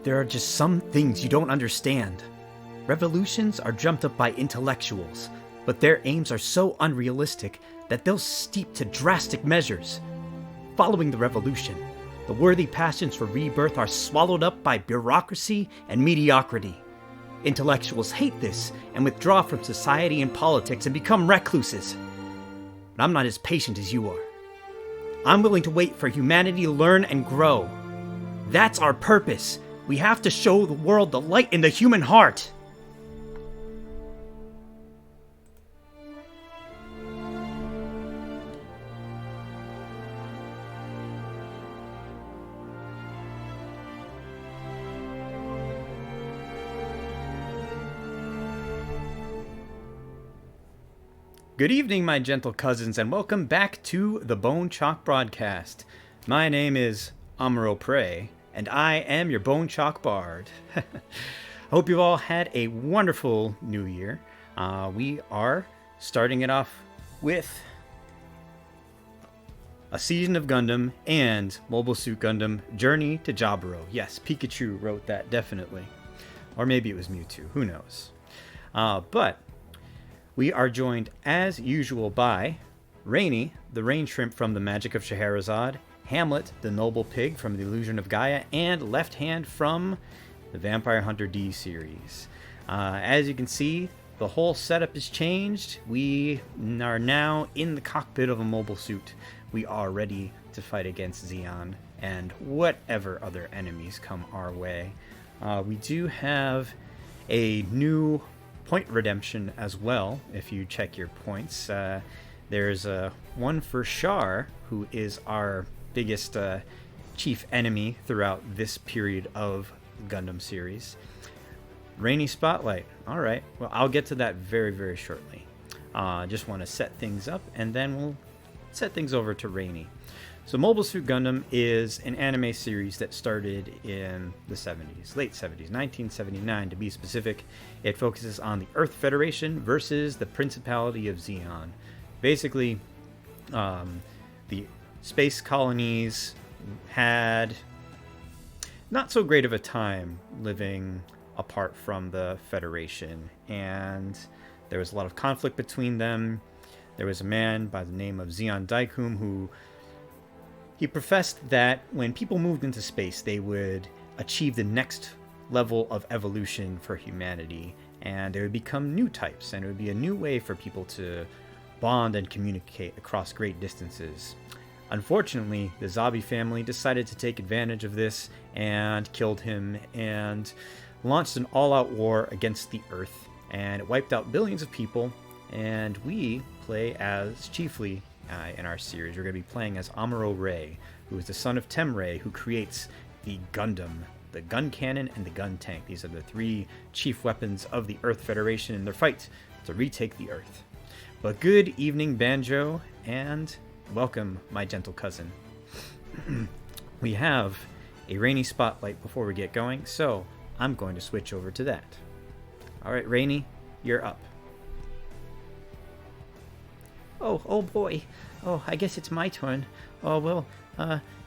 There are just some things you don't understand. Revolutions are dreamt up by intellectuals, but their aims are so unrealistic that they'll steep to drastic measures. Following the revolution, the worthy passions for rebirth are swallowed up by bureaucracy and mediocrity. Intellectuals hate this and withdraw from society and politics and become recluses. But I'm not as patient as you are. I'm willing to wait for humanity to learn and grow. That's our purpose. We have to show the world the light in the human heart. Good evening, my gentle cousins, and welcome back to the Bone Chalk Broadcast. My name is Amuro Prey, and I am your Bone Chalk Bard. I hope you've all had a wonderful new year. We are starting it off with a season of Gundam and Mobile Suit Gundam Journey to Jaburo. Yes, Pikachu wrote that, definitely. Or maybe it was Mewtwo, who knows. But we are joined, as usual, by Rainy, the rain shrimp from the Magic of Scheherazade, Hamlet, the noble pig from the Illusion of Gaia, and Left Hand from the Vampire Hunter D series. As you can see, the whole setup has changed. We are now in the cockpit of a mobile suit. We are ready to fight against Zeon and whatever other enemies come our way. We do have a new point redemption as well, if you check your points. There's one for Char, who is our biggest chief enemy throughout this period of Gundam series. Rainy Spotlight. Alright, well, I'll get to that very, very shortly. Just want to set things up, and then we'll set things over to Rainy. So Mobile Suit Gundam is an anime series that started in the 70s, late 70s, 1979 to be specific. It focuses on the Earth Federation versus the Principality of Zeon. Basically, the space colonies had not so great of a time living apart from the Federation, and there was a lot of conflict between them. There was a man by the name of Zeon Daikum who he professed that when people moved into space, they would achieve the next level of evolution for humanity, and they would become new types, and it would be a new way for people to bond and communicate across great distances. Unfortunately, the Zabi family decided to take advantage of this and killed him and launched an all-out war against the Earth, and it wiped out billions of people, and we play as chiefly in our series. We're going to be playing as Amuro Ray, who is the son of Temray, who creates the Gundam, the gun cannon, and the gun tank. These are the three chief weapons of the Earth Federation in their fight to retake the Earth. But good evening, Banjo, and welcome, my gentle cousin. We have a Rainy Spotlight before we get going, so I'm going to switch over to that. Alright, Rainy, you're up. Oh boy. Oh, I guess it's my turn. Oh, well,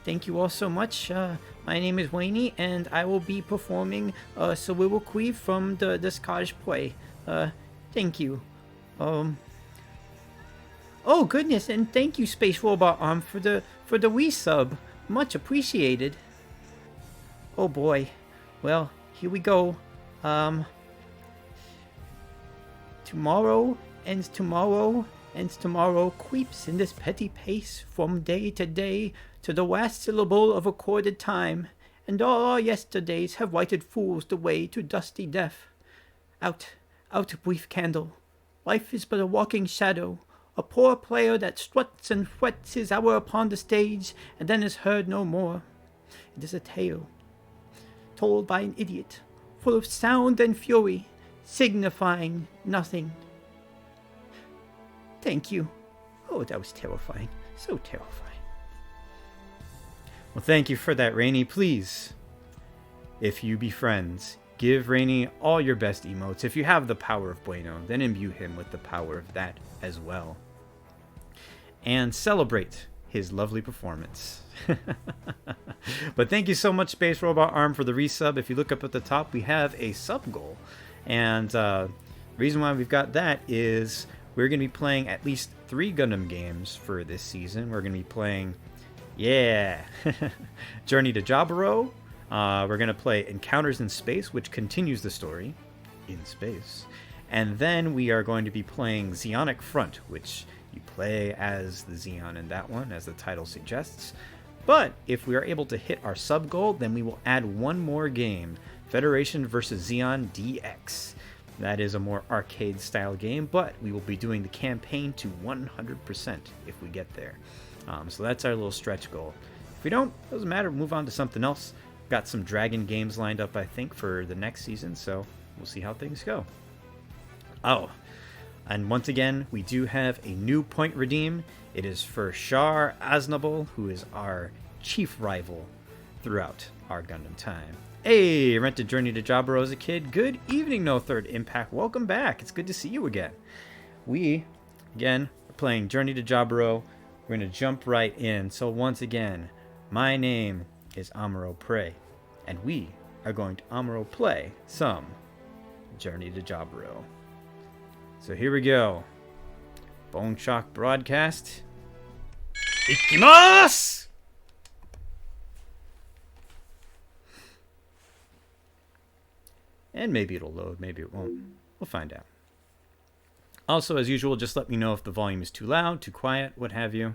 thank you all so much. My name is Wayne, and I will be performing Soliloquy from the Scottish play. Thank you. Oh goodness, and thank you, Space Robot Arm, for the Wii sub. Much appreciated. Oh boy. Well, here we go. Tomorrow ends tomorrow, and tomorrow creeps in this petty pace from day to the last syllable of recorded time, and all our yesterdays have lighted fools the way to dusty death. Out, brief candle. Life is but a walking shadow, a poor player that struts and frets his hour upon the stage, and then is heard no more. It is a tale, told by an idiot, full of sound and fury, signifying nothing. Thank you. Oh, that was terrifying. So terrifying. Well, thank you for that, Rainy. Please, if you be friends, give Rainy all your best emotes. If you have the power of Bueno, then imbue him with the power of that as well. And celebrate his lovely performance. But thank you so much, Space Robot Arm, for the resub. If you look up at the top, we have a sub goal. And the reason why we've got that is we're going to be playing at least 3 Gundam games for this season. We're going to be playing, Journey to Jaburo. We're going to play Encounters in Space, which continues the story in space. And then we are going to be playing Zeonic Front, which you play as the Zeon in that one, as the title suggests. But if we are able to hit our sub goal, then we will add one more game, Federation vs. Zeon DX. That is a more arcade-style game, but we will be doing the campaign to 100% if we get there. So that's our little stretch goal. If we don't, doesn't matter, move on to something else. Got some Dragon games lined up, I think, for the next season, so we'll see how things go. Oh, and once again, we do have a new point redeem. It is for Shar Aznable, who is our chief rival throughout our Gundam time. Hey, rented Journey to Jaburo as a kid. Good evening, No Third Impact. Welcome back. It's good to see you again. We, again, are playing Journey to Jaburo. We're going to jump right in. So once again, my name is Amuro Prey, and we are going to Amuro play some Journey to Jaburo. So here we go. Bone Shock broadcast. Ikimasu! And maybe it'll load, maybe it won't. We'll find out. Also, as usual, just let me know if the volume is too loud, too quiet, what have you.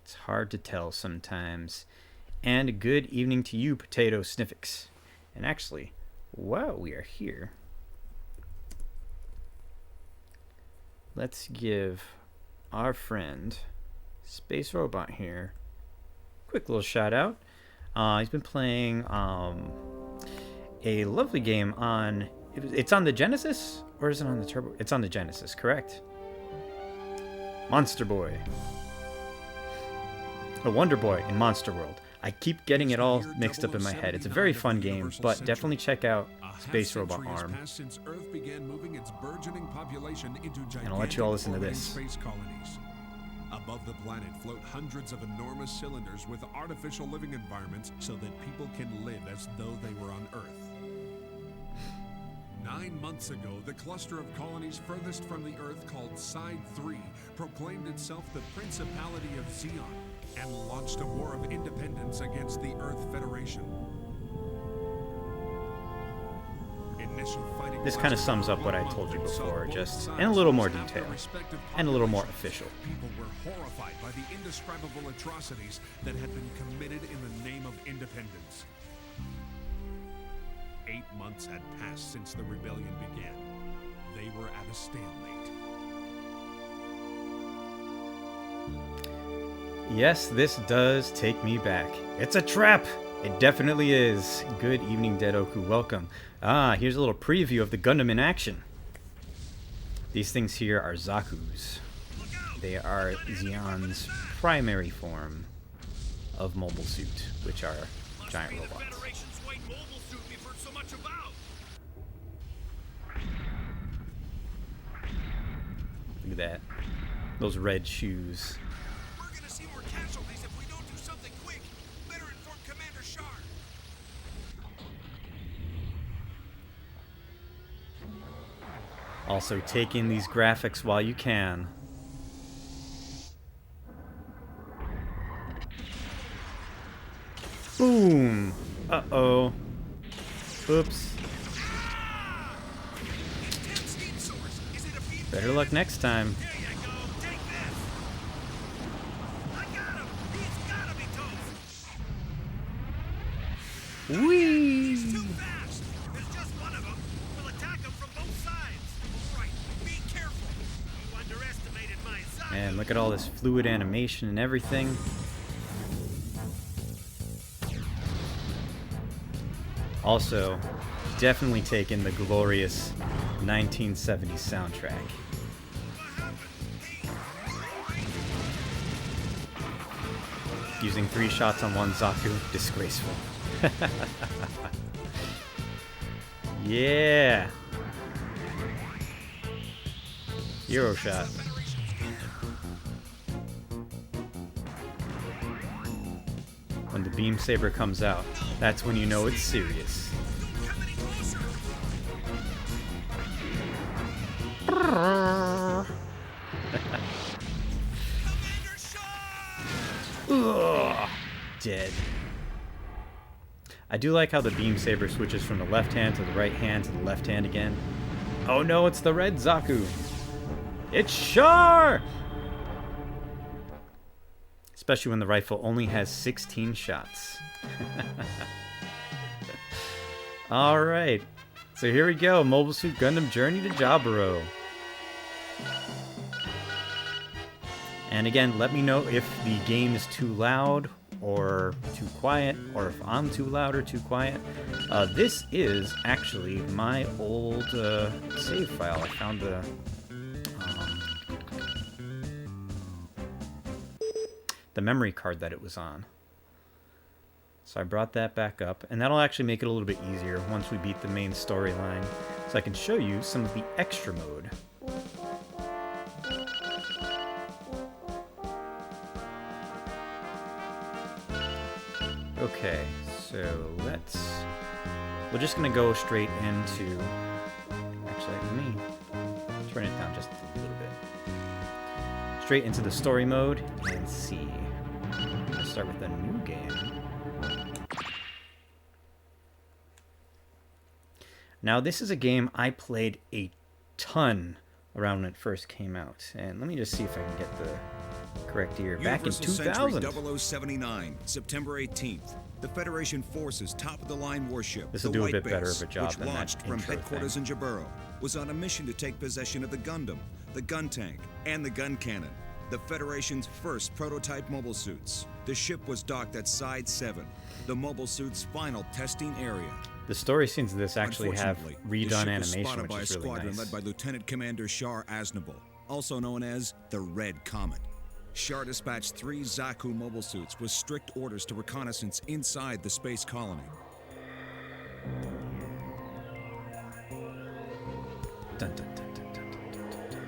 It's hard to tell sometimes. And good evening to you, Potato Sniffix. And actually, while we are here, let's give our friend Space Robot here a quick little shout out. He's been playing a lovely game on, it's on the Genesis, or is it on the Turbo? It's on the Genesis, correct? Monster Boy. A Wonder Boy in Monster World. I keep getting it all mixed up in my head. It's a very fun game, but definitely check out Space Robot Arm. And I'll let you all listen to this. Above the planet float hundreds of enormous cylinders with artificial living environments so that people can live as though they were on Earth. 9 months ago, the cluster of colonies furthest from the Earth, called Side 3, proclaimed itself the Principality of Zeon and launched a war of independence against the Earth Federation. This kind of sums up what I told you before, just in a little more detail, and a little more official. People were horrified by the indescribable atrocities that had been committed in the name of independence. 8 months had passed since the rebellion began. They were at a stalemate. Yes, this does take me back. It's a trap! It definitely is. Good evening, Dedoku. Welcome. Here's a little preview of the Gundam in action. These things here are Zaku's. They are Zeon's primary form of mobile suit, which are giant robots. Look at that. Those red shoes. We're gonna see more casualties if we don't do something quick. Better inform Commander Shar. Also, take in these graphics while you can. Boom! Uh-oh. Oops. Better luck next time. Whee! He's too fast. There's just one of them. We'll attack him from both sides. Right. Be careful. You underestimated my size. Man, look at all this fluid animation and everything. Also, definitely take in the glorious 1970s soundtrack. Using 3 shots on one Zaku, disgraceful. Yeah. Hero shot. When the beam saber comes out, that's when you know it's serious. Ugh, dead. I do like how the beam saber switches from the left hand to the right hand to the left hand again. Oh no, it's the red Zaku. It's Char! Especially when the rifle only has 16 shots. Alright, so here we go. Mobile Suit Gundam Journey to Jaburo. And again, let me know if the game is too loud or too quiet, or if I'm too loud or too quiet. This is actually my old save file. I found the memory card that it was on. So I brought that back up, and that'll actually make it a little bit easier once we beat the main storyline, so I can show you some of the extra mode. Okay, so we're just gonna go straight into, actually let me turn it down just a little bit. Straight into the story mode and see. Let's start with a new game. Now this is a game I played a ton around when it first came out, and let me just see if I can get the correct year. Back in 2000. 0079, September 18th. The Federation forces top-of-the-line warship, This will the do a White bit Base, better of a job which than that launched from intro headquarters thing. in Jaburo, was on a mission to take possession of the Gundam, the gun tank, and the gun cannon, the Federation's first prototype mobile suits. The ship was docked at Side 7, the mobile suit's final testing area. The story scenes of this actually have Unfortunately, redone the ship was animation, spotted by which a is really squadron nice. led by Lieutenant Commander Char Aznable, also known as the Red Comet. Char dispatched 3 Zaku mobile suits with strict orders to reconnaissance inside the space colony. Dun, dun, dun, dun, dun, dun, dun, dun.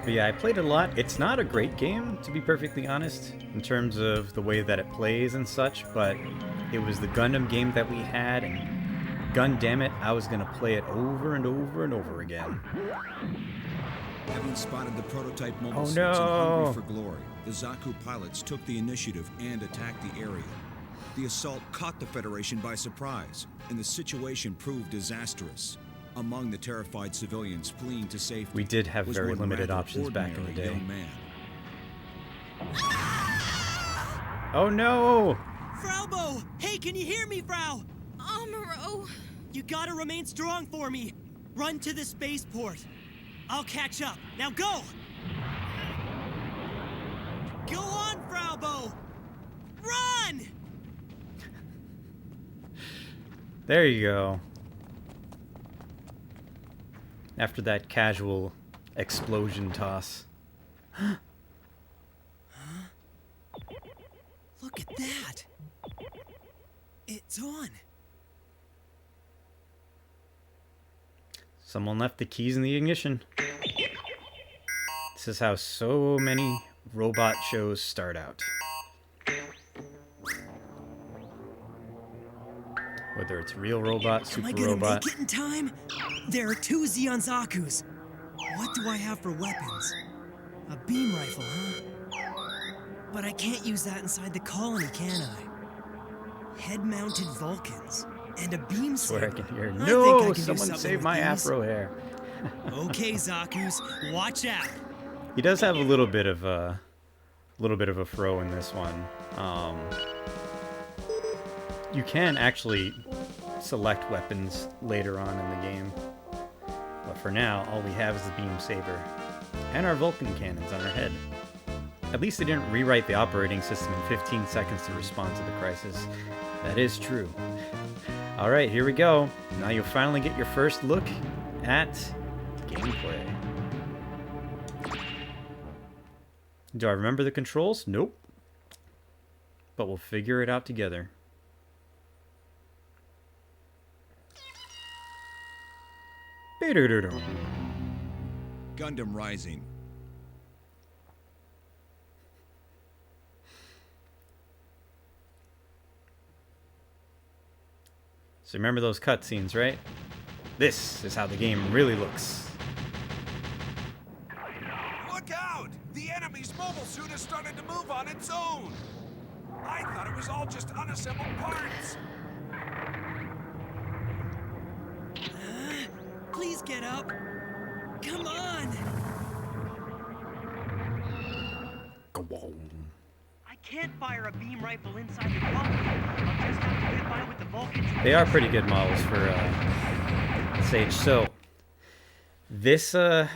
But yeah, I played it a lot. It's not a great game, to be perfectly honest, in terms of the way that it plays and such, but it was the Gundam game that we had, and gun damn it, I was going to play it over and over and over again. Having spotted the prototype mobile Oh, suits no. and hungry for glory, the Zaku pilots took the initiative and attacked the area. The assault caught the Federation by surprise, and the situation proved disastrous. Among the terrified civilians fleeing to safety, We did have was very one limited rather options back in the ordinary day. young man. Oh no! Fraubo! Hey, can you hear me, Frau? Morrow. You gotta remain strong for me. Run to the spaceport. I'll catch up. Now go! Go on, Fraubo! Run! There you go. After that casual explosion toss. Look at that. It's on. Someone left the keys in the ignition. This is how so many robot shows start out. Whether it's real robot, Am super I gonna robot. make it in time? There are 2 Xeon Zakus. What do I have for weapons? A beam rifle, huh? But I can't use that inside the colony, can I? Head-mounted Vulcans and a beam Swear I saber. can hear. I think I No! can do Someone something save with my these. afro hair. Okay, Zakus, watch out. He does have a little bit of a fro in this one. You can actually select weapons later on in the game, but for now, all we have is the beam saber and our Vulcan cannons on our head. At least they didn't rewrite the operating system in 15 seconds to respond to the crisis. That is true. All right, here we go. Now you'll finally get your first look at gameplay. Do I remember the controls? Nope. But we'll figure it out together. Gundam Rising. So remember those cutscenes, right? This is how the game really looks. Look out! The enemy's mobile suit has started to move on its own! I thought it was all just unassembled parts! Please get up. Come on. I can't fire a beam rifle inside the colony. I'll just have to get by with the Vulcans. They are pretty good models for Sage. So this the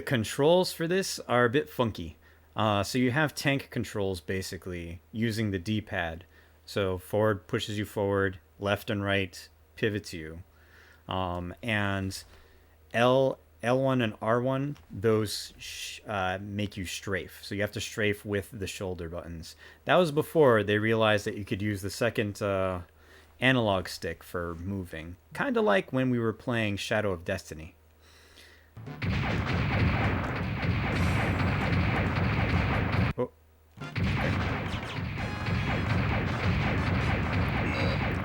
controls for this are a bit funky. So you have tank controls basically using the D-pad. So forward pushes you forward, left and right pivots you. And L1 and R1, those make you strafe. So you have to strafe with the shoulder buttons. That was before they realized that you could use the second analog stick for moving. Kind of like when we were playing Shadow of Destiny. Oh.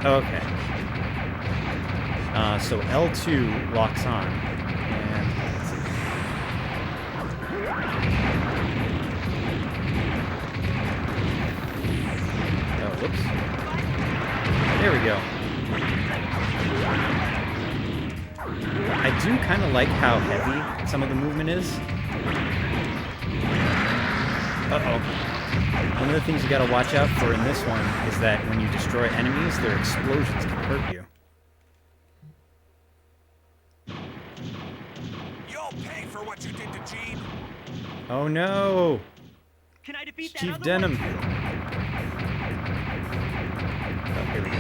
Okay. So L2 locks on. And let's see. Oh, whoops. There we go. I do kind of like how heavy some of the movement is. Uh-oh. One of the things you gotta watch out for in this one is that when you destroy enemies, their explosions can hurt you. You'll pay for what you did to Gene! Oh no! Can I defeat that Chief other Denim. one too? Oh, here we go.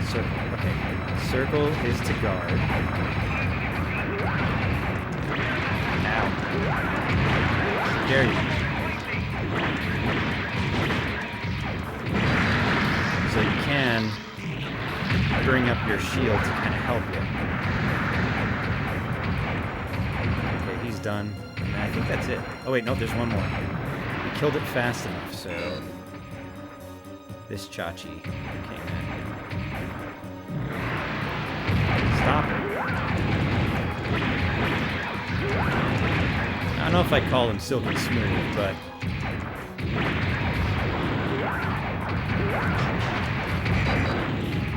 Circle. Okay. Circle is to guard. Ow. Dare you. So you can bring up your shield to kind of help you. Okay, he's done. And I think that's it. Oh wait, no, there's one more. We killed it fast enough, so this Chachi came in. Stop it. I don't know if I call him silky smooth, but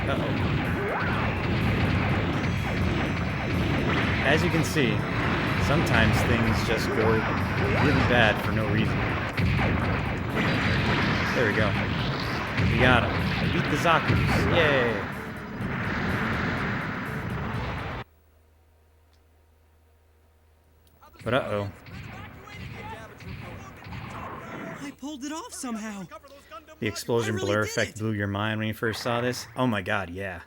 uh-oh. As you can see, sometimes things just go really bad for no reason. There we go. We got him. Beat the Zakus. Yay! But uh-oh. I pulled it off somehow. The explosion I really blur did effect it. blew your mind when you first saw this? Oh my god, yeah.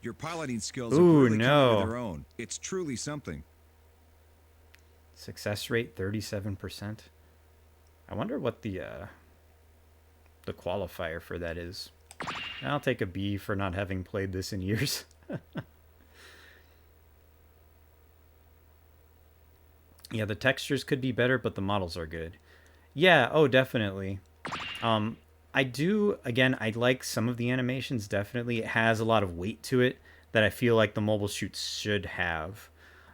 Your piloting skills Ooh, have really come no. into their own. It's truly something. Success rate 37%. I wonder what the qualifier for that is. I'll take a B for not having played this in years. Yeah, the textures could be better, but the models are good. Yeah, oh, definitely. I do, again, I like some of the animations, definitely. It has a lot of weight to it that I feel like the mobile shoots should have.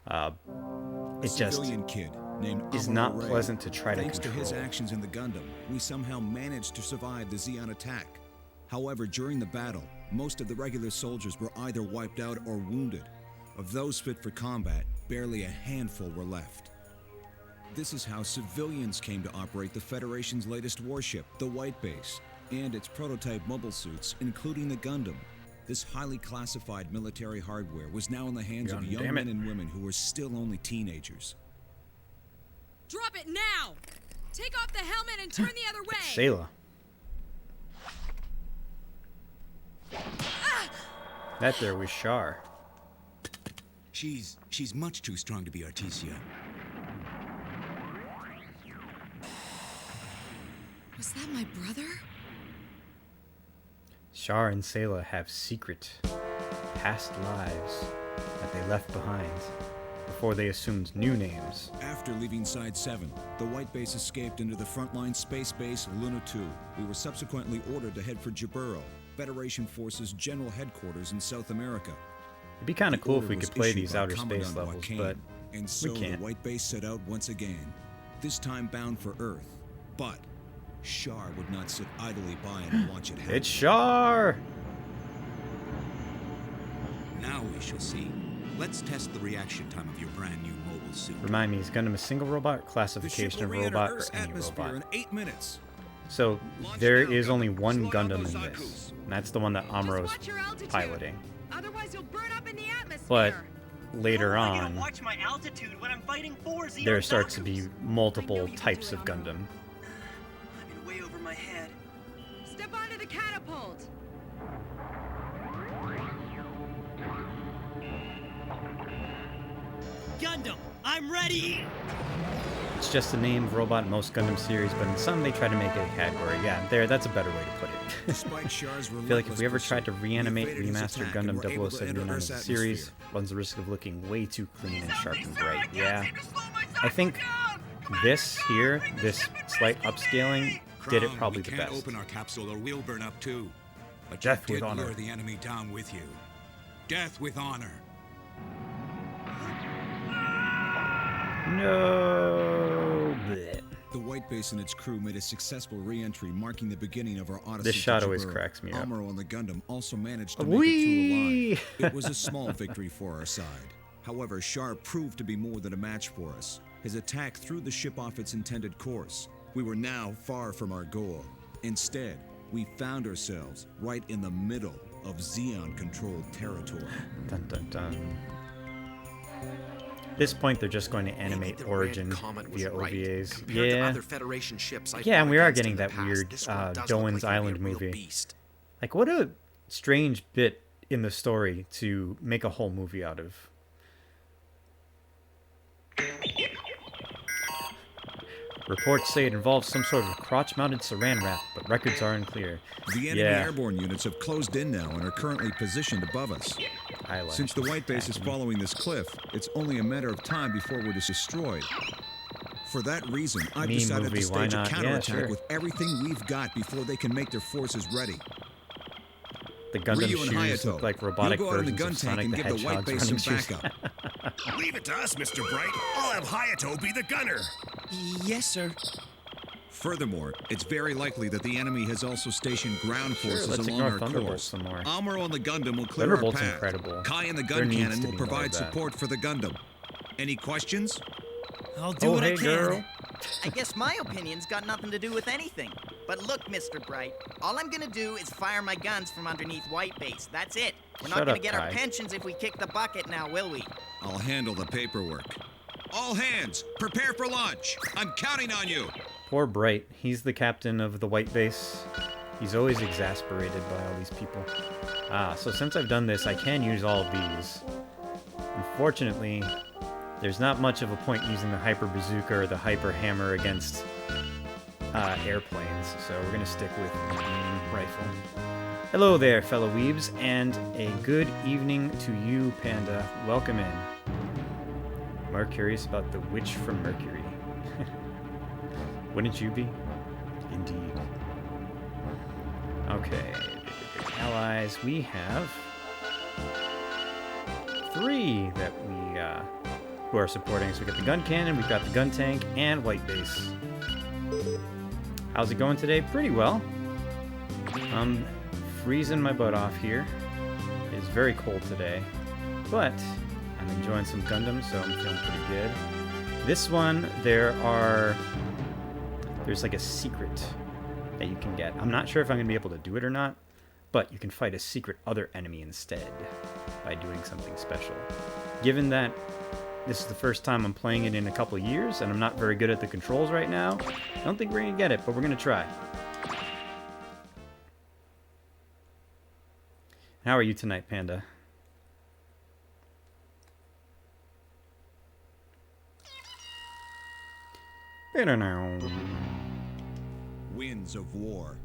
It just Civilian kid named is Amuro not Ray. pleasant to try to Thanks control. to his actions in the Gundam, we somehow managed to survive the Zeon attack. However, during the battle, most of the regular soldiers were either wiped out or wounded. Of those fit for combat, barely a handful were left. This is how civilians came to operate the Federation's latest warship, the White Base, and its prototype mobile suits, including the Gundam. This highly classified military hardware was now in the hands of God young damn men it. and women who were still only teenagers. Drop it now! Take off the helmet and turn the other way! Shayla. That there was Shar. She's much too strong to be Artesia. Was that my brother? Char and Sayla have secret past lives that they left behind before they assumed new names. After leaving Side 7, the White Base escaped into the frontline space base Luna 2. We were subsequently ordered to head for Jaburo, Federation Forces General Headquarters in South America. It'd be kind of The cool if order we was could play issued these by outer space Commandant levels, Joaquin, but and so we the can't. White Base set out once again, this time bound for Earth. But Char would not sit idly by and watch it happen. It's Char! Now we shall see. Let's test the reaction time of your brand new mobile suit. Remind me, is Gundam a single robot, The ship classification will of re-enter robot, Earth's or any atmosphere robot? in 8 minutes. So Launch there down, is only Gundam. one Slow down Gundam those in Zaku's. this. And that's the one that Just Amuro's watch your altitude. piloting. Otherwise, you'll burn up in the atmosphere. But later How am I on, gonna watch my altitude when I'm fighting 4 Xeon there starts to be Zaku's? multiple types of Gundam. I'm in way over my head. Step onto the catapult. Gundam, I'm ready! It's just the name of robot in most Gundam series, but in some they try to make it a category. Yeah, that's a better way to put it. Despite Char's I feel like if we ever tried to reanimate, remaster Gundam able to 0079 enter as a Earth's series, atmosphere. runs the risk of looking way too clean and sharp and bright. Yeah, I think this here, this slight upscaling, did it Crown, probably we the can't best. open our capsule or we'll burn up too. But Death you with did honor. lure the enemy down with you. Death with honor. No. Blech. The White Base and its crew made a successful re-entry, marking the beginning of our odyssey. This to shot always Jaburo. cracks me up. Amuro and the Gundam also managed to Whee! make it through alive. It was a small victory for our side. However, Char proved to be more than a match for us. His attack threw the ship off its intended course. We were now far from our goal. Instead, we found ourselves right in the middle of Xeon-controlled territory. Dun dun dun. At this point, they're just going to animate Origin via OVAs. Yeah. Yeah, and we are getting that weird Doan's Island movie. Like, what a strange bit in the story to make a whole movie out of. Reports say it involves some sort of crotch-mounted saran wrap, but records are unclear. The enemy Yeah. airborne units have closed in now and are currently positioned above us. Eyelashes. Since the White Base is Acme. following this cliff, it's only a matter of time before we're destroyed. For that reason, I've Meme decided movie, to why stage a not? Yeah, counterattack sure. with everything we've got before they can make their forces ready. The Gundam Ryu and shoes Hayato, look like robotic you go out in the versions gun of tank Sonic and the give the White Hedgehog's Base running some shoes. backup. Leave it to us, Mr. Bright. I'll have Hayato be the gunner. Yes, sir. Furthermore, it's very likely that the enemy has also stationed ground forces let's along ignore our Thunderbolt course. some more. Amuro and the Gundam will clear Thunderbolt's our path. incredible. Kai and the There gun needs cannon to will be more of provide that. support for the Gundam. Any questions? I'll do Oh, what I hey, can. girl. I guess my opinion's got nothing to do with anything. But look, Mr. Bright, all I'm gonna do is fire my guns from underneath White Base. That's it. We're not Shut gonna up, get our Kai. pensions if we kick the bucket now, will we? I'll handle the paperwork. All hands, prepare for launch. I'm counting on you. Poor Bright. He's the captain of the White Base. He's always exasperated by all these people. So since I've done this, I can use all of these. Unfortunately, there's not much of a point using the Hyper Bazooka or the Hyper Hammer against airplanes, so we're gonna stick with the rifle. Hello there, fellow weebs, and a good evening to you, Panda. Welcome in. More curious about the witch from Mercury. Wouldn't you be? Indeed. Okay. Allies, we have 3 that we who are supporting. So we got the gun cannon, we've got the gun tank, and White Base. How's it going today? Pretty well. I'm freezing my butt off here. It's very cold today, but I'm enjoying some Gundam, so I'm feeling pretty good. This one, there's like a secret that you can get. I'm not sure if I'm gonna be able to do it or not, but you can fight a secret other enemy instead by doing something special. Given that this is the first time I'm playing it in a couple of years, and I'm not very good at the controls right now, I don't think we're gonna get it, but we're gonna try. How are you tonight, Panda? Better now. Winds of war.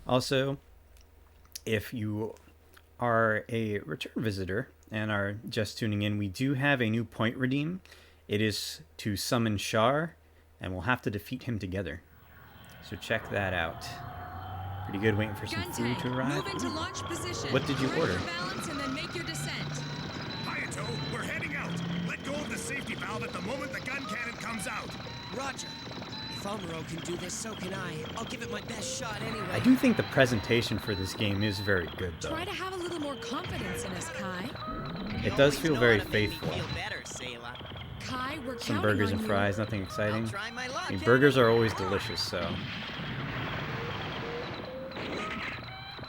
Also, if you are a return visitor and are just tuning in, we do have a new point redeem. It is to summon Char, and we'll have to defeat him together. So check that out. Pretty good, waiting for some food to arrive. Move into launch position. What did you Correct order? your balance and then make your descent. Hayato, we're heading out. Let go of the safety valve at the moment the gun cannon comes out. Roger. If Amuro can do this, so can I. I'll give it my best shot anyway. I do think the presentation for this game is very good, though. Try to have a little more confidence in us, Kai. It does feel very faithful. Feel better, Sayla. Kai, we're Some counting burgers on and you. fries, nothing exciting. I'll try my luck. I mean, burgers are always delicious, so.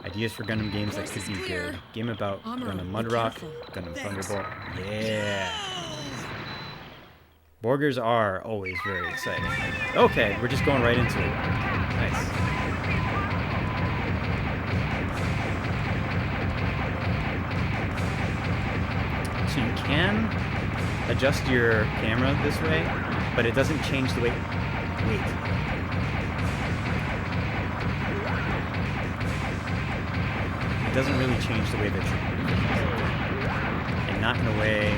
Ideas for Gundam games that could be good. Game about Amuro, Gundam be Mudrock, careful. Gundam Thanks. Thunderbolt. Yeah. Burgers are always very exciting. Okay, we're just going right into it. Nice. So you can adjust your camera this way, but it doesn't change the way. Wait. It doesn't really change the way that you're moving. And not in a way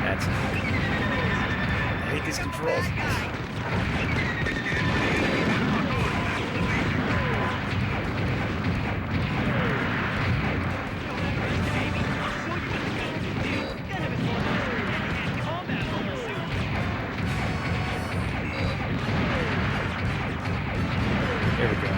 that's. I hate these controls. There we go.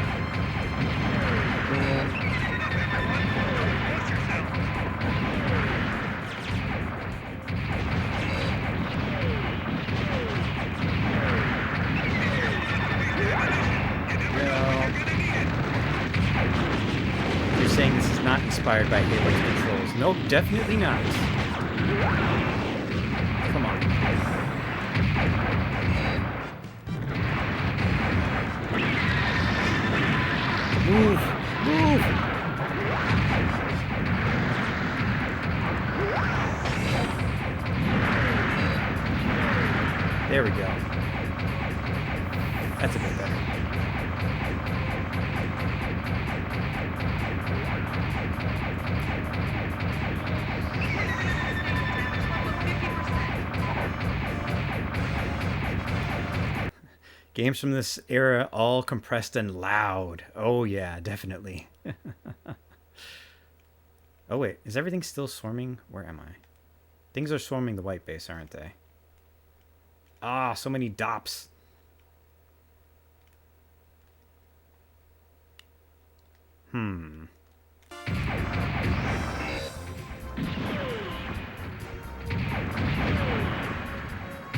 You're saying this is not inspired by Halo's controls? Nope, definitely not. Come on. Move! Move! There we go. That's a bit better. Games from this era all compressed and loud. Oh yeah, definitely. Oh wait, is everything still swarming? Where am I? Things are swarming the white base, aren't they? Ah, so many dops.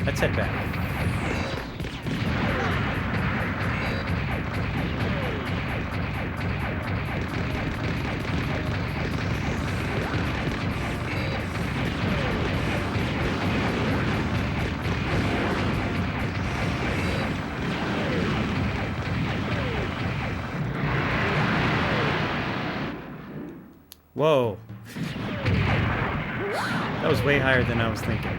Let's head back. Whoa. That was way higher than I was thinking.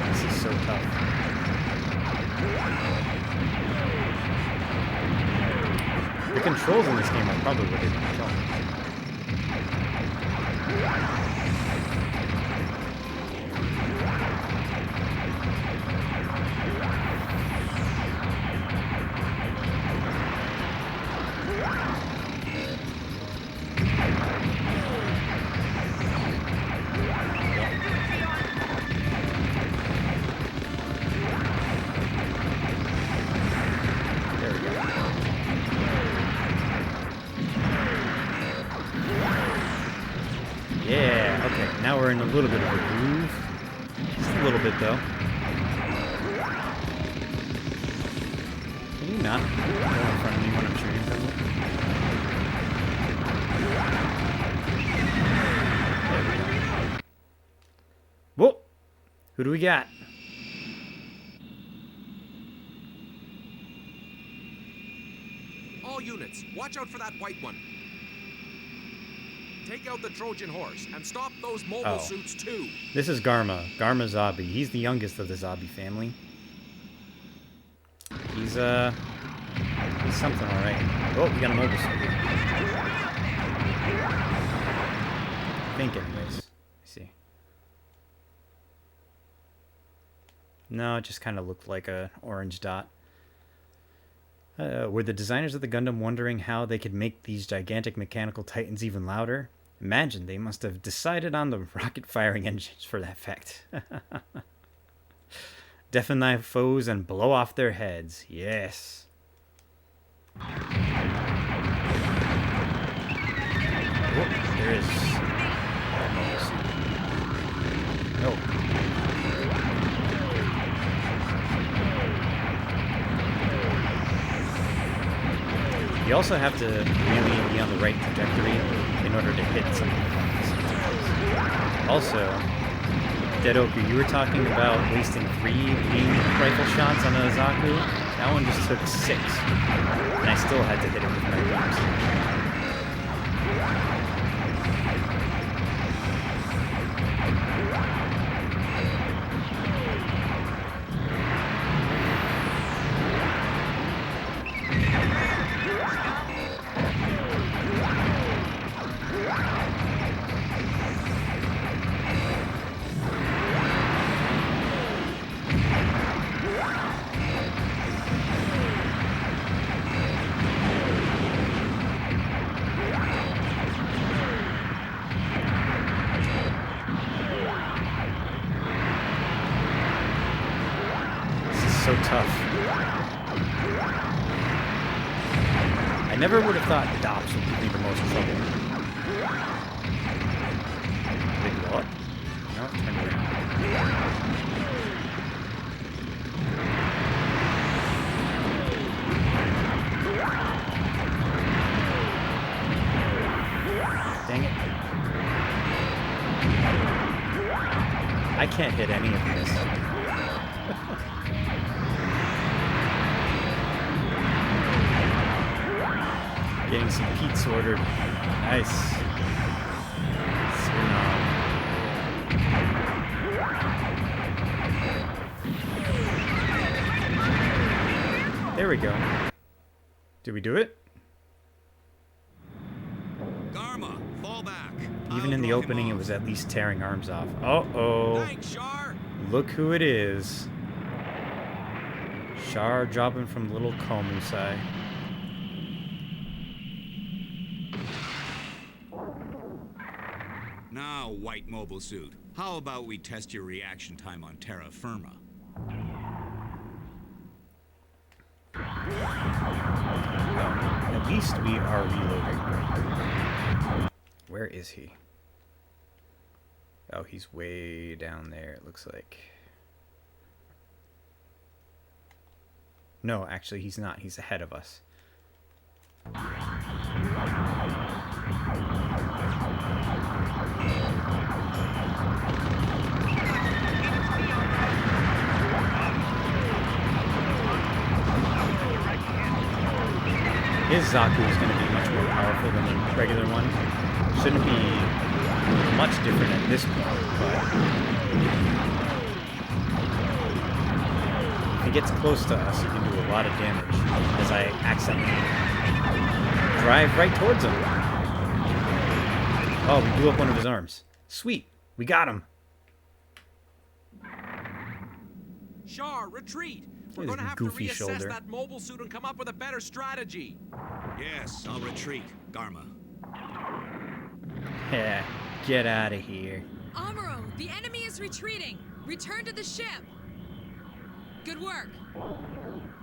This is so tough. The controls in this game are probably what did kill me. There we go. Yeah, okay, now we're in a little bit of a groove. Just a little bit, though. Can you not go in front of me when I'm shooting something? There we go. Whoa! Who do we got? All units, watch out for that white one. Take out the Trojan horse and stop those mobile Oh. suits too. This is Garma. Garma Zabi. He's the youngest of the Zabi family. He's something all right. Oh, we got a mobile suit here. I think, anyways. Let's see. No, it just kind of looked like a orange dot. Were the designers of the Gundam wondering how they could make these gigantic mechanical titans even louder? Imagine they must have decided on the rocket firing engines for that effect. Deafen thy foes and blow off their heads. Yes. Oh, there is. No. You also have to really be on the right trajectory in order to hit something like this. Also, Dedoku, you were talking about wasting 3 beam rifle shots on a Zaku. That one just took 6. And I still had to hit it with my beams. So tough. I never would have thought DOPS would give me the most trouble. Did they blow up? No, it turned around. Dang it. I can't hit any of this. Getting some Pete's ordered. Nice. There we go. Did we do it? Garma, fall back. Even in the opening, it was at least tearing arms off. Uh-oh. Thanks, Shar. Look who it is. Shar dropping from little Komusai. Now, white mobile suit, how about we test your reaction time on terra firma? Well, at least we are reloading. Where is he? Oh, he's way down there, it looks like. No, actually, he's not. He's ahead of us. His Zaku is going to be much more powerful than the regular one. Shouldn't be much different at this point, but if he gets close to us, he can do a lot of damage as I accidentally drive right towards him. Oh, we blew up one of his arms. Sweet, we got him. Shar, retreat. We're His going to have to goofy reassess shoulder. that mobile suit and come up with a better strategy. Yes, I'll retreat, Garma. Yeah, get out of here. Amuro, the enemy is retreating. Return to the ship. Good work.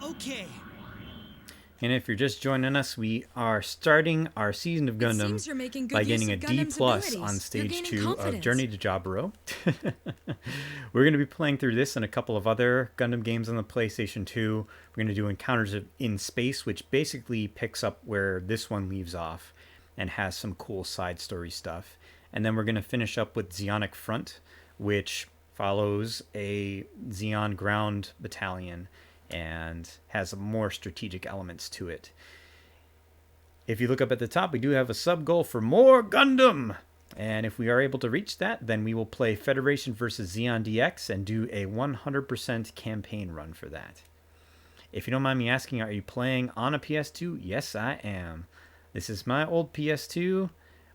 Okay. And if you're just joining us, we are starting our season of Gundam seems you're making good by use getting a of D+ Gundam's abilities. on You're stage gaining 2 of confidence. Journey to Jaburo. We're going to be playing through this and a couple of other Gundam games on the PlayStation 2. We're going to do Encounters in Space, which basically picks up where this one leaves off and has some cool side story stuff. And then we're going to finish up with Zeonic Front, which follows a Zeon ground battalion and has more strategic elements to it. If you look up at the top, we do have a sub goal for more Gundam. And if we are able to reach that, then we will play Federation versus Zeon DX and do a 100% campaign run for that. If you don't mind me asking, are you playing on a PS2? Yes, I am. This is my old PS2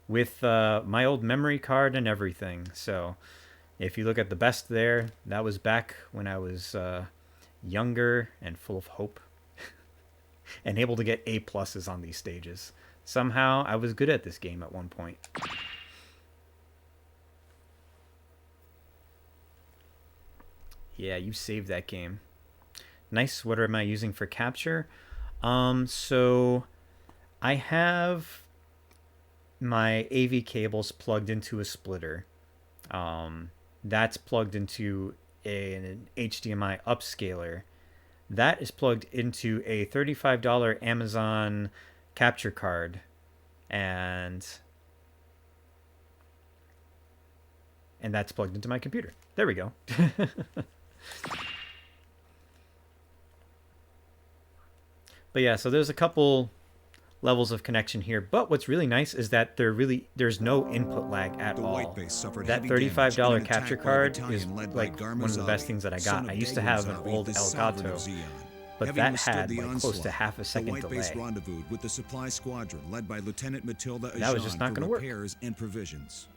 with my old memory card and everything. So if you look at the best there, that was back when I was younger and full of hope and able to get A+ on these stages. Somehow I was good at this game at one point. Yeah, you saved that game. Nice. What am I using for capture? So I have my AV cables plugged into a splitter. That's plugged into an HDMI upscaler. That is plugged into a $35 Amazon capture card. And that's plugged into my computer. There we go. But yeah, so there's a couple levels of connection here. But what's really nice is that there's no input lag at all. That $35 capture card is like one of the best things that I got. I used to have an old Elgato, but that had like close to half a second delay. Rendezvoused with the supply squadron led by Lieutenant Matilda That was just not going to work. Repairs and provisions.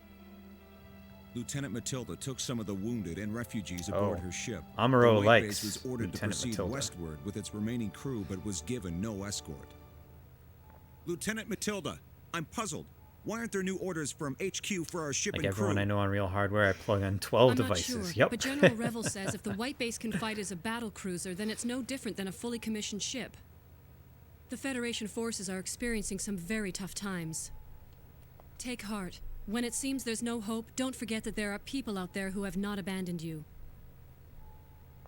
Lieutenant Matilda took some of the wounded and refugees aboard her ship. Amuro the White likes Base was ordered Lieutenant to proceed Matilda. westward with its remaining crew, but was given no escort. Lieutenant Matilda, I'm puzzled. Why aren't there new orders from HQ for our ship Like and crew? everyone I know on Real Hardware, I plug in 12 I'm devices. Not sure, Yep. But General Revel says if the White Base can fight as a battle cruiser, then it's no different than a fully commissioned ship. The Federation forces are experiencing some very tough times. Take heart. When it seems there's no hope, don't forget that there are people out there who have not abandoned you.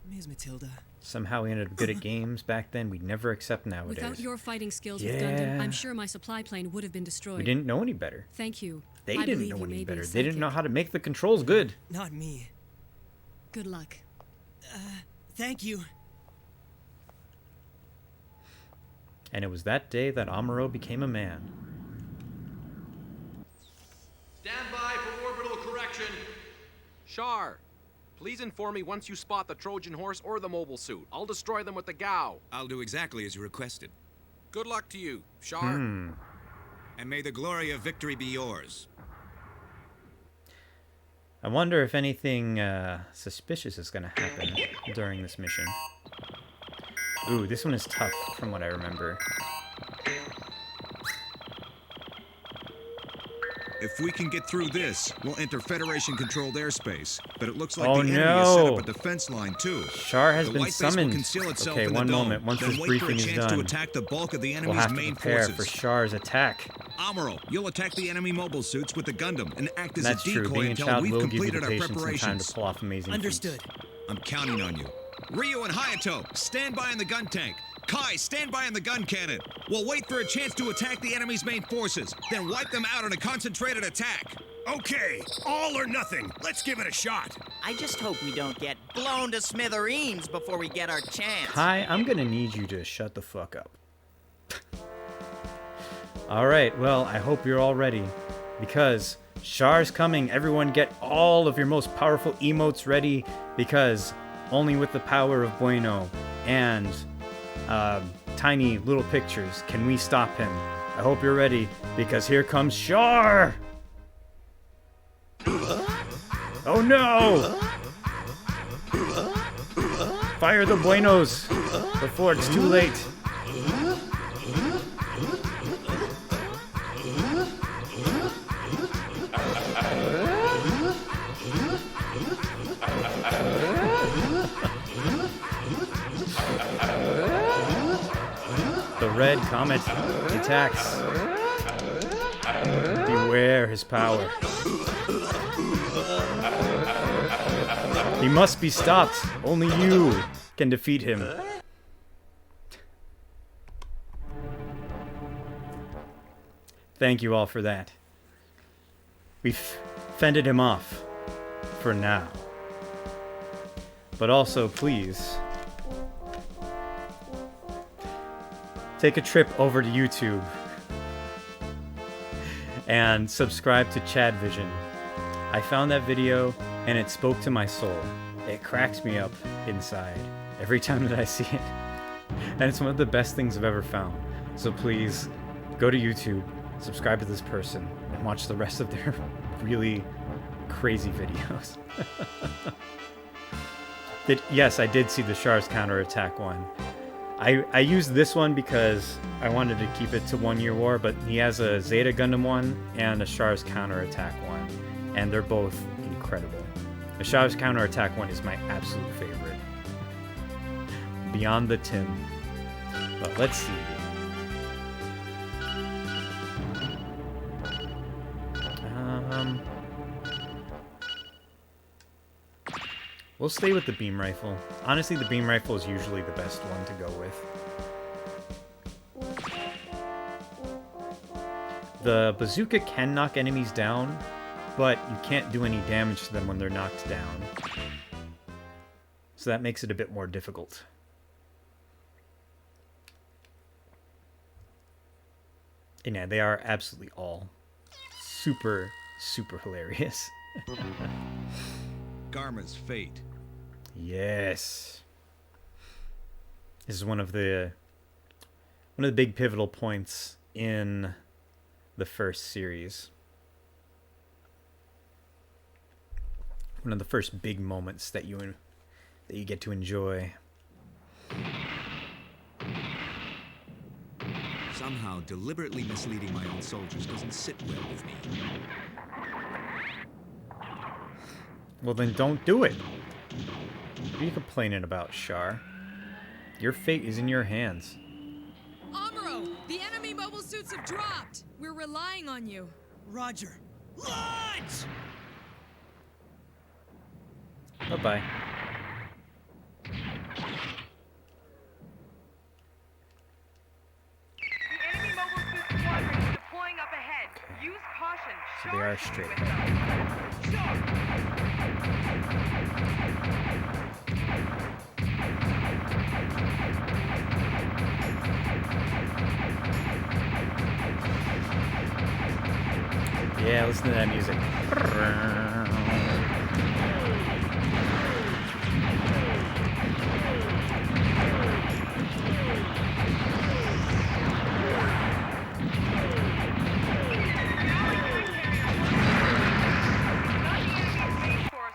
Ms. Matilda. Somehow we ended up good at games back then. We'd never accept nowadays. Without your fighting skills with Gundam, I'm sure my supply plane would have been destroyed. We didn't know any better. Thank you. They I didn't believe know you any may be better. a They didn't know psychic. how to make the controls good. Not me. Good luck. Thank you. And it was that day that Amuro became a man. Stand by for orbital correction. Shar, please inform me once you spot the Trojan horse or the mobile suit. I'll destroy them with the Gao. I'll do exactly as you requested. Good luck to you, Shar. And may the glory of victory be yours. I wonder if anything suspicious is going to happen during this mission. Ooh, this one is tough from what I remember. If we can get through this, we'll enter Federation-controlled airspace. But it looks like Oh, the enemy has set no. up a defense line too. Char has The been White Base will summoned. conceal itself Okay, in the one dome, moment. Once then this wait briefing for a is chance done, to attack the bulk of the we'll enemy's have to main prepare forces. for Char's attack. Amuro, you'll attack the enemy mobile suits with the Gundam and act as That's a true. decoy Being a until child we've will give you completed the our patience and time preparations. to pull off amazing Understood. I'm counting on you. Ryu and Hayato, stand by in the gun tank. Kai, stand by in the gun cannon. We'll wait for a chance to attack the enemy's main forces, then wipe them out in a concentrated attack. Okay, all or nothing. Let's give it a shot. I just hope we don't get blown to smithereens before we get our chance. Kai, I'm gonna need you to shut the fuck up. Alright, well, I hope you're all ready. Because Char's coming. Everyone get all of your most powerful emotes ready. Because only with the power of Bueno and tiny little pictures can we stop him. I hope you're ready. Because here comes Char! Oh no! Fire the Buenos before it's too late. The red comet attacks. Beware his power. He must be stopped. Only you can defeat him. Thank you all for that. We've fended him off. For now. But also, please, take a trip over to YouTube and subscribe to Chad Vision. I found that video and it spoke to my soul. It cracks me up inside every time that I see it. And it's one of the best things I've ever found. So please, go to YouTube, subscribe to this person, and watch the rest of their really crazy videos. Yes, I did see the Char's counterattack one. I used this one because I wanted to keep it to 1 Year War, but he has a Zeta Gundam one and a Char's counterattack one, and they're both incredible. The Char's counterattack one is my absolute favorite. Beyond the Tim. But let's see. We'll stay with the beam rifle. Honestly, the beam rifle is usually the best one to go with. The bazooka can knock enemies down, but you can't do any damage to them when they're knocked down. So that makes it a bit more difficult. And yeah, they are absolutely all super, super hilarious. Garma's fate. Yes. This is one of the big pivotal points in the first series. One of the first big moments that you get to enjoy. Somehow, deliberately misleading my own soldiers doesn't sit well with me. Well, then don't do it. What are you complaining about, Char? Your fate is in your hands. Amuro, the enemy mobile suits have dropped. We're relying on you. Roger. Launch! Bye-bye. Enemy mobile suit squadron is deploying up ahead. Use caution. So they are straight. Yeah, listen to that music.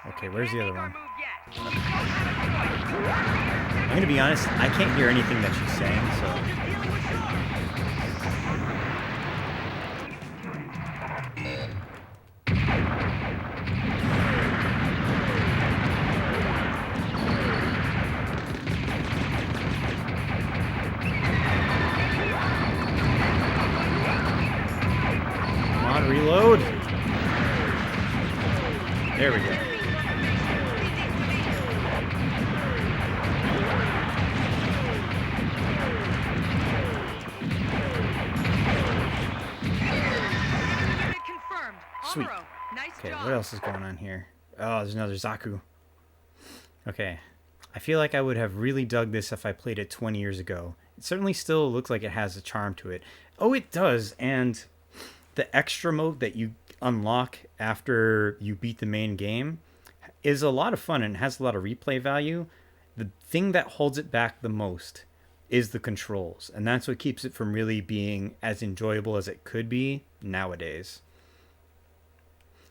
Okay, where's the other one? I'm gonna be honest, I can't hear anything that she's saying, so... Come on, reload! There we go. Sweet. Okay, what else is going on here? Oh, there's another Zaku. Okay. I feel like I would have really dug this if I played it 20 years ago. It certainly still looks like it has a charm to it. Oh, it does, and the extra mode that you unlock after you beat the main game is a lot of fun and has a lot of replay value. The thing that holds it back the most is the controls, and that's what keeps it from really being as enjoyable as it could be nowadays.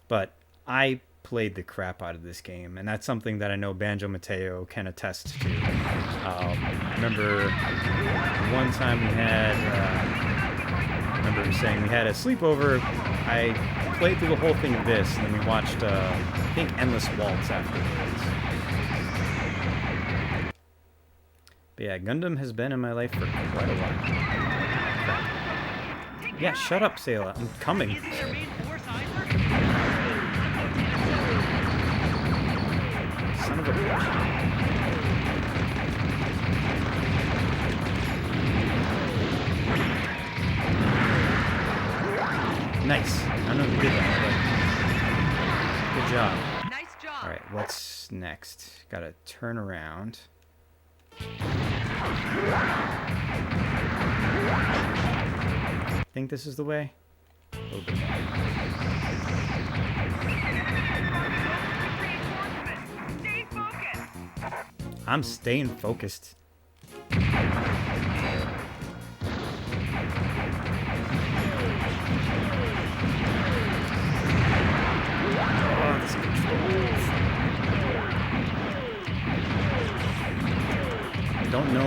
But I played the crap out of this game, and that's something that I know Banjo Mateo can attest to. Remember one time we had, I remember saying we had a sleepover. I played through the whole thing of this, and then we watched, I think, Endless Waltz afterwards. But yeah, Gundam has been in my life for quite a while. Crap. Yeah, shut up, Sayla. I'm coming. Son of a bitch. Nice. I don't know who did that, but good job. Nice job. Alright, what's next? Gotta turn around. Think this is the way? A little bit more. I'm staying focused.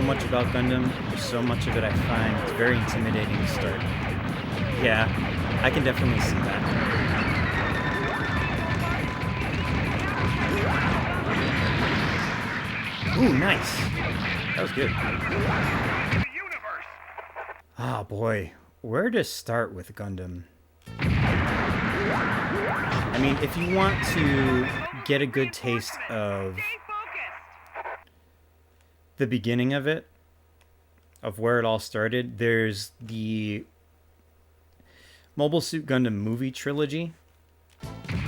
much about Gundam. So much of it I find it's very intimidating to start. Yeah, I can definitely see that. Ooh, nice. That was good. Ah, boy. Where to start with Gundam? I mean, if you want to get a good taste of the beginning of it, of where it all started, there's the Mobile Suit Gundam movie trilogy.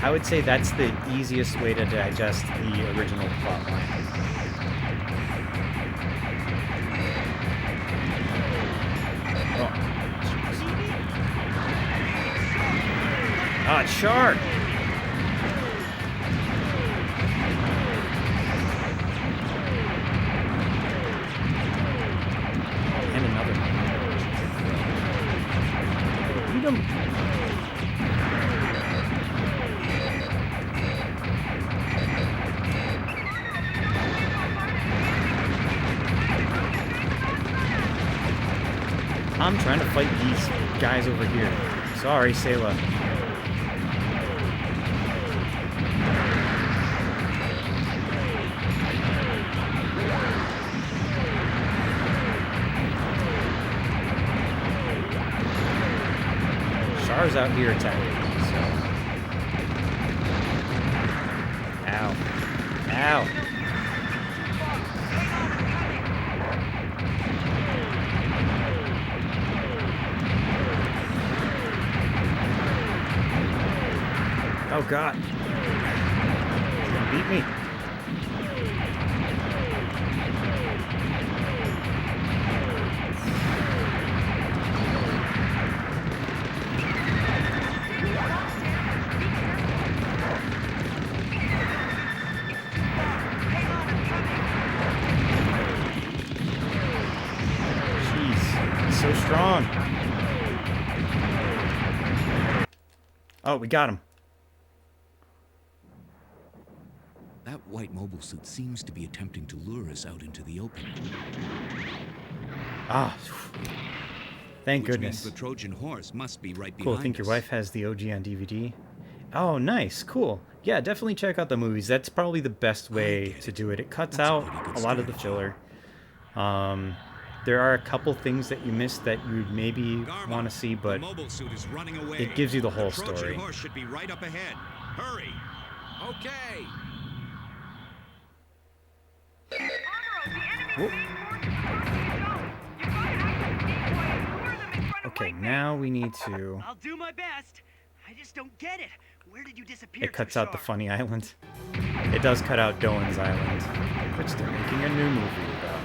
I would say that's the easiest way to digest the original plotline. Ah, it's Char! And another one. Beat him! I'm trying to fight these guys over here. Sorry, Sayla. Char's out here attacking, so... Ow. Ow! Oh god. He's gonna beat me. Jeez, he's so strong. Oh, we got him. That white mobile suit seems to be attempting to lure us out into the open. Ah, thank Which goodness. means the Trojan horse must be right Cool, I behind think your us. wife has the OG on DVD. Oh, nice, cool. Yeah, definitely check out the movies. That's probably the best way to do it. It cuts out a lot of the filler. There are a couple things that you missed that you maybe want to see, but it gives you the whole Trojan story. horse should be right up ahead. Hurry! Okay. Okay, now we need to... I'll do my best. I just don't get it. Where did you disappear? It cuts out the funny island. It does cut out Doan's Island, which they're making a new movie about.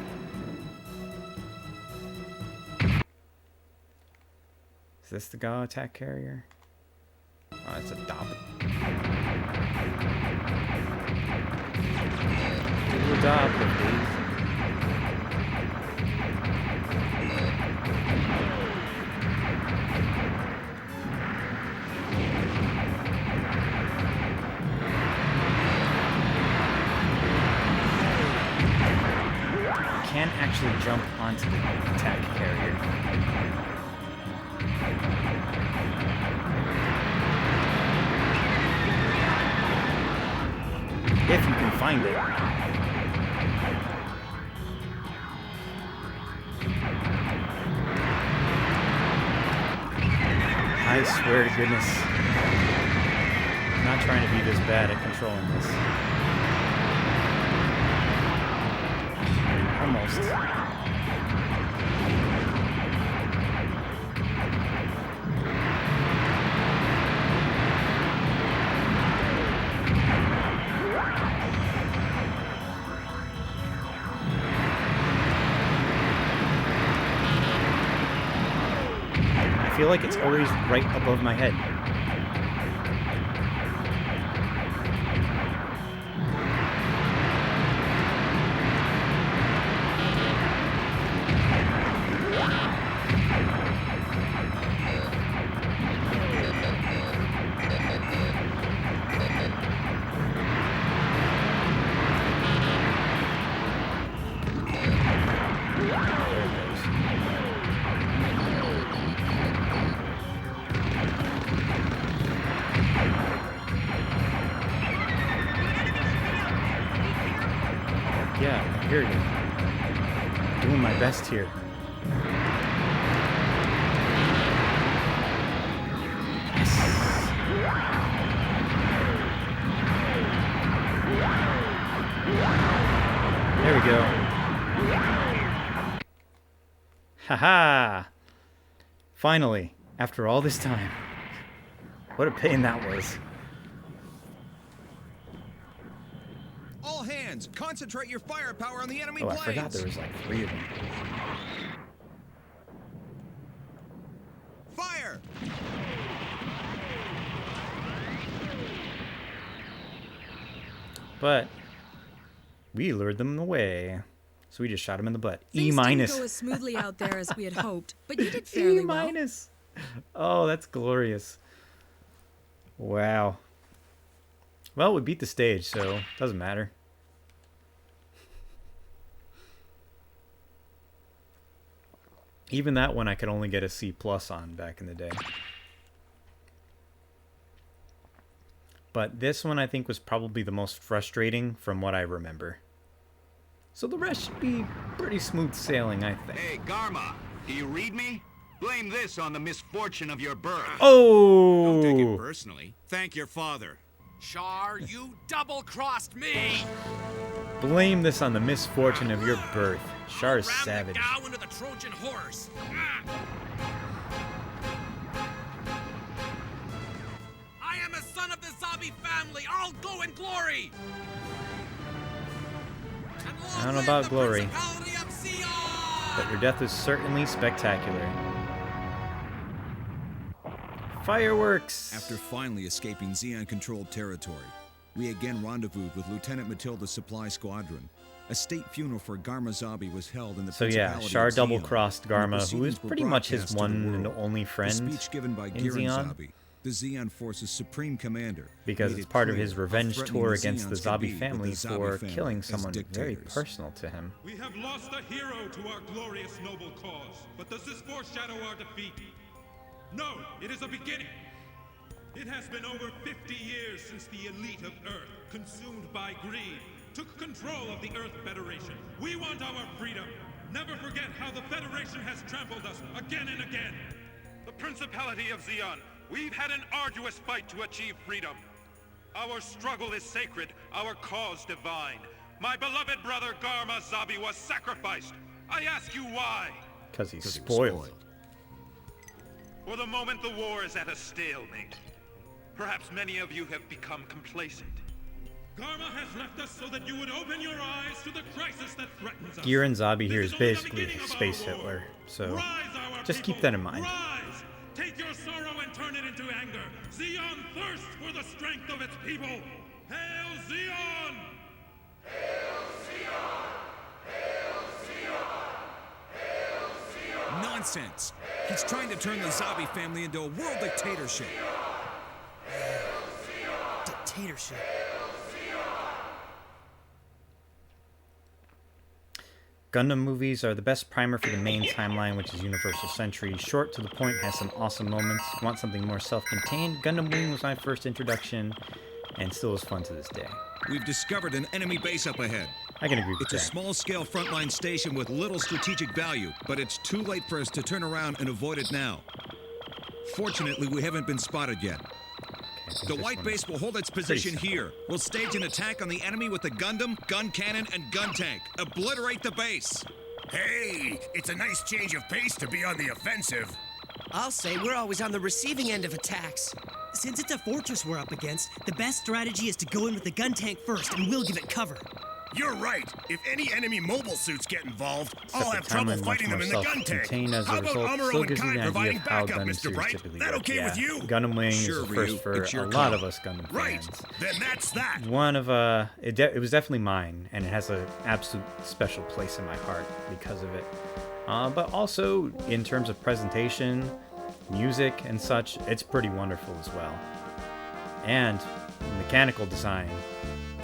Is this the Ga attack carrier? Oh, it's a Dobbin. Do a Dobbin, please. Can't actually jump onto the attack carrier. If you can find it. I swear to goodness. I'm not trying to be this bad at controlling this. Almost. I feel like it's always right above my head. best here. There we go. Haha! Finally, after all this time. What a pain that was. All hands, concentrate your firepower on the enemy Oh, I planes. forgot there was like 3 of them. Fire! But we lured them away. So we just shot him in the butt. E Things minus. didn't go as smoothly out there as we had hoped, but you did fairly E well. minus. Oh, that's glorious. Wow. Well, we beat the stage, so doesn't matter. Even that one I could only get a C+ on back in the day. But this one I think was probably the most frustrating from what I remember. So the rest should be pretty smooth sailing, I think. Hey, Garma, do you read me? Blame this on the misfortune of your birth. Oh! Don't take it personally. Thank your father. Char, you double-crossed me! Blame this on the misfortune of your birth. Char's Ram savage. the cow into the Trojan horse. I am a son of the Zabi family. I'll go in glory. I don't know about glory, but your death is certainly spectacular. Fireworks! After finally escaping Zeon-controlled territory, we again rendezvoused with Lieutenant Matilda's supply squadron. A state funeral for Garma Zabi was held in the So yeah, Principality Char of Zeon, double-crossed and the Garma, who proceedings is were pretty much his broadcast to the one and world. only friend The speech given by in Giran Zeon, Zabi, the Zeon Force's supreme commander, because made it's it part of clear his how revenge threatening tour the against the Zeons could be Zabi with family the Zabi for family killing as someone very dictators. personal to him. We have lost a hero to our glorious noble cause, but does this foreshadow our defeat? No, it is a beginning. It has been over 50 years since the elite of Earth, consumed by greed, took control of the Earth Federation. We want our freedom. Never forget how the Federation has trampled us again and again. The Principality of Zeon, we've had an arduous fight to achieve freedom. Our struggle is sacred, our cause divine. My beloved brother Garma Zabi was sacrificed. I ask you why? Because he's spoiled. For the moment, the war is at a stalemate. Perhaps many of you have become complacent. Garma has left us so that you would open your eyes to the crisis that threatens us. Giran Zabi here This is only the basically beginning of Space our war. Hitler, so Rise, our just keep people. that in mind. Rise! Take your sorrow and turn it into anger. Zeon thirsts for the strength of its people. Hail Zeon! Nonsense! He's trying to turn the Zabi family into a world dictatorship. Dictatorship. Gundam movies are the best primer for the main timeline, which is Universal Century. Short, to the point, has some awesome moments. If you want something more self-contained, Gundam Wing was my first introduction, and still is fun to this day. We've discovered an enemy base up ahead. I can agree with It's a that. small-scale frontline station with little strategic value, but it's too late for us to turn around and avoid it now. Fortunately, we haven't been spotted yet. The white base will hold its position here. We'll stage an attack on the enemy with the Gundam, gun cannon, and gun tank. Obliterate the base. Hey, it's a nice change of pace to be on the offensive. I'll say we're always on the receiving end of attacks. Since it's a fortress we're up against, the best strategy is to go in with the gun tank first, and we'll give it cover. You're right. If any enemy mobile suits get involved, Except I'll the have trouble timeline much fighting them more in the gun tank. self-contained as a How about result. Amuro Still and gives you Kai an idea providing of how backup, Gundam Mr. series Bright? typically That work. okay Yeah, with you? Gundam Wing Sure, is a Ryu. first for It's your a lot call. of us Gundam Right. fans. Then that's that. One of it was definitely mine, and it has an absolute special place in my heart because of it. But also in terms of presentation, music, and such, it's pretty wonderful as well. And mechanical design,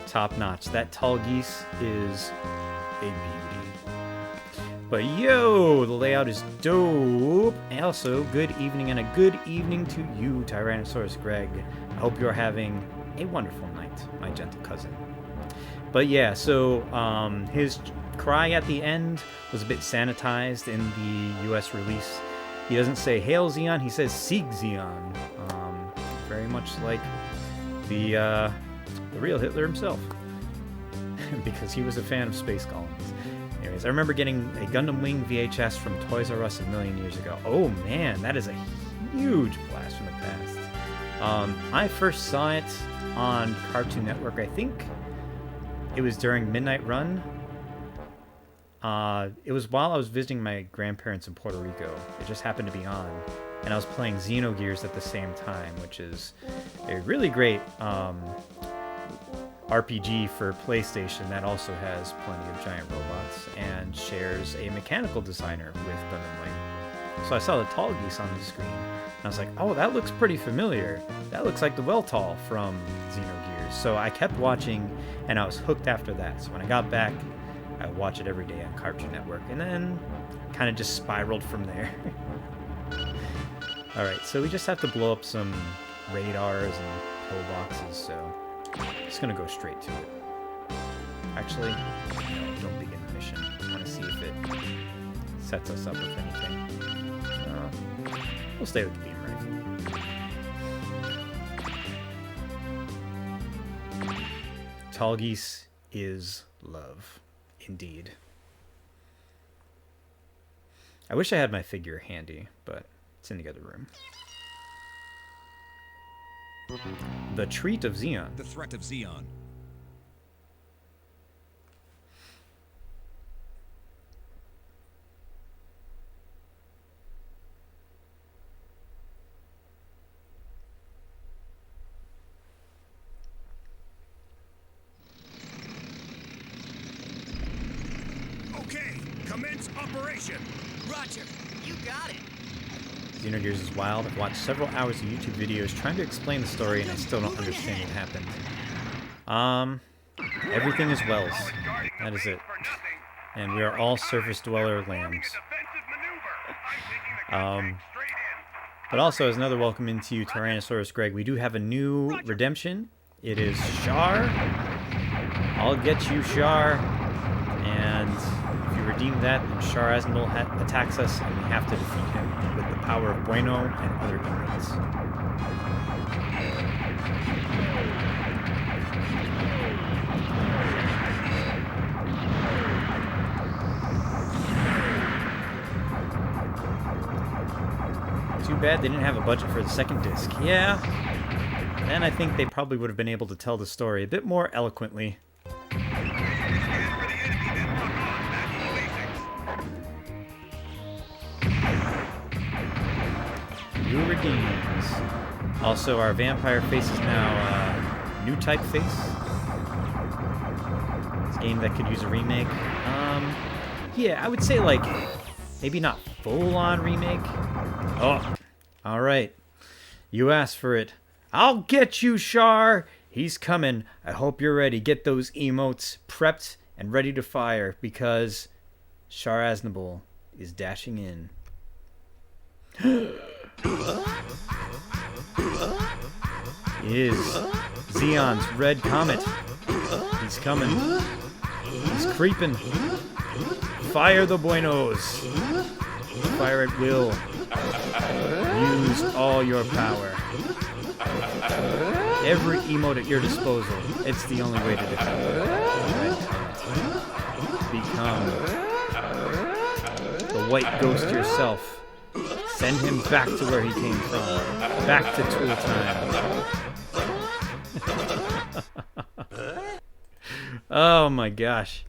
top notch. That tall geese is a beauty. But yo, the layout is dope. And also, good evening, and a good evening to you, Tyrannosaurus Greg. I hope you're having a wonderful night, my gentle cousin. But yeah, so his cry at the end was a bit sanitized in the US release. He doesn't say Hail Zeon, he says Sieg Zeon. Very much like the real Hitler himself. Because he was a fan of space colonies. Anyways, I remember getting a Gundam Wing VHS from Toys R Us a million years ago. Oh man, that is a huge blast from the past. I first saw it on Cartoon Network, I think. It was during Midnight Run. It was while I was visiting my grandparents in Puerto Rico. It just happened to be on. And I was playing Xenogears at the same time, which is a really great RPG for PlayStation that also has plenty of giant robots and shares a mechanical designer with Gundam Wing. So I saw the Tall Geese on the screen, and I was like, oh, that looks pretty familiar. That looks like the Weltall from Xenogears. So I kept watching, and I was hooked after that. So when I got back, I would watch it every day on Cartoon Network, and then kind of just spiraled from there. Alright, so we just have to blow up some radars and pillboxes, so I'm just gonna go straight to it. Actually, no, don't begin the mission. I want to see if it sets us up with anything. We'll stay with the beam rifle. Tall Geese is love. Indeed. I wish I had my figure handy, but it's in the other room. The Treat of Zeon. The threat of Zeon. Okay, commence operation. Roger, you got it. Xenogears is wild. I've watched several hours of YouTube videos trying to explain the story, and I still don't understand what happened. Everything is Wells. That is it. And we are all surface dweller lambs. But also, as another welcome into you, Tyrannosaurus Greg, we do have a new redemption. It is Char. I'll get you, Char. And if you redeem that, then Char Aznable attacks us, and we have to defeat him with the power of Bueno and other inmates. Too bad they didn't have a budget for the second disc. Yeah, and I think they probably would have been able to tell the story a bit more eloquently. New redeems. Also, our vampire face is now new type face. It's a game that could use a remake. Yeah, I would say like maybe not full-on remake. Oh, all right. You asked for it. I'll get you, Char. He's coming. I hope you're ready. Get those emotes prepped and ready to fire because Char Aznable is dashing in. Is Zeon's red comet. He's coming. He's creeping. Fire the Buenos. Fire at will. Use all your power. Every emote at your disposal. It's the only way to defend the red comet. Become the white ghost yourself. Send him back to where he came from. Back to Tool Time. Oh my gosh.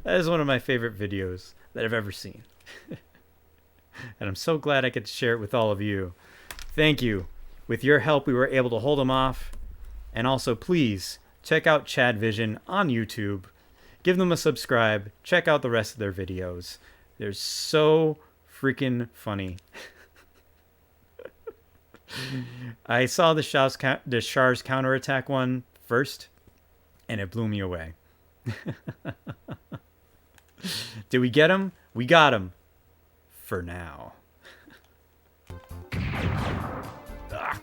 That is one of my favorite videos that I've ever seen. And I'm so glad I get to share it with all of you. Thank you. With your help, we were able to hold him off. And also, please, check out Chad Vision on YouTube. Give them a subscribe. Check out the rest of their videos. They're so freaking funny. I saw the Char's counterattack one first, and it blew me away. Did we get him? We got him. For now. Ah.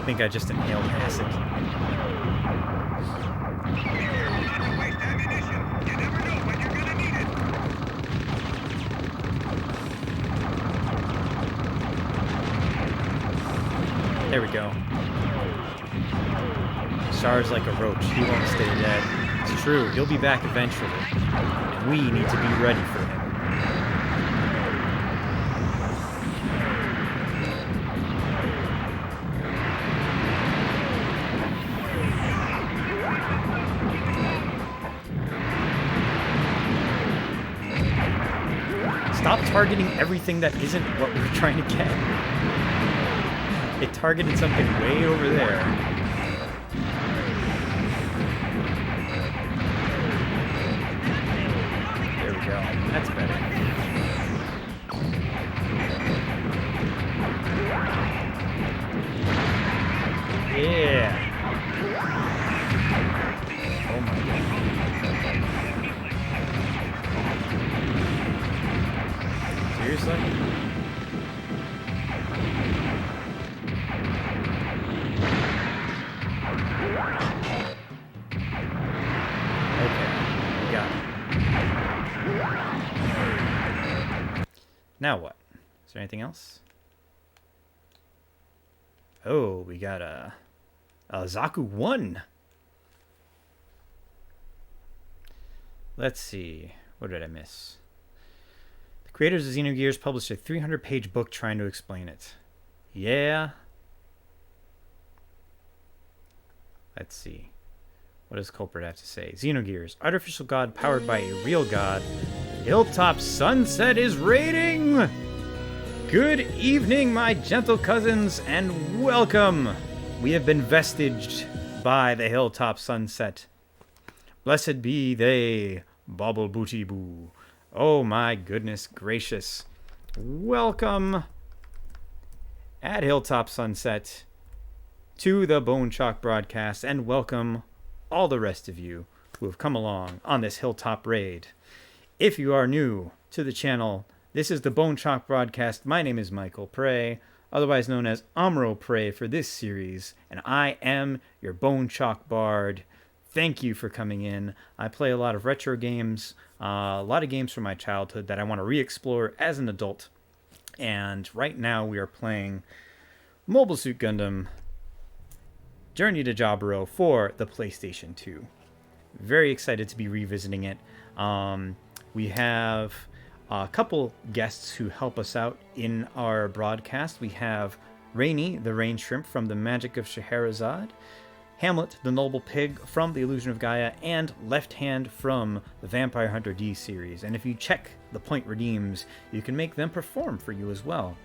think I just inhaled acid. There we go. Char's like a roach. He won't stay dead. It's true. He'll be back eventually. And we need to be ready for him. Stop targeting everything that isn't what we're trying to get. It targeted something way over there. There we go. That's better. Yeah. Oh my god. Seriously? Now what? Is there anything else? Oh, we got a Zaku 1. Let's see. What did I miss? The creators of Xenogears published a 300-page book trying to explain it. Yeah. Let's see. What does Culprit have to say? Xenogears, artificial god powered by a real god. Hilltop Sunset is raiding! Good evening, my gentle cousins, and welcome! We have been vestiged by the Hilltop Sunset. Blessed be they, Bobble Booty Boo. Oh my goodness gracious. Welcome at Hilltop Sunset to the Bone Chalk broadcast, and welcome all the rest of you who have come along on this Hilltop raid. If you are new to the channel, this is the Bone Chalk broadcast. My name is Michael Prey, otherwise known as Amuro Prey for this series, and I am your Bone Chalk bard. Thank you for coming in. I play a lot of retro games, a lot of games from my childhood that I want to re-explore as an adult. And right now we are playing Mobile Suit Gundam Journey to Jaburo for the PlayStation 2. Very excited to be revisiting it. We have a couple guests who help us out in our broadcast. We have Rainy, the Rain Shrimp from The Magic of Scheherazade, Hamlet, the Noble Pig from The Illusion of Gaia, and Left Hand from the Vampire Hunter D series. And if you check the point redeems, you can make them perform for you as well.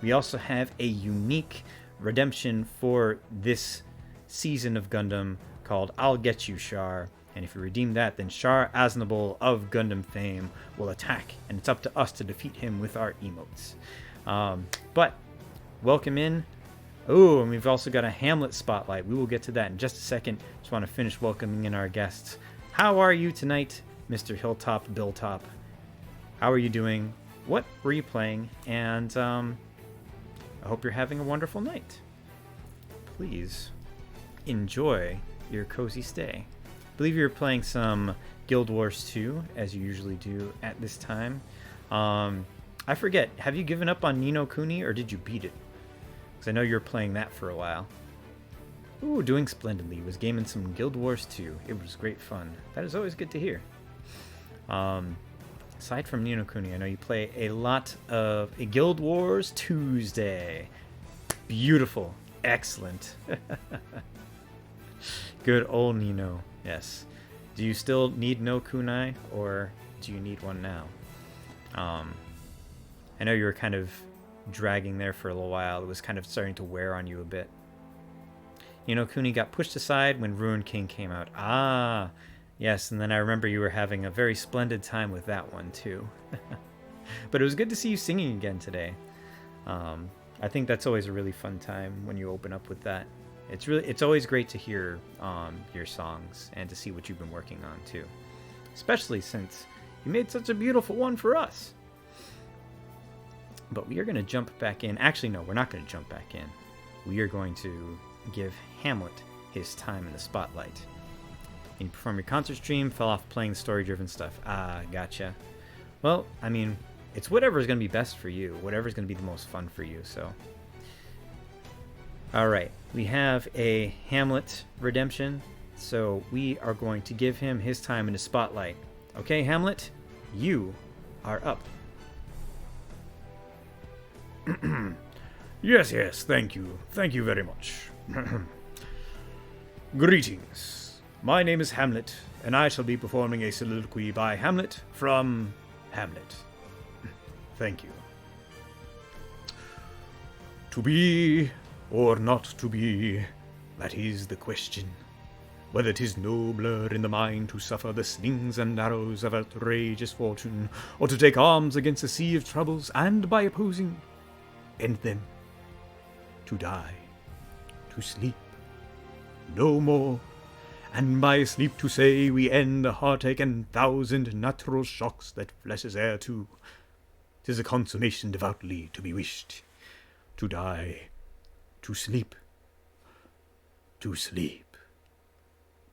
We also have a unique redemption for this season of Gundam called I'll Get You, Char. And if you redeem that, then Char Aznable of Gundam fame will attack, and it's up to us to defeat him with our emotes. But welcome in. Oh, and we've also got a Hamlet spotlight. We will get to that in just a second. Just want to finish welcoming in our guests. How are you tonight, Mr. Hilltop Billtop? How are you doing? What were you playing? And I hope you're having a wonderful night. Please enjoy your cozy stay. I believe you're playing some Guild Wars 2, as you usually do at this time. I forget, have you given up on Ni no Kuni, or did you beat it? Because I know you were playing that for a while. Ooh, doing splendidly. Was gaming some Guild Wars 2. It was great fun. That is always good to hear. Aside from Ni no Kuni, I know you play a lot of a Guild Wars Tuesday. Beautiful. Excellent. Good old Nino. Yes. Do you still need no kunai, or do you need one now? I know you were kind of dragging there for a little while. It was kind of starting to wear on you a bit. Ni no Kuni got pushed aside when Ruined King came out. Ah, yes, and then I remember you were having a very splendid time with that one too. But it was good to see you singing again today. I think that's always a really fun time when you open up with that. It's always great to hear your songs and to see what you've been working on too, especially since you made such a beautiful one for us. But we are going to jump back in. Actually, no, we're not going to jump back in. We are going to give Hamlet his time in the spotlight. And you perform your concert stream, fell off playing story-driven stuff. Ah, gotcha. Well, I mean, it's whatever's going to be best for you. Whatever's going to be the most fun for you, so. Alright, we have a Hamlet redemption. So we are going to give him his time in the spotlight. Okay, Hamlet, you are up. Yes, thank you. Thank you very much. Greetings. My name is Hamlet, and I shall be performing a soliloquy by Hamlet from Hamlet. Thank you. To be or not to be, that is the question. Whether 'tis nobler in the mind to suffer the slings and arrows of outrageous fortune, or to take arms against a sea of troubles, and by opposing, end them. To die, to sleep, no more, and by sleep to say we end the heartache and thousand natural shocks that flesh is heir to. 'Tis a consummation devoutly to be wished. To die, to sleep, to sleep.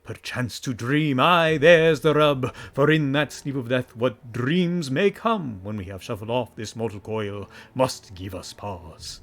Perchance to dream, aye, there's the rub, for in that sleep of death what dreams may come when we have shuffled off this mortal coil must give us pause.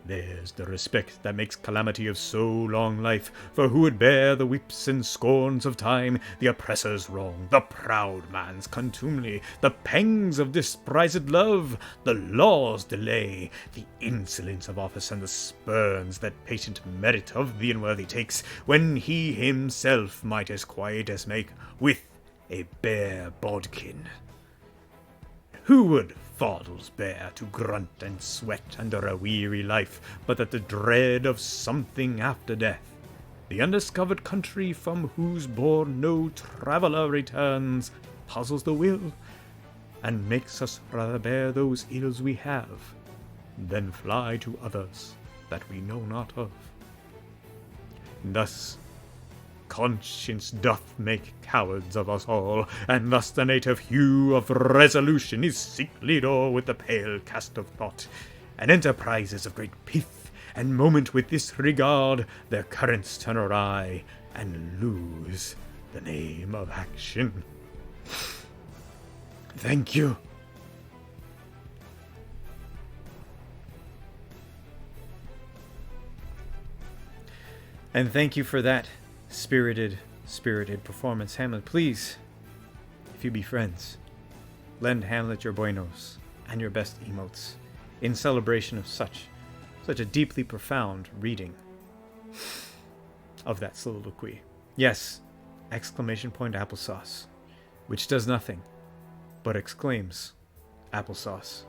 There's the respect that makes calamity of so long life, for who would bear the whips and scorns of time, the oppressor's wrong, the proud man's contumely, the pangs of disprized love, the law's delay, the insolence of office, and the spurns that patient merit of the unworthy takes, when he himself might as quiet as make with a bare bodkin. Who would fardels bear to grunt and sweat under a weary life, but that the dread of something after death, the undiscovered country from whose bourne no traveller returns, puzzles the will, and makes us rather bear those ills we have, than fly to others that we know not of. Thus conscience doth make cowards of us all, and thus the native hue of resolution is sicklied o'er with the pale cast of thought, and enterprises of great pith and moment with this regard their currents turn awry, and lose the name of action. Thank you. And thank you for that spirited performance. Hamlet, please, if you be friends, lend Hamlet your buenos and your best emotes in celebration of such a deeply profound reading of that soliloquy. Yes, exclamation point applesauce, which does nothing but exclaims applesauce.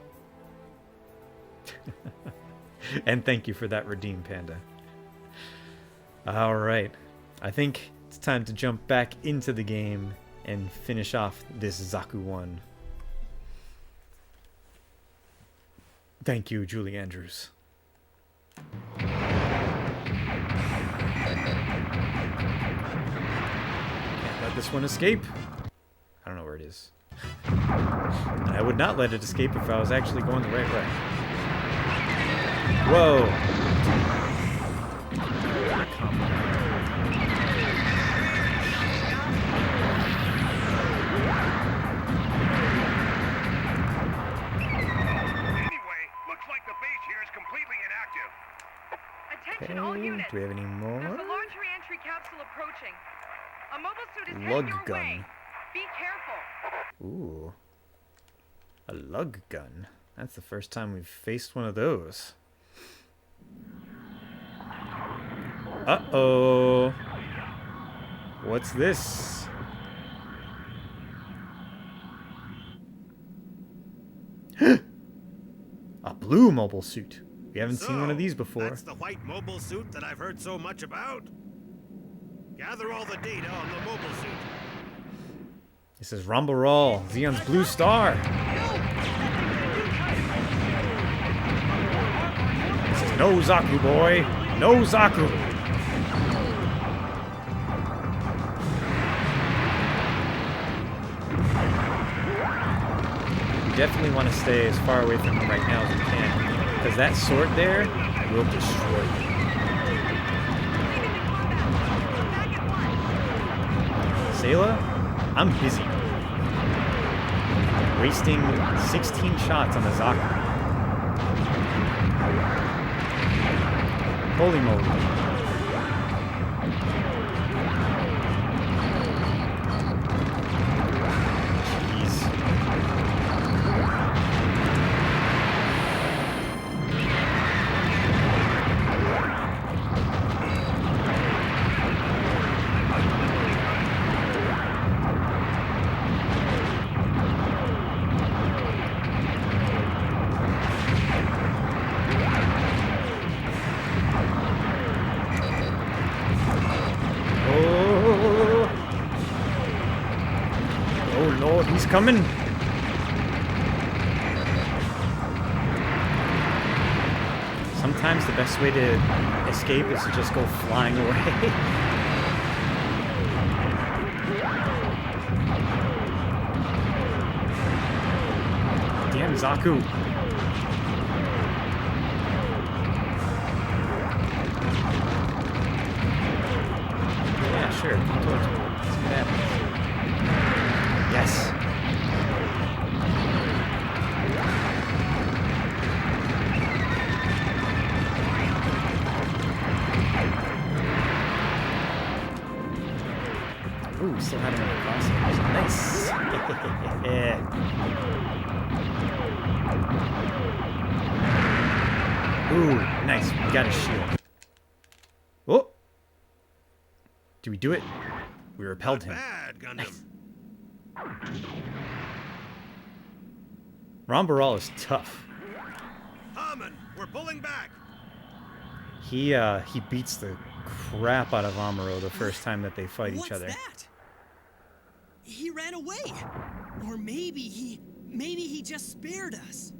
And thank you for that redeem, Panda. All right. I think it's time to jump back into the game and finish off this Zaku 1. Thank you, Julie Andrews. Can't let this one escape. I don't know where it is. And I would not let it escape if I was actually going the right way. Whoa. Attention all units. Do we have any more? There's a large re-entry capsule approaching. A mobile suit is Lug heading your gun. way. Be careful. Ooh. A lug gun. That's the first time we've faced one of those. Uh-oh. What's this? A blue mobile suit. We haven't seen one of these before. That's the white mobile suit that I've heard so much about. Gather all the data on the mobile suit. This is Rambarol, Zeon's blue star. This is no Zaku, boy. No Zaku. We definitely want to stay as far away from him right now as we can, because that sword there will destroy you. Sayla, I'm busy. Wasting 16 shots on the Zaku. Holy moly. He's coming. Sometimes the best way to escape is to just go flying away. Damn, Zaku. Yeah, sure. Come towards me. Let's see what happens. Yes. Ooh, still having a crosshairs. Nice. Ooh, nice. We got a shield. Oh! Did we do it? We repelled him. Bad, Gundam. Nice. Rambaral is tough. Haman, we're pulling back. He beats the crap out of Amuro the first time that they fight each other. What's that? He ran away. Or maybe he just spared us.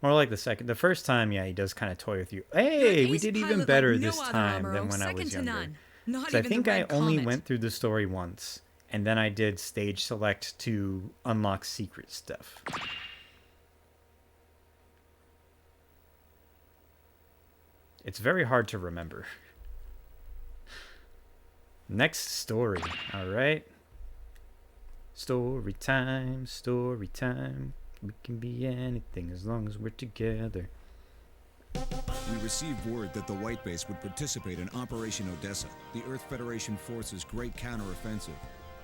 More like the second. The first time, yeah, he does kind of toy with you. Hey, we did even better this time than when I was younger. So I think I only went through the story once, and then I did stage select to unlock secret stuff. It's very hard to remember. Next story. All right. Story time, story time. We can be anything as long as we're together. We received word that the White Base would participate in Operation Odessa, the Earth Federation forces' great counteroffensive.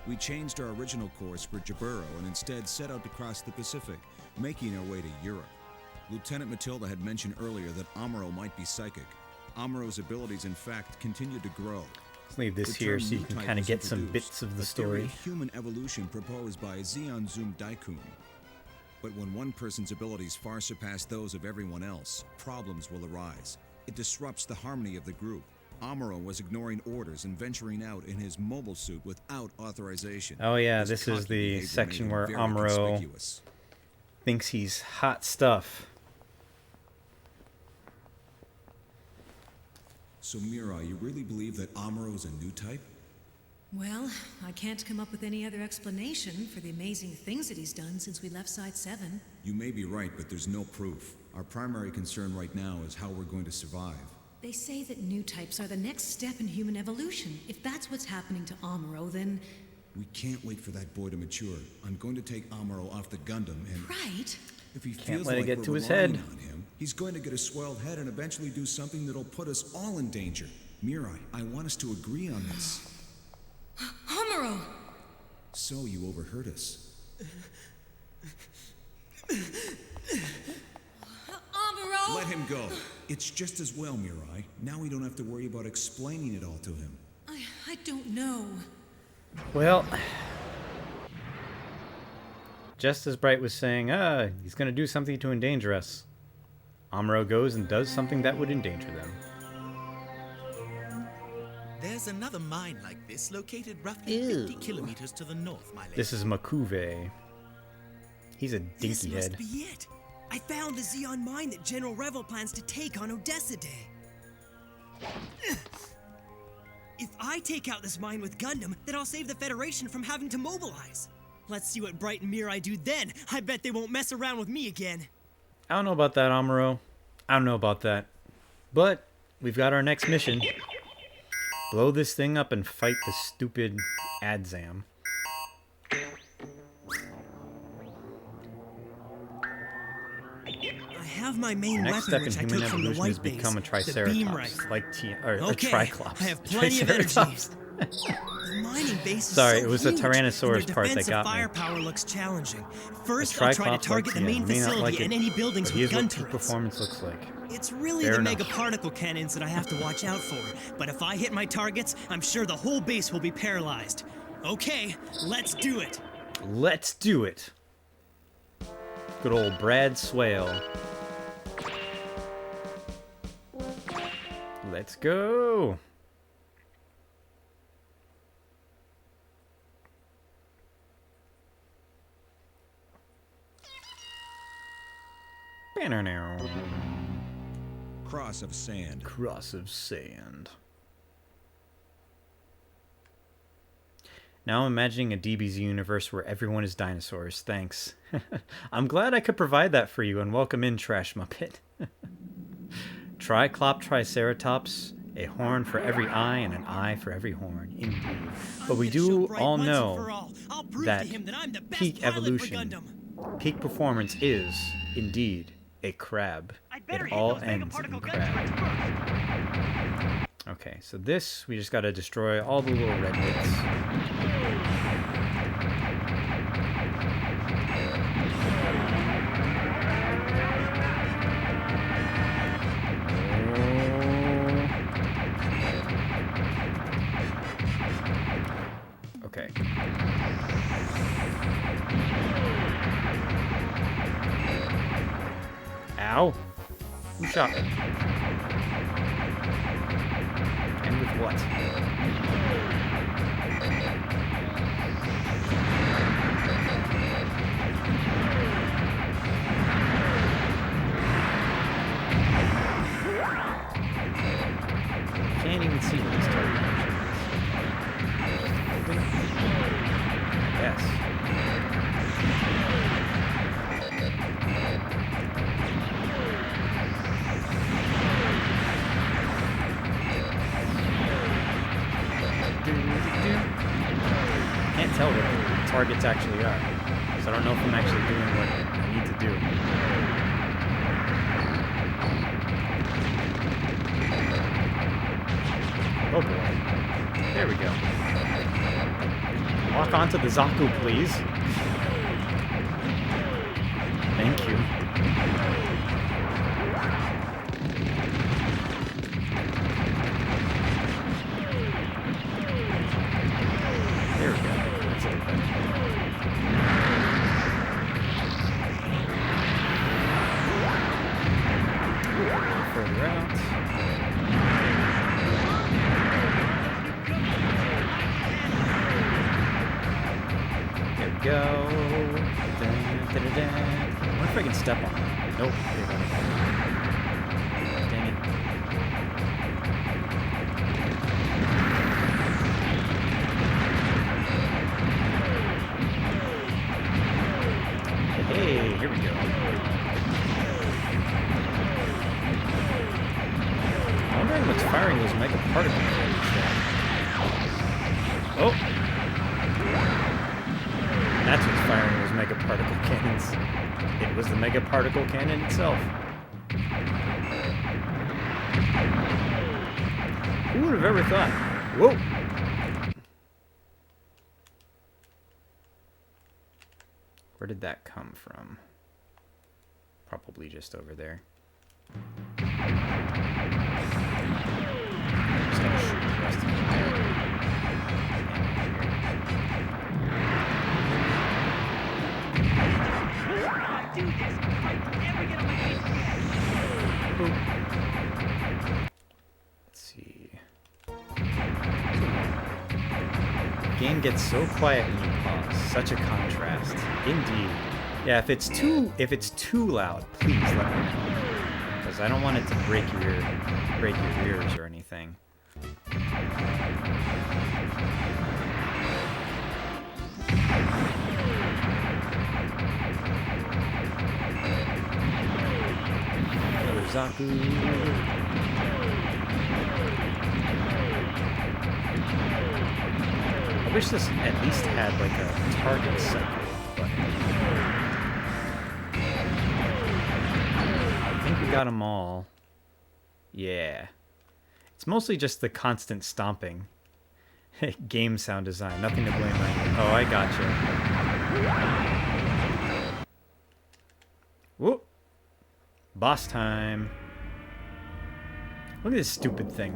We changed our original course for Jaburo and instead set out to cross the Pacific, making our way to Europe. Lieutenant Matilda had mentioned earlier that Amuro might be psychic. Amuro's abilities, in fact, continued to grow. Let's leave this here so you can kind of get some bits of the story. Human evolution proposed by Zeon Zum Daikun. But when one person's abilities far surpass those of everyone else, problems will arise. It disrupts the harmony of the group. Amuro was ignoring orders and venturing out in his mobile suit without authorization. Oh yeah, this is the section where Amuro thinks he's hot stuff. So Mirai, you really believe that Amuro is a new type? Well, I can't come up with any other explanation for the amazing things that he's done since we left Side 7. You may be right, but there's no proof. Our primary concern right now is how we're going to survive. They say that new types are the next step in human evolution. If that's what's happening to Amuro, then... We can't wait for that boy to mature. I'm going to take Amuro off the Gundam and... Right. If he Can't feels let it like get we're to his relying head. on him, he's going to get a swelled head and eventually do something that'll put us all in danger. Mirai, I want us to agree on this. Amuro! So you overheard us. Amuro! Let him go. It's just as well, Mirai. Now we don't have to worry about explaining it all to him. I don't know. Well, just as Bright was saying, he's going to do something to endanger us. Amuro goes and does something that would endanger them. There's another mine like this located roughly 50 kilometers to the north, my lady. This is Makuve. He's a dinky This must head. be it. I found the Zeon mine that General Revel plans to take on Odessa Day. If I take out this mine with Gundam, then I'll save the Federation from having to mobilize. Let's see what Bright and Mirai do then. I bet they won't mess around with me again. I don't know about that, Amuro. I don't know about that. But we've got our next mission. Blow this thing up and fight the stupid Adzam. I have my main Next step weapon, in which I human took from the evolution white is base, become a the beam triceratops, rifle. like a Okay, triclops. I have plenty of energy. Triceratops. The mining base is Sorry, so it was the huge, Tyrannosaurus and their part that defensive got me. firepower looks challenging. First, A I'll try to Triclops target the like, main you may not facility like it, and any buildings but with here's gun what peak turrets. performance looks like. It's really Fair the enough. mega particle cannons that I have to watch out for. But if I hit my targets, I'm sure the whole base will be paralyzed. Okay, let's do it. Let's do it. Good old Brad Swale. Let's go. Banner now. Cross of sand. Cross of sand. Now I'm imagining a DBZ universe where everyone is dinosaurs. Thanks. I'm glad I could provide that for you, and welcome in, Trash Muppet. Triclop Triceratops, a horn for every eye and an eye for every horn. Indeed. But we do all know that peak evolution, peak performance is, indeed, a crab. It all ends in crab. Okay, so this, we just gotta destroy all the little red bits. Okay. Ow! Who shot me? And with what? Can't even see what this target actually is. Yes. Can't tell what the targets actually are, so I don't know if I'm actually doing what I need to do. Oh boy. There we go. Walk onto the Zaku, please. Thank you. There we go. That's a little better. Further out. There we go. Dun, dun, dun, dun. I wonder if I can step on it. Nope. Dang it. Hey, here we go. I'm wondering what's firing those mega particle cannons. Oh! That's what's firing those mega particle cannons. It was the mega particle cannon itself. Who would have ever thought? Whoa! Where did that come from? Probably just over there. Just gonna shoot the rest of them there. Do this. I never get on my feet again. Let's see. Game gets so quiet when you pause. Such a contrast. Indeed. Yeah, if it's too loud, please let me know. Because I don't want it to break your ears or anything. Another Zaku. I wish this at least had like a target cycle button. I think we got them all. Yeah. It's mostly just the constant stomping. Game sound design, nothing to blame on. Oh, I gotcha. Whoop. Boss time. Look at this stupid thing.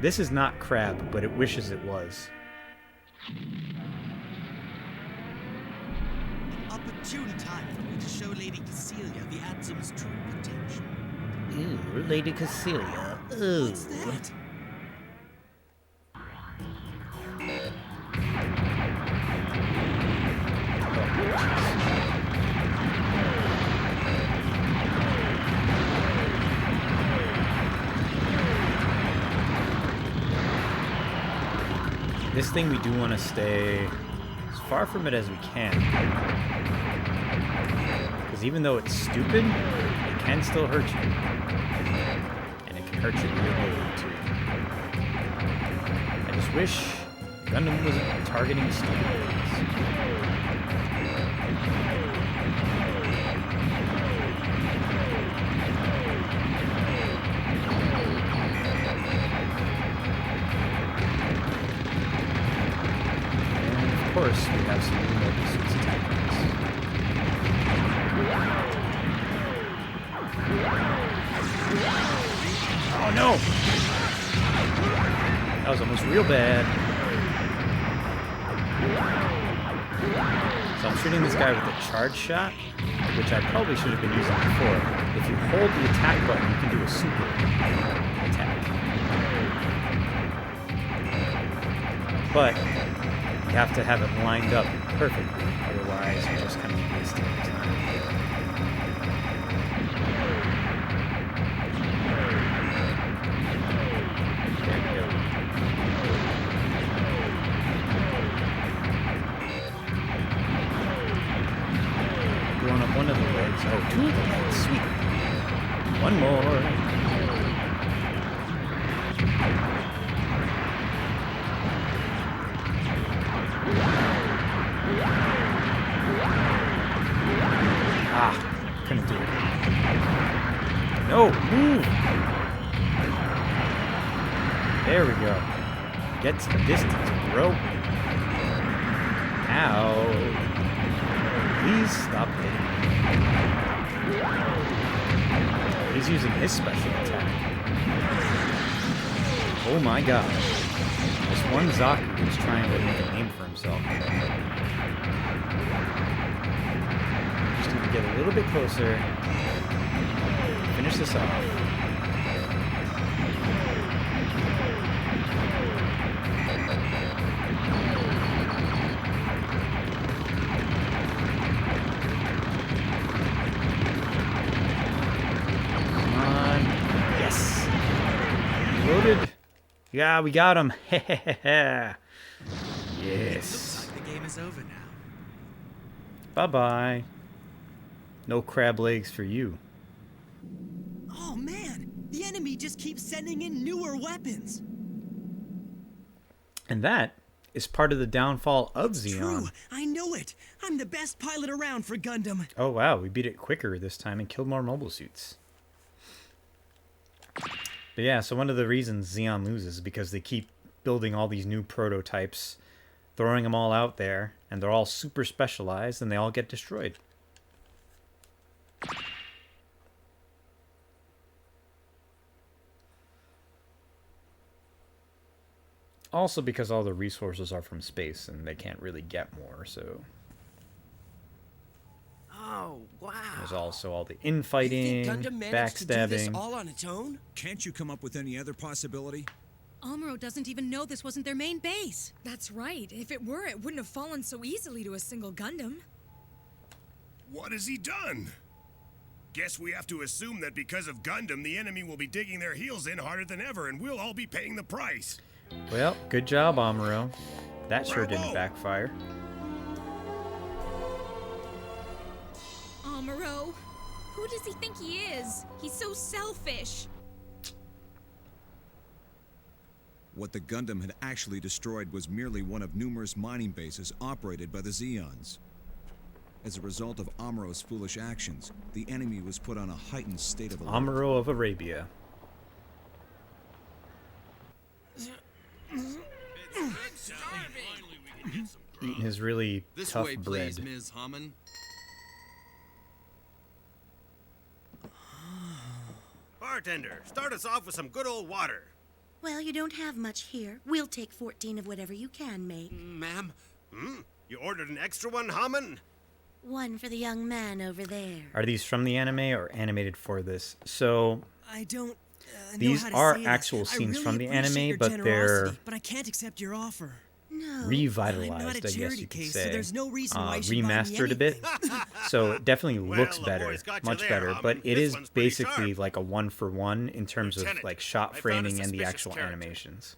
This is not crab, but it wishes it was. Opportune time for me to show Lady Cecilia the Atom's true potential. Ooh, Lady Cecilia. Ooh. What's that? This thing we do want to stay as far from it as we can. Because even though it's stupid, it can still hurt you. And it can hurt you real badly too. I just wish Gundam wasn't targeting stupid things. Of course, we have some new mobile suits attacking us. Oh no! That was almost real bad. So I'm shooting this guy with a charge shot, which I probably should have been using before. If you hold the attack button, you can do a super attack. But you have to have it lined up perfectly, otherwise you're just kind of wasting your time. There we go. Going up one of the legs. Oh, two of the legs. Sweet. One more. Ah, couldn't do it. No, move! There we go. Get some distance, bro. Ow. Please stop hitting me. He's using his special attack. Oh my god. This one Zaku is trying to make a name for himself. Just need to get a little bit closer. Finish this off. Come on. Yes. Loaded. Yeah, we got him. Yes. Looks like the game is over now. Bye-bye. No crab legs for you. Oh man, the enemy just keeps sending in newer weapons. And that is part of the downfall of Zeon. True, I know it. I'm the best pilot around for Gundam. Oh wow, we beat it quicker this time and killed more mobile suits. But yeah, so one of the reasons Zeon loses is because they keep building all these new prototypes, throwing them all out there, and they're all super specialized, and they all get destroyed. Also because all the resources are from space, and they can't really get more, so... Oh, wow. There's also all the infighting, backstabbing. To do this all on its own? Can't you come up with any other possibility? Amuro doesn't even know this wasn't their main base. That's right. If it were, it wouldn't have fallen so easily to a single Gundam. What has he done? Guess we have to assume that because of Gundam, the enemy will be digging their heels in harder than ever, and we'll all be paying the price. Well, good job, Amuro. That sure didn't backfire. Amuro? Who does he think he is? He's so selfish. What the Gundam had actually destroyed was merely one of numerous mining bases operated by the Zeons. As a result of Amuro's foolish actions, the enemy was put on a heightened state of alert. Amuro of Arabia. Eating his really This tough way, bread. please, Ms. Hammond. Bartender, start us off with some good old water. Well, you don't have much here. We'll take 14 of whatever you can make. Ma'am? You ordered an extra one, Hammond? One for the young man over there. Are these from the anime or animated for this? So I don't these know how to are say actual this. scenes I really from the appreciate anime, your but they're generosity, but I can't accept your offer. No. revitalized, I'm not a I guess charity you could case, say. so there's no reason why you should buy me Remastered a bit, so it definitely Well, looks the better, boy's got you much there, better. Hammond. But it This is one's pretty basically sharp. like a 1-for-1 in terms of Lieutenant, like shot I found a framing and the suspicious actual character. animations.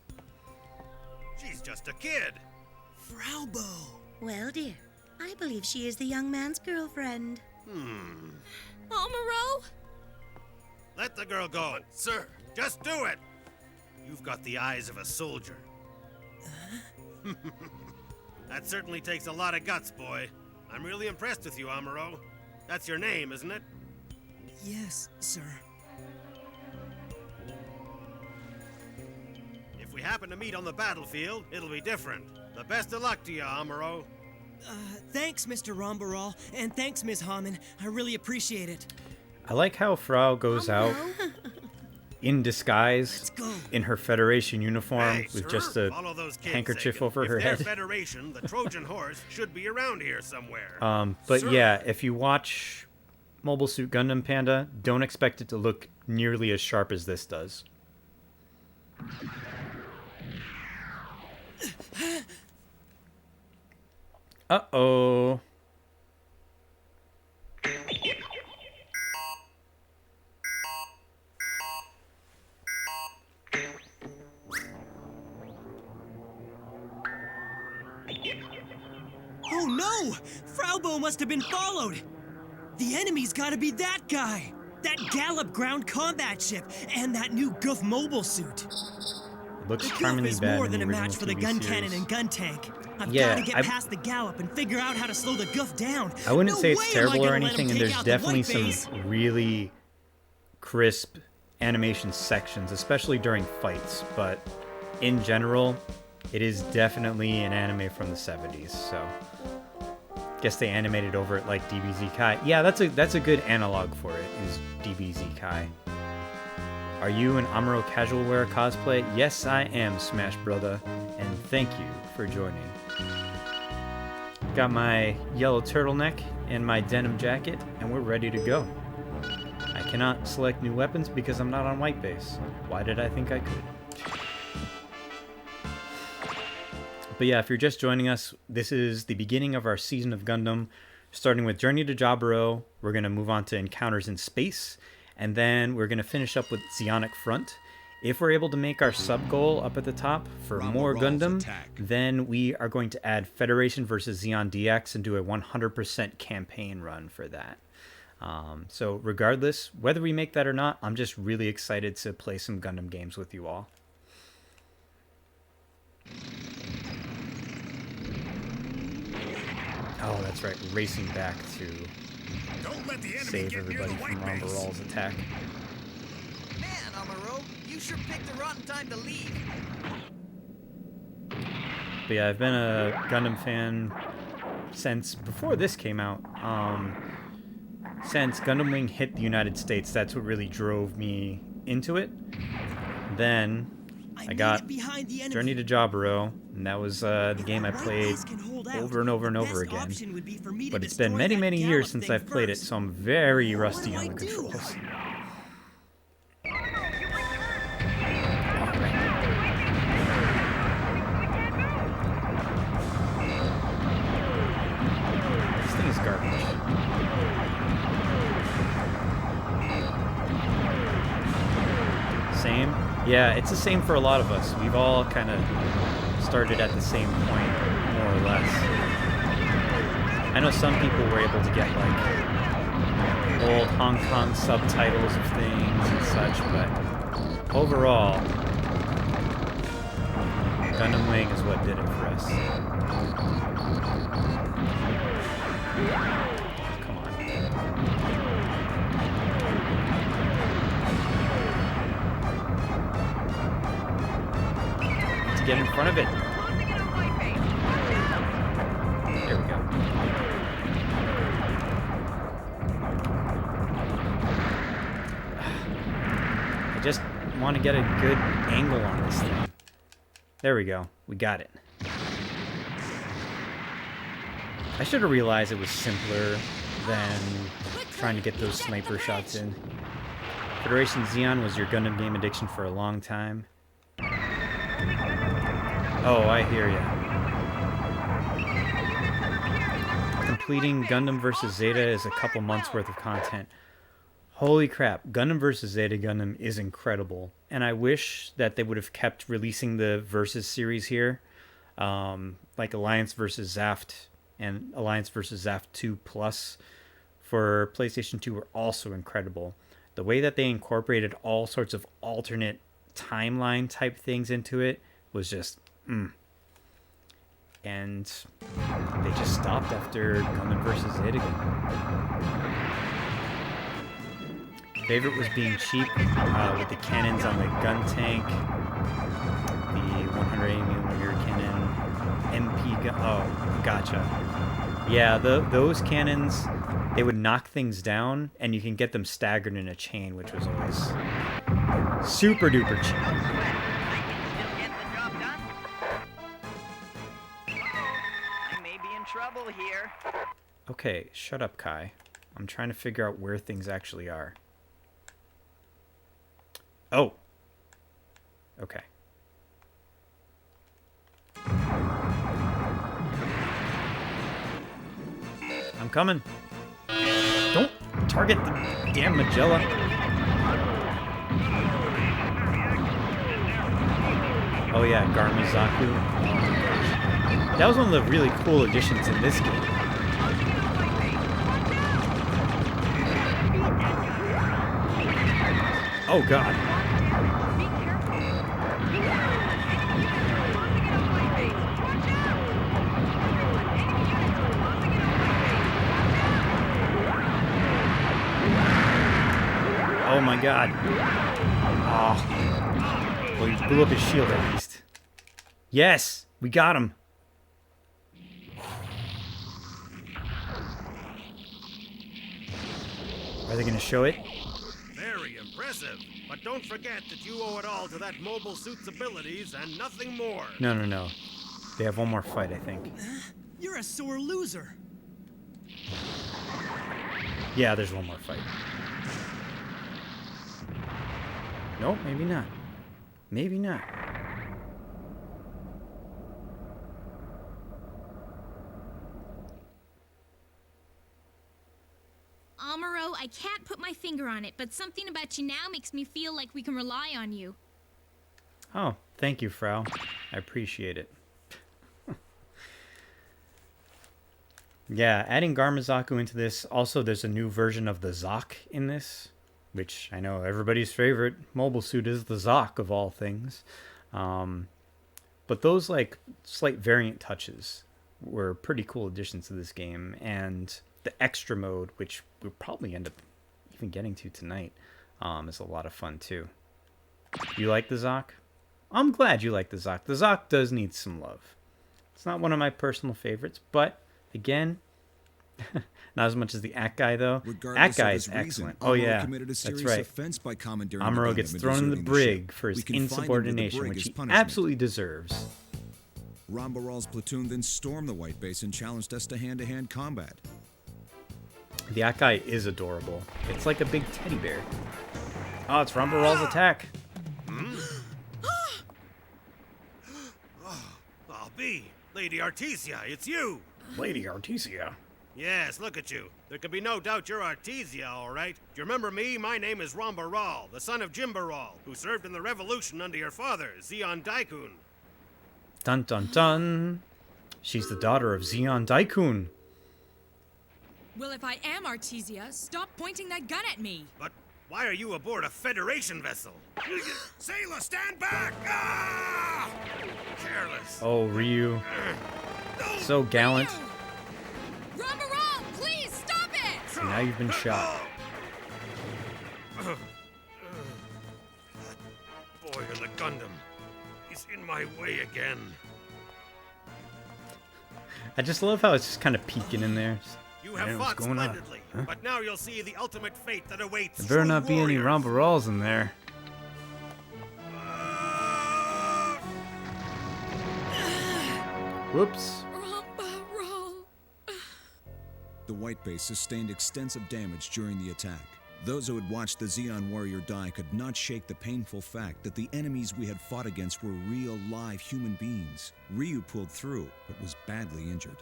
She's just a kid. Fraubo. Well, dear, I believe she is the young man's girlfriend. Amuro? Let the girl go. Sir, just do it. You've got the eyes of a soldier. That certainly takes a lot of guts, boy. I'm really impressed with you, Amuro. That's your name, isn't it? Yes, sir. If we happen to meet on the battlefield, it'll be different. The best of luck to you, Amuro. Thanks, Mr. Rombarol, and thanks, Ms. Hammond. I really appreciate it. I like how Frau goes out in disguise in her Federation uniform Hey, with sir, just a follow those kids, handkerchief Aiken. over her If they're head. Federation, the Trojan horse should be around here somewhere. But Sir. yeah, if you watch Mobile Suit Gundam Panda, don't expect it to look nearly as sharp as this does. Uh-oh. Oh no! Fraubo must have been followed! The enemy's gotta be that guy! That Gallop ground combat ship, and that new Goof mobile suit. It looks The Goof charmingly is bad more in than the a match original for the TV gun series. cannon and gun tank. I've Yeah, gotta get I've- past the Gallop and figure out how to slow the Goof down. I wouldn't No say it's way am I terrible or gonna let him anything, and take there's out the definitely white some base. really crisp animation sections, especially during fights. But in general, it is definitely an anime from the 70s. So, guess they animated over it like DBZ Kai. Yeah, that's a good analog for it. Is DBZ Kai. Are you an Amuro casual wear cosplay? Yes, I am, Smash Brother, and thank you for joining. Got my yellow turtleneck and my denim jacket, and we're ready to go. I cannot select new weapons because I'm not on white base. Why did I think I could? But yeah, if you're just joining us, this is the beginning of our season of Gundam. Starting with Journey to Jaburo, we're going to move on to Encounters in Space, and then we're going to finish up with Zeonic Front. If we're able to make our sub goal up at the top for more Gundam, then we are going to add Federation versus Zeon DX and do a 100% campaign run for that. So regardless, whether we make that or not, I'm just really excited to play some Gundam games with you all. Oh, that's right, racing back to Don't let the enemy save get near everybody the from white base. Rombarol's attack. Man, Amuro, you sure picked a rotten time to leave. But yeah, I've been a Gundam fan since before this came out. Since Gundam Wing hit the United States, that's what really drove me into it. Then I got Journey to Jaburo, and that was the game I played over and over and over again. But it's been many, many years since I've played it, so I'm very rusty on the controls. This thing is garbage. Same? Yeah, it's the same for a lot of us. We've all kind of started at the same point, more or less. I know some people were able to get like old Hong Kong subtitles of things and such, but overall, Gundam Wing is what did it for us. Come on. Let's get in front of it. There we go. I just want to get a good angle on this thing. There we go. We got it. I should have realized it was simpler than trying to get those sniper shots in. Federation Xeon was your Gundam game addiction for a long time. Oh, I hear ya. Completing Gundam vs. Zeta is a couple months worth of content. Holy crap, Gundam vs. Zeta Gundam is incredible. And I wish that they would have kept releasing the Versus series here. Like Alliance vs. Zaft and Alliance vs. Zaft 2 Plus for PlayStation 2 were also incredible. The way that they incorporated all sorts of alternate timeline type things into it was just, And they just stopped after Gundam vs. Zeta Gundam. Favorite was being cheap with the cannons on the gun tank, the 180mm cannon, MP gun. Oh, gotcha. Yeah, those cannons, they would knock things down, and you can get them staggered in a chain, which was always super duper cheap. I may be in trouble here. Okay, shut up, Kai. I'm trying to figure out where things actually are. Oh. Okay. I'm coming. Don't target the damn Magella. Oh yeah, Garmizaku. Oh my gosh. That was one of the really cool additions in this game. Oh god. Oh my god. Oh. Well, he blew up his shield at least. Yes! We got him! Are they gonna show it? Very impressive. But don't forget that you owe it all to that mobile suit's abilities and nothing more. No, no, no. They have one more fight, I think. You're a sore loser. Yeah, there's one more fight. Nope, maybe not. Maybe not. Amuro, I can't put my finger on it, but something about you now makes me feel like we can rely on you. Oh, thank you, Frau. I appreciate it. Yeah, adding Garmizaku into this. Also, there's a new version of the Zoc in this, which I know everybody's favorite mobile suit is the Zoc of all things. But those like slight variant touches were pretty cool additions to this game, and the extra mode, which we'll probably end up even getting to tonight, is a lot of fun too. You like the Zoc? I'm glad you like the Zoc. The Zoc does need some love. It's not one of my personal favorites, but again, not as much as the Akai though. Akai is excellent. Oh yeah, that's right. Amuro gets thrown in the brig for his insubordination, which he absolutely deserves. Rambaral's platoon then stormed the White Base and challenged us to hand-to-hand combat. The Akai is adorable. It's like a big teddy bear. Oh, it's Rambaral's attack. Oh, B, Lady Artesia, it's you! Lady Artesia? Yes, look at you. There can be no doubt you're Artesia, all right. Do you remember me? My name is Rambaral, the son of Jimbaral, who served in the revolution under your father, Xeon Daikun. Dun dun dun. She's the daughter of Xeon Daikun. Well, if I am Artesia, stop pointing that gun at me. But why are you aboard a Federation vessel? Sailor, stand back! Ah! careless. Oh, Ryu. So gallant. Jaburo, please stop it! See, now you've been shot. That boy in the Gundam. He's in my way again. I just love how it's just kind of peeking in there. You have fought splendidly, but now you'll see the ultimate fate that awaits. There better not be any Rambarals in there. Whoops. The White Base sustained extensive damage during the attack. Those who had watched the Xeon warrior die could not shake the painful fact that the enemies we had fought against were real, live human beings. Ryu pulled through, but was badly injured.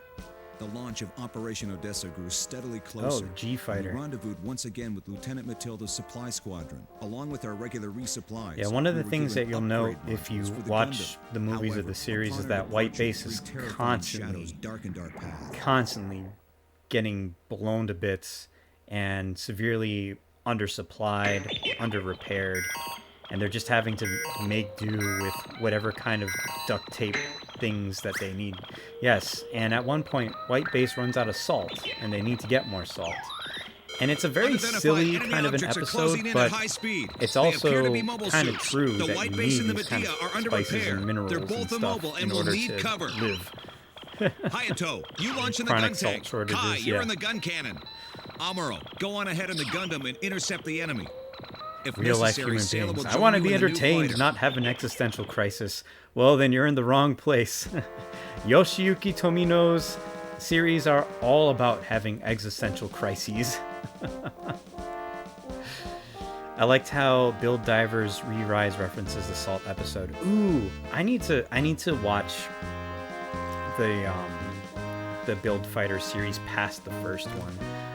The launch of Operation Odessa grew steadily closer. Oh, the G-Fighter. We rendezvoused once again with Lieutenant Matilda's supply squadron, along with our regular resupplies. Yeah, one of the we were things given that you'll note upgrade if you modules for the watch Gundam. the movies of the series is that White Base is constantly getting blown to bits and severely undersupplied, under-repaired, and they're just having to make do with whatever kind of duct tape things that they need. Yes, and at one point, White Base runs out of salt, and they need to get more salt. And it's a very silly kind of an episode, but it's also kind of true that you need these kind of spices and minerals and stuff in order to live. Hayato, you launch in the gun tank. Kai, you're in the gun cannon. Amuro, go on ahead in the Gundam and intercept the enemy. If Real life human beings. I want to be entertained, not have an existential crisis. Well, then you're in the wrong place. Yoshiyuki Tomino's series are all about having existential crises. I liked how Build Divers Re-Rise references the Salt episode. Ooh, I need to watch the Build Fighter series past the first one.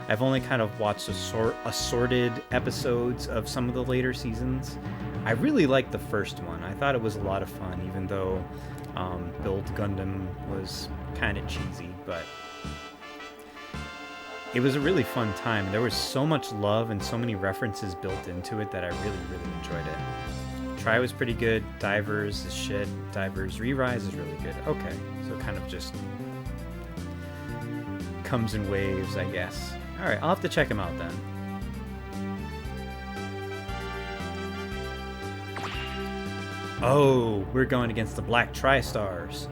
I've only kind of watched assorted episodes of some of the later seasons. I really liked the first one. I thought it was a lot of fun, even though Build Gundam was kind of cheesy, but it was a really fun time. There was so much love and so many references built into it that I really, really enjoyed it. Try was pretty good. Divers is shit. Divers Re-Rise is really good. Okay, so kind of just comes in waves, I guess. Alright, I'll have to check them out then. Oh, we're going against the Black Tri-Stars.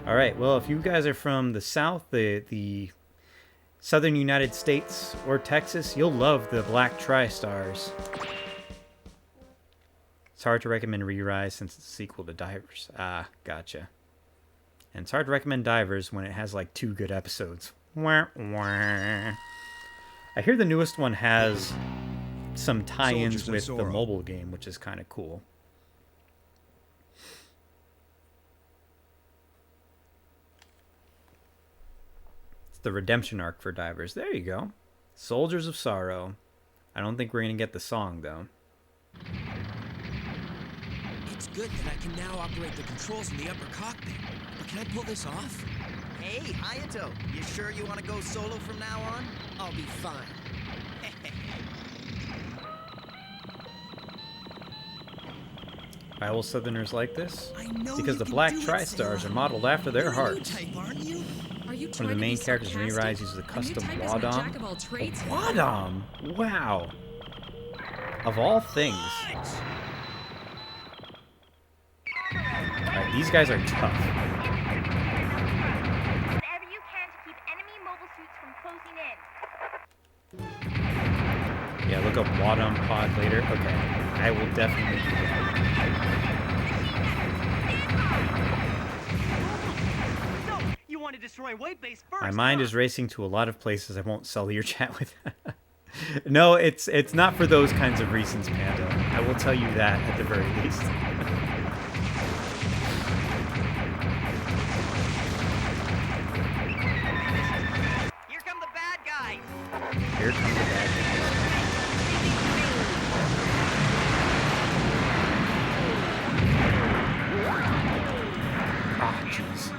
Alright, well, if you guys are from the South, the Southern United States, or Texas, you'll love the Black Tri-Stars. It's hard to recommend Re-Rise since it's a sequel to Divers. Ah, gotcha. And it's hard to recommend Divers when it has like 2 good episodes. Wah, wah. I hear the newest one has some tie-ins with the mobile game, which is kind of cool. It's the redemption arc for Divers. There you go. Soldiers of Sorrow. I don't think we're going to get the song, though. It's good that I can now operate the controls in the upper cockpit. But can I pull this off? Hey, Hayato, you sure you want to go solo from now on? I'll be fine. Why will Southerners like this? Because the Black Tri-Stars are modeled after their hearts. One of the main characters in Re-Rise uses a custom Wadom. Wadom? Wow. Of all things. Alright, these guys are tough. Whatever you can to keep enemy mobile suits from closing in. Yeah, look up Wadom Pod later. Okay, I will definitely do that. No, you want to destroy White Base first. My mind is racing to a lot of places I won't sully your chat with. No, it's not for those kinds of reasons, Panda. I will tell you that at the very least. Here come the bad guys. Here come the bad guys. Ah, jeez.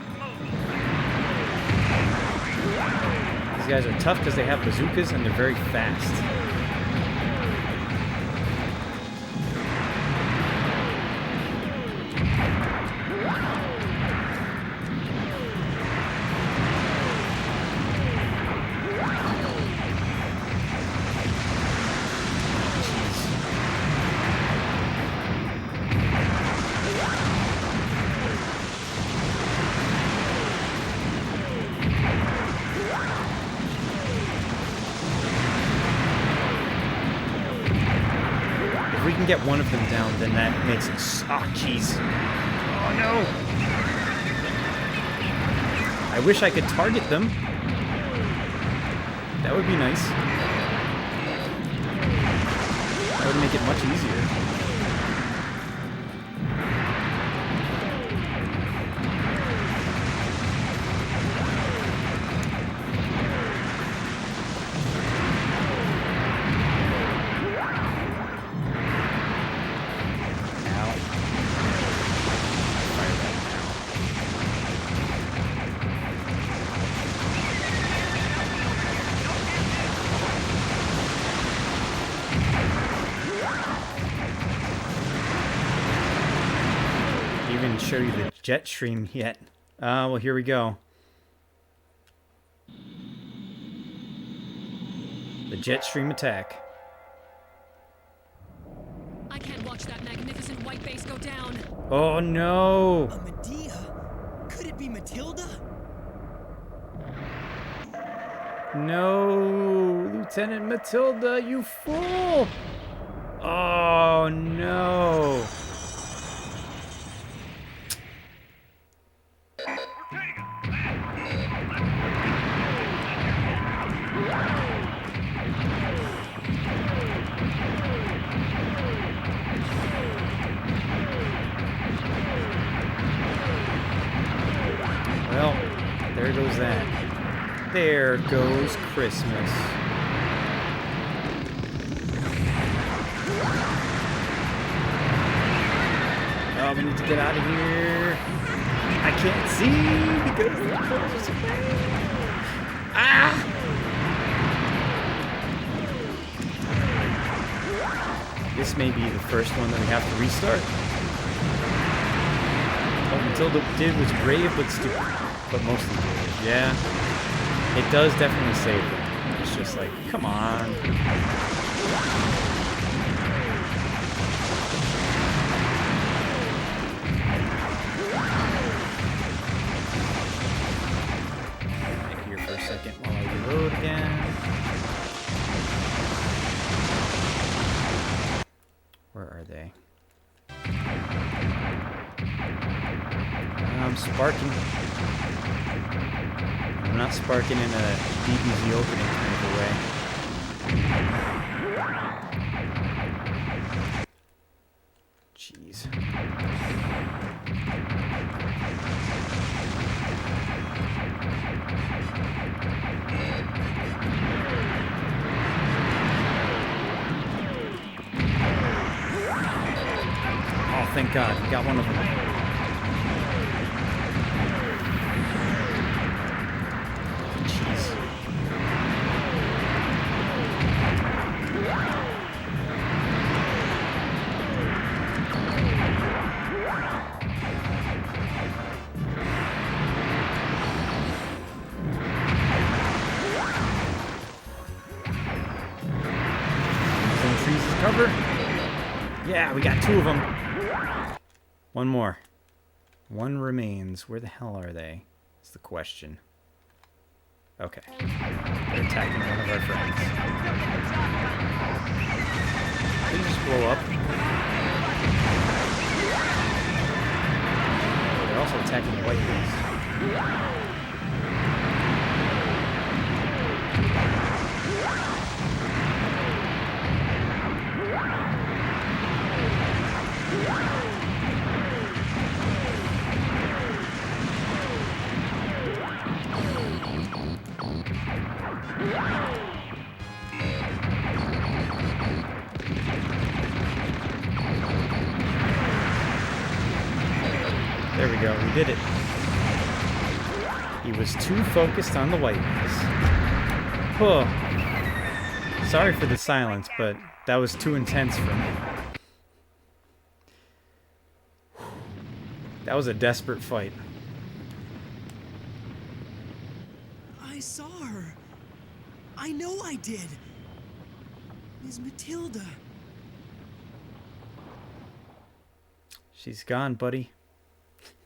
These guys are tough because they have bazookas and they're very fast. we can get one of them down, then that makes it... Oh, jeez. Oh, no. I wish I could target them. That would be nice. That would make it much easier. Show you the jet stream yet. Well, here we go. The jet stream attack. I can't watch that magnificent white base go down. Oh no! A Medea? Could it be Matilda? No, Lieutenant Matilda, you fool! Oh no! Well, there goes that. There goes Christmas. Oh, we need to get out of here. I can't see because the controls are so bad. Ah! This may be the first one that we have to restart. What Matilda did was brave but stupid. But mostly brave. Yeah. It does definitely save them. It's just like, come on. Back here for a second while I reload again. Where are they? I'm sparking. I'm not sparking in a DBZ opening kind of a way. Jeez. Oh, thank God, we got one of them. Cover. Yeah, we got two of them. One more. One remains. Where the hell are they? That's the question. Okay. They're attacking one of our friends. They just blow up. They're also attacking the white base. There we go, we did it. He was too focused on the white base. Oh. Sorry for the silence, but that was too intense for me. That was a desperate fight. I saw her. I know I did. Miss Matilda. She's gone, buddy.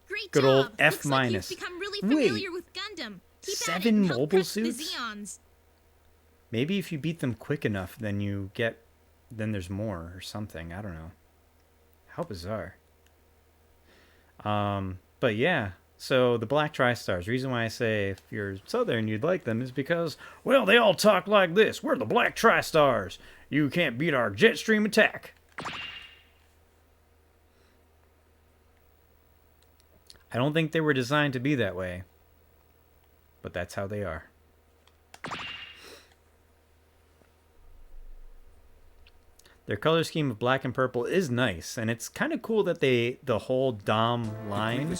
Great Good job. old F Looks minus. Like you've become really familiar with Gundam. Keep at it and help mobile crush the suits? Zeons. Maybe if you beat them quick enough, then you get then there's more or something. I don't know. How bizarre. But yeah, so the Black Tri-Stars, reason why I say if you're Southern you'd like them is because, well, they all talk like this. We're the Black Tri-Stars. You can't beat our jet stream attack. I don't think they were designed to be that way, but that's how they are. Their color scheme of black and purple is nice, and it's kind of cool that the whole Dom line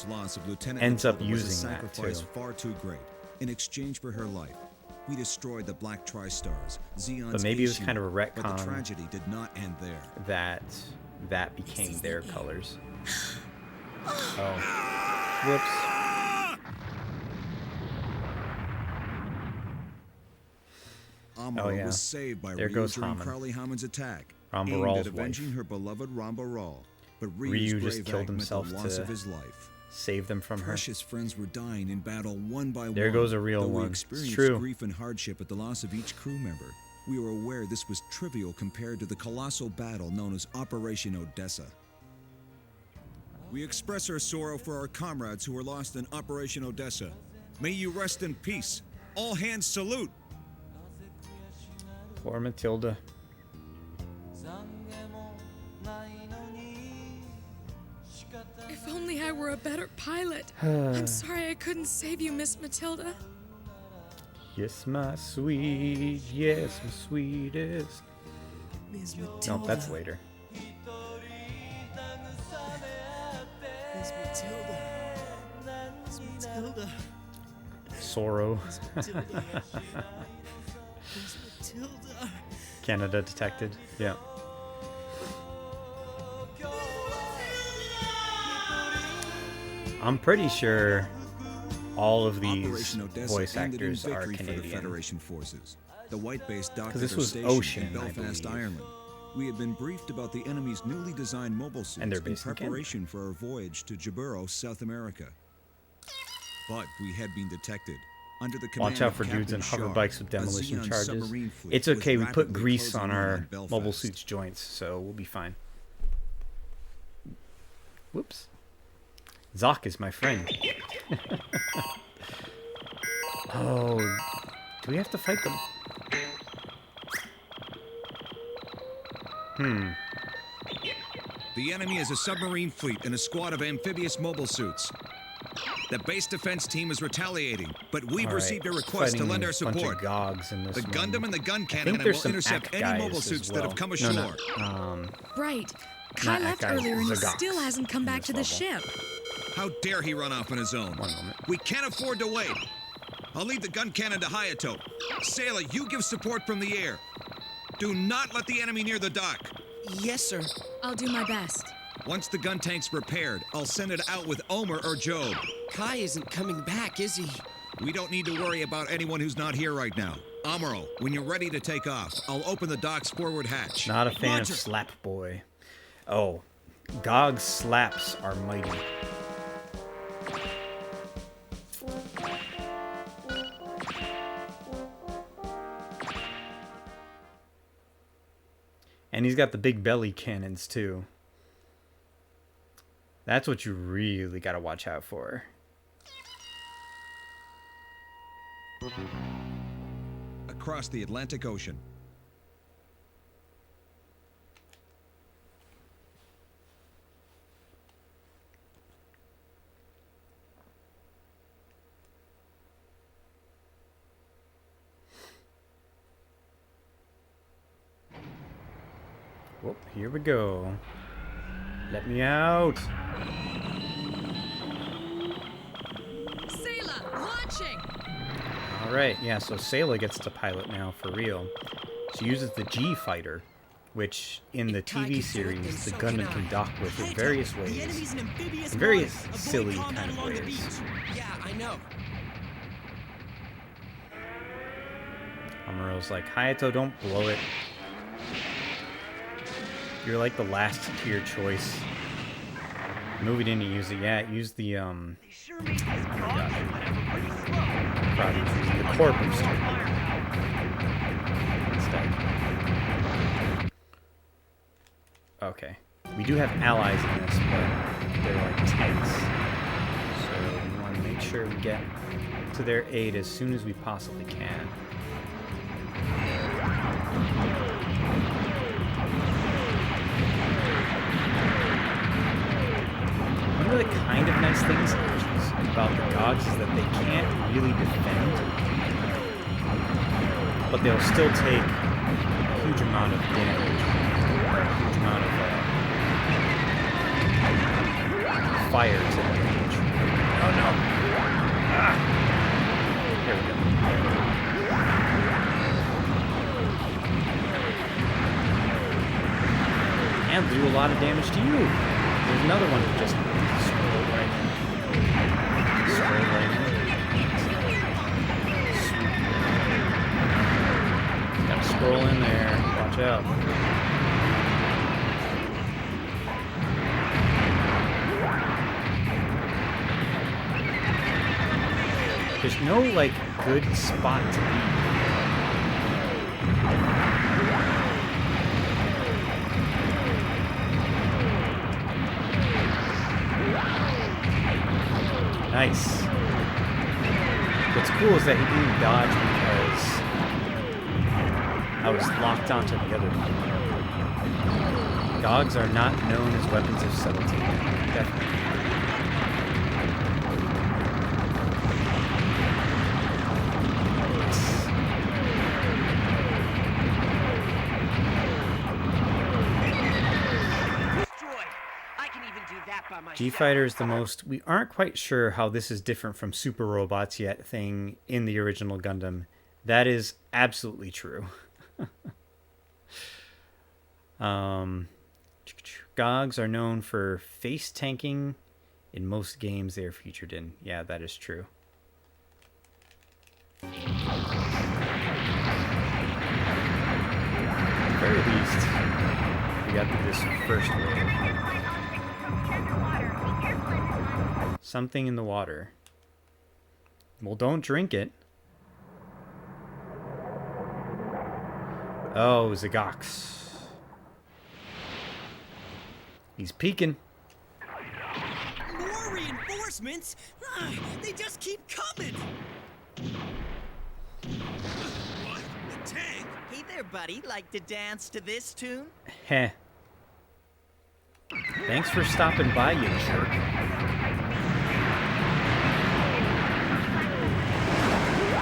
ends up using that too. Far too great. In exchange for her life, we destroyed the Black Tri-Stars. But maybe it was kind of a retcon. But the tragedy did not end there. That became their colors. Oh, whoops. Amuro was saved by There Ryu goes during Hammond. Crowley Hammond's attack, Ramba aimed Rawl's at avenging wife. her beloved Ramba Rawl. But Ryu Ryu's just brave killed act meant himself the loss to of his life. save them from her. Precious friends were dying in battle one by one. There goes a real Though we one. It's experienced true. grief and hardship at the loss of each crew member, we were aware this was trivial compared to the colossal battle known as Operation Odessa. We express our sorrow for our comrades who were lost in Operation Odessa. May you rest in peace. All hands salute. Poor Matilda. If only I were a better pilot. I'm sorry I couldn't save you, Miss Matilda. Yes, my sweet. Yes, my sweetest. Miss Matilda. No, that's later. Miss Matilda. Miss Matilda. Sorrow. Miss Matilda. Miss Matilda. Canada detected. Yeah. I'm pretty sure all of these Operation Odessa voice ended in actors are victory for the Canadian. Federation forces. The White Base docked this at her was station Ocean, in I Belfast, believe. Ireland. We had been briefed about the enemy's newly designed mobile suits And they're in based in Canada. preparation for our voyage to Jaburo, South America. But we had been detected. Under the command Watch out of for dudes Captain in hover Shaw, bikes with a demolition Xeon charges. submarine fleet It's was okay, we put rapidly grease closing on in our Belfast. mobile suits joints, so we'll be fine. Whoops. Zoc is my friend. Oh, do we have to fight them? The enemy is a submarine fleet and a squad of amphibious mobile suits. The base defense team is retaliating, but we've All right, received a request to fighting lend a our bunch of support. gogs in this The one. Gundam and the gun I cannon think will there's some intercept Ak any guys mobile as suits well. that have come No, ashore. no. Right. Kai Not left that guy, earlier and he Zagox still hasn't come back to the this level. ship. How dare he run off on his own? One moment. We can't afford to wait. I'll lead the gun cannon to Hayato. Sailor, you give support from the air. Do not let the enemy near the dock. Yes, sir. I'll do my best. Once the gun tank's repaired, I'll send it out with Omer or Job. Kai isn't coming back, is he? We don't need to worry about anyone who's not here right now. Amuro, when you're ready to take off, I'll open the dock's forward hatch. Not a fan Roger. of Slap Boy. Oh, Gog's slaps are mighty. And he's got the big belly cannons too. That's what you really gotta watch out for. Across the Atlantic Ocean. Whoop, here we go. Let me out. Sayla, launching! Alright, yeah, so Sayla gets to pilot now for real. She uses the G fighter, which in the TV series the Gundam can dock with in various ways. In various silly kind of ways. Yeah, I know. Amuro's like, Hayato, don't blow it. You're like the last tier choice. The movie didn't use it. Yeah, it used the the core booster instead. Okay. We do have allies in this, but they're like tanks. So we want to make sure we get to their aid as soon as we possibly can. One of the kind of nice things about the dogs is that they can't really defend, but they'll still take a huge amount of damage, or a huge amount of fire to damage. Oh no! Ah! There we go. And do a lot of damage to you. There's another one who just scrolled right in. Scrolled right in. Sweet. Gotta scroll in there. Watch out. There's no, like, good spot to be. Nice. What's cool is that he didn't dodge because I was locked onto the other one. Dogs are not known as weapons of subtlety. Definitely. G-Fighter is the most, we aren't quite sure how this is different from Super Robots yet thing in the original Gundam. That is absolutely true. Gogs are known for face tanking in most games they are featured in. Yeah, that is true. At the very least, we got through this first wave. Something in the water. Well, don't drink it. Oh, Zagox. He's peeking. More reinforcements? They just keep coming! What? The tank? Hey there, buddy. Like to dance to this tune? Heh. Thanks for stopping by, you jerk.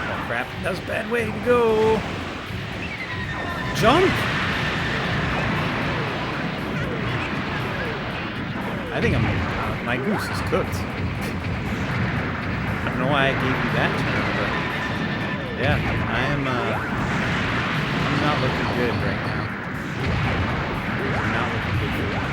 Oh, crap. That was a bad way to go. Jump! I think my goose is cooked. I don't know why I gave you that term, but yeah, I'm not looking good right now. I'm not looking good for that.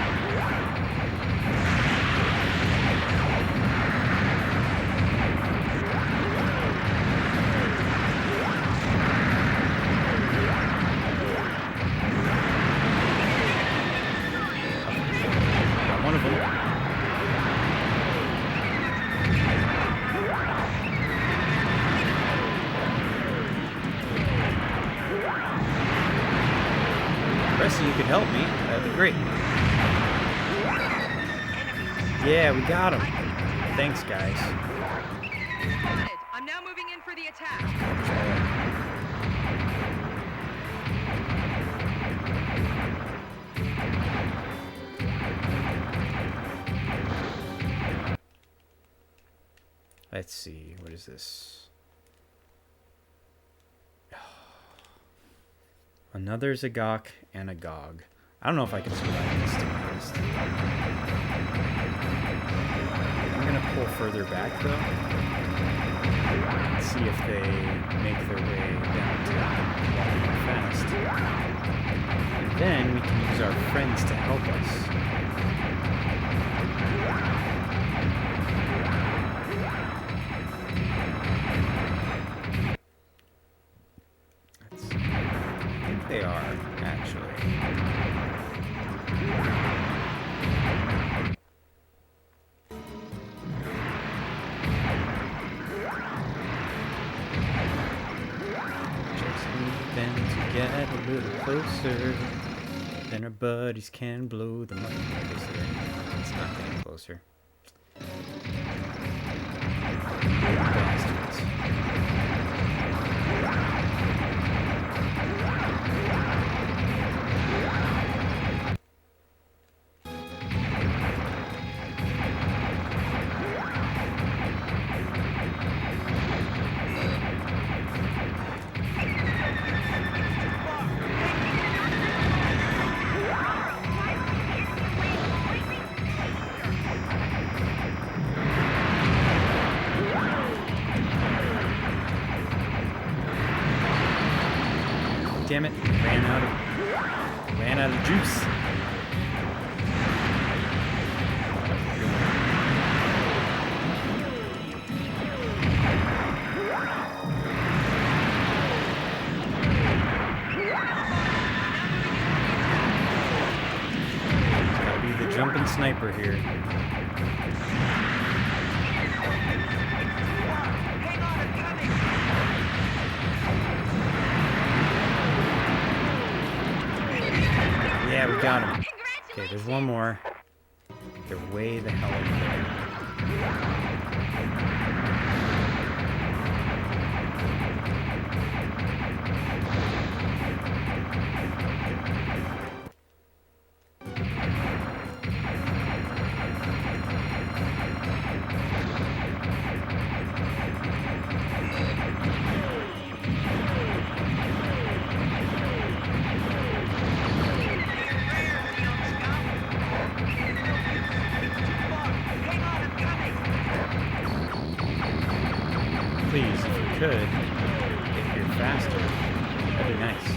One of them. Preston, you could help me. That'd be great. Yeah, we got him. Thanks, guys. I'm now moving in for the attack. Let's see. What is this? Another Zagok and a Gog. I don't know if I can survive this, to be honest. I'm going to pull further back, though. And see if they make their way down to walking fast. And then we can use our friends to help us. They are, actually. Just need them to get a little closer. Then our buddies can blow the money. It's not getting closer. Bastards. Damn it, ran out of juice. Gotta be the jumping sniper here. Yeah, we got him. Okay, there's one more. They're way the hell over there. Please, if you could, get here faster. That'd be nice.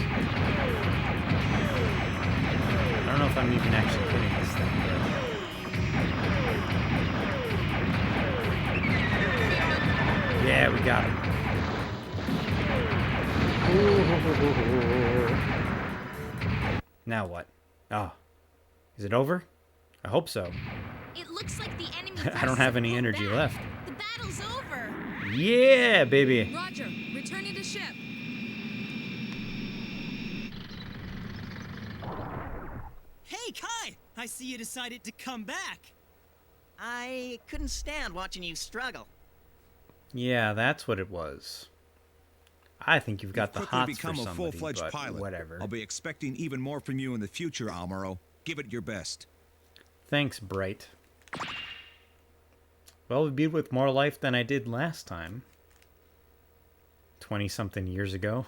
I don't know if I'm even actually hitting this thing, but... Yeah, we got him. Now what? Oh. Is it over? I hope so. It looks like the enemy I don't have any energy left. The battle's over. Yeah, baby. Roger, returning to ship. Hey, Kai! I see you decided to come back. I couldn't stand watching you struggle. Yeah, that's what it was. I think you've got the Quickly hots for become a somebody, full-fledged but pilot. whatever. I'll be expecting even more from you in the future, Almaro. Give it your best. Thanks, Bright. Well, we beat with more life than I did last time. 20-something years ago.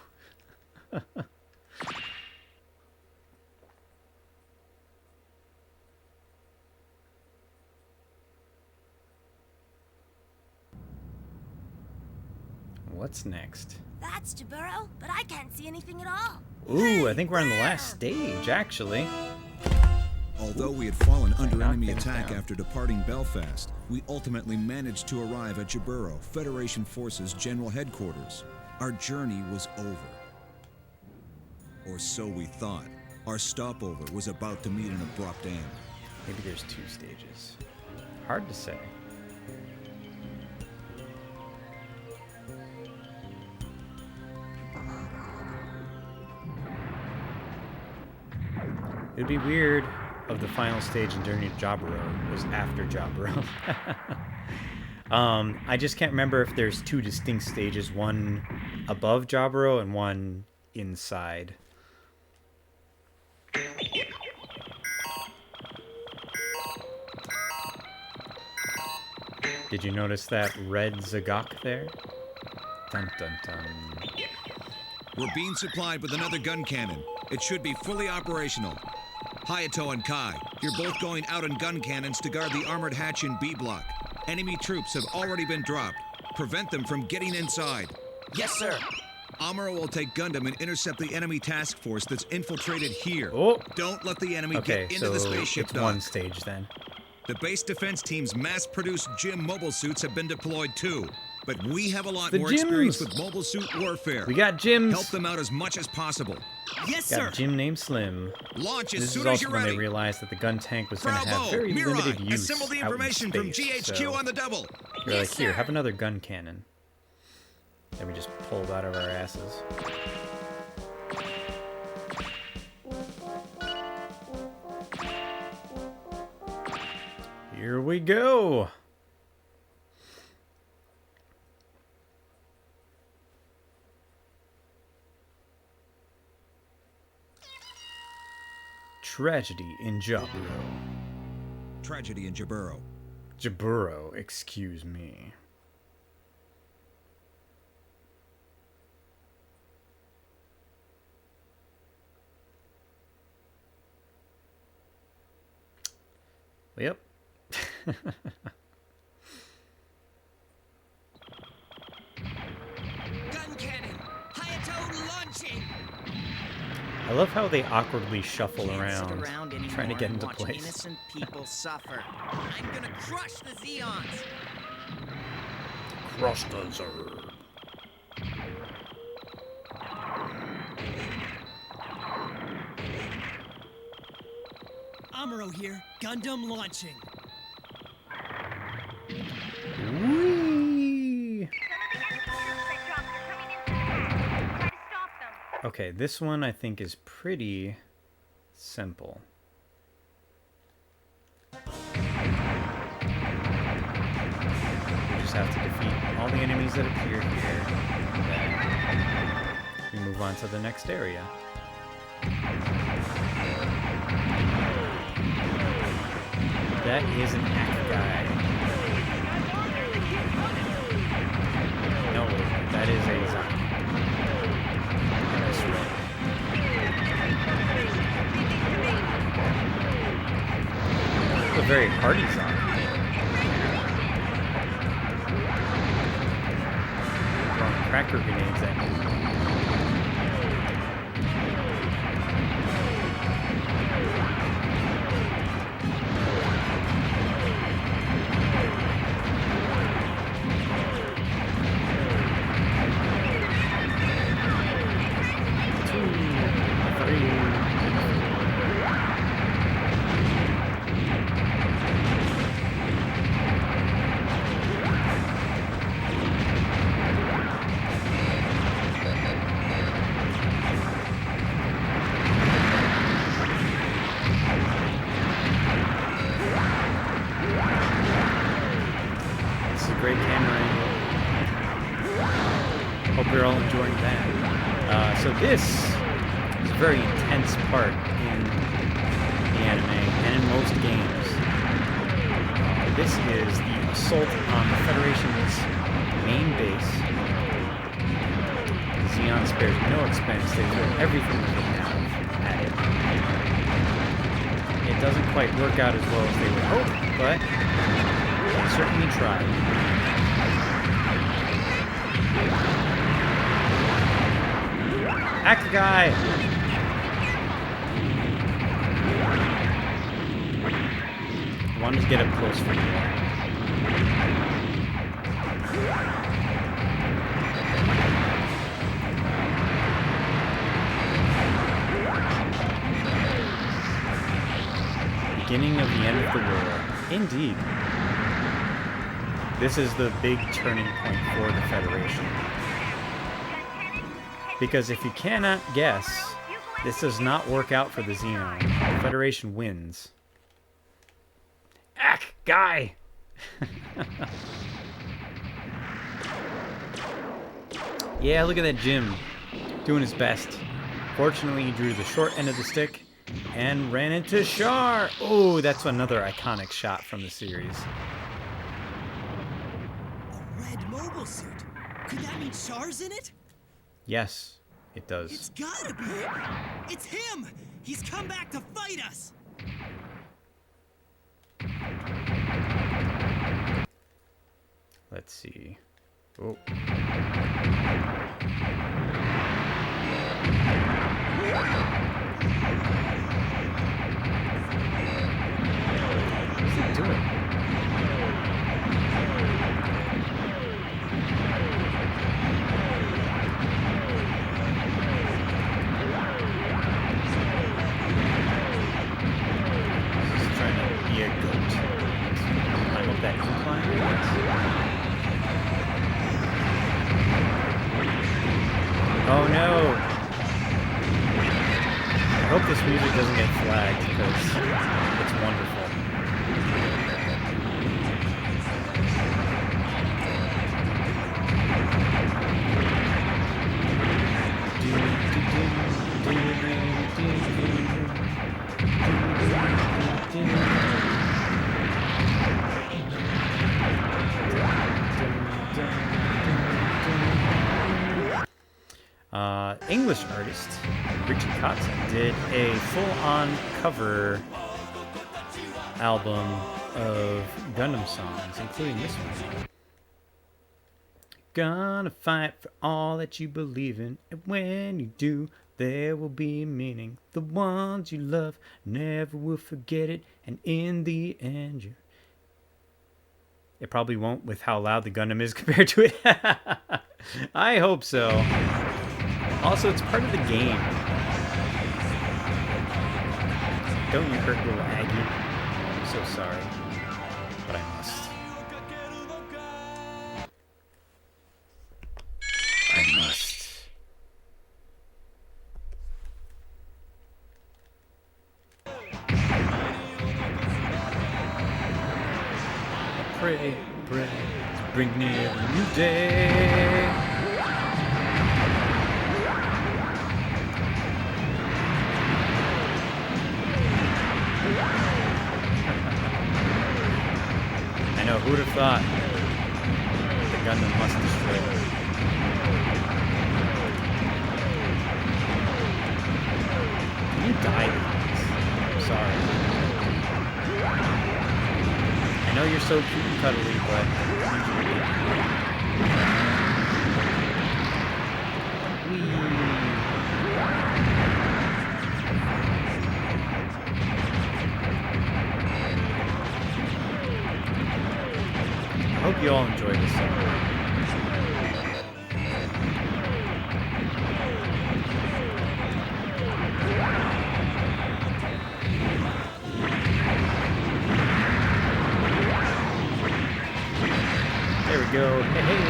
What's next? That's Jaburo, but I can't see anything at all. Ooh, I think we're on the last stage, actually. Although we had fallen under enemy attack after departing Belfast, we ultimately managed to arrive at Jaburo, Federation Forces General Headquarters. Our journey was over. Or so we thought. Our stopover was about to meet an abrupt end. Maybe there's 2 stages. Hard to say. It'd be weird if the final stage in Journey to Jaburo was after Jaburo. I just can't remember if there's 2 distinct stages, one above Jaburo and one inside. Did you notice that red Zagok there? Dun dun dun. We're being supplied with another gun cannon. It should be fully operational. Hayato and Kai, you're both going out on gun cannons to guard the armored hatch in B block. Enemy troops have already been dropped. Prevent them from getting inside. Yes, sir. Amuro will take Gundam and intercept the enemy task force that's infiltrated here. Oh. Don't let the enemy Okay, get into the spaceship it's dock. one stage then. The base defense team's mass-produced GIM mobile suits have been deployed too. But we have a lot The more experience gyms. with mobile suit warfare. We got gyms. Help them out as much as possible. Yes, Got sir. a gym named Slim. Launch as This soon is as also you're when ready. they realized that the gun tank was going to have Bravo, very limited Mirai, use assemble the out in information from space, GHQ so on the double. They're like, here, have another gun cannon. Then we just pulled out of our asses. Here we go. Tragedy in Jaburo. Tragedy in Jaburo. Jaburo, excuse me. Yep. Gun cannon! Hayato launching! I love how they awkwardly shuffle Can't around, sit around anymore trying to get and into watch place. innocent people suffer. I'm gonna crush the Zeons. Crush the Zerg. Amuro here. Gundam launching. Whee! Okay, this one I think is pretty simple. We just have to defeat all the enemies that appear here. Then we move on to the next area. That is an act guy. No, that is a zombie. I swear. A very hardy zombie. Throwing cracker grenades at me. Great camera angle. Hope you're all enjoying that. So this is a very intense part in the anime and in most games. This is the assault on the Federation's main base. The Zeon spares no expense. They throw everything that they have at it. It doesn't quite work out as well as they would hope, but they certainly tried. Act guy! I wanted to get up close for you. Beginning of the end of the world. Indeed. This is the big turning point for the Federation. Because if you cannot guess, this does not work out for the Zeon. The Federation wins. Ack, guy! Yeah, look at that Jim. Doing his best. Fortunately, he drew the short end of the stick and ran into Char! Oh, that's another iconic shot from the series. A red mobile suit. Could that mean Char's in it? Yes, it does. It's gotta be him! It's him! He's come back to fight us! Let's see. Oh. What's it doing? He's trying to be a goat. Climb up that incline. Oh no! I hope this music doesn't get flagged because it's wonderful. English artist, Richie Kotzen, did a full-on cover album of Gundam songs, including this one. Gonna fight for all that you believe in, and when you do, there will be meaning. The ones you love never will forget it, and in the end, you... It probably won't with how loud the Gundam is compared to it. I hope so. Also, it's part of the game. Don't you hurt little Aggie. I'm so sorry. But I must. I must. Pray, pray, bring near a new day. I know, who'd have thought the Gundam must destroy it. Can you die, please? I'm sorry. I know you're so cute and cuddly, but I hope you all enjoy this song. There we go. Hey!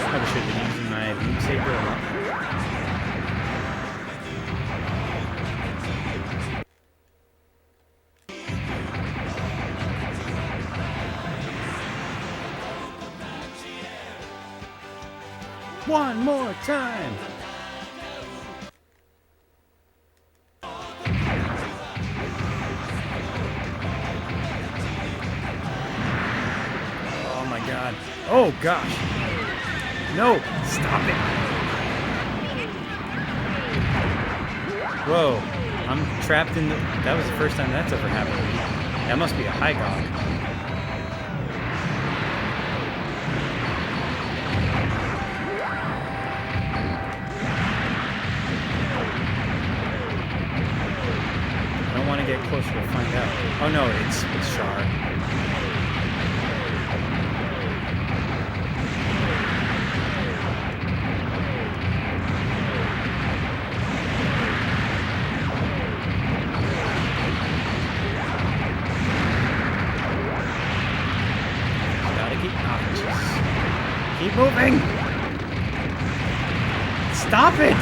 Probably should have been using my beam saber a lot more. One more time! Oh my god. Oh gosh. No! Stop it! Whoa. I'm trapped in the... That was the first time that's ever happened to me. That must be a high god. Get closer to find out. Oh no, it's Char. Gotta keep moving. Stop it.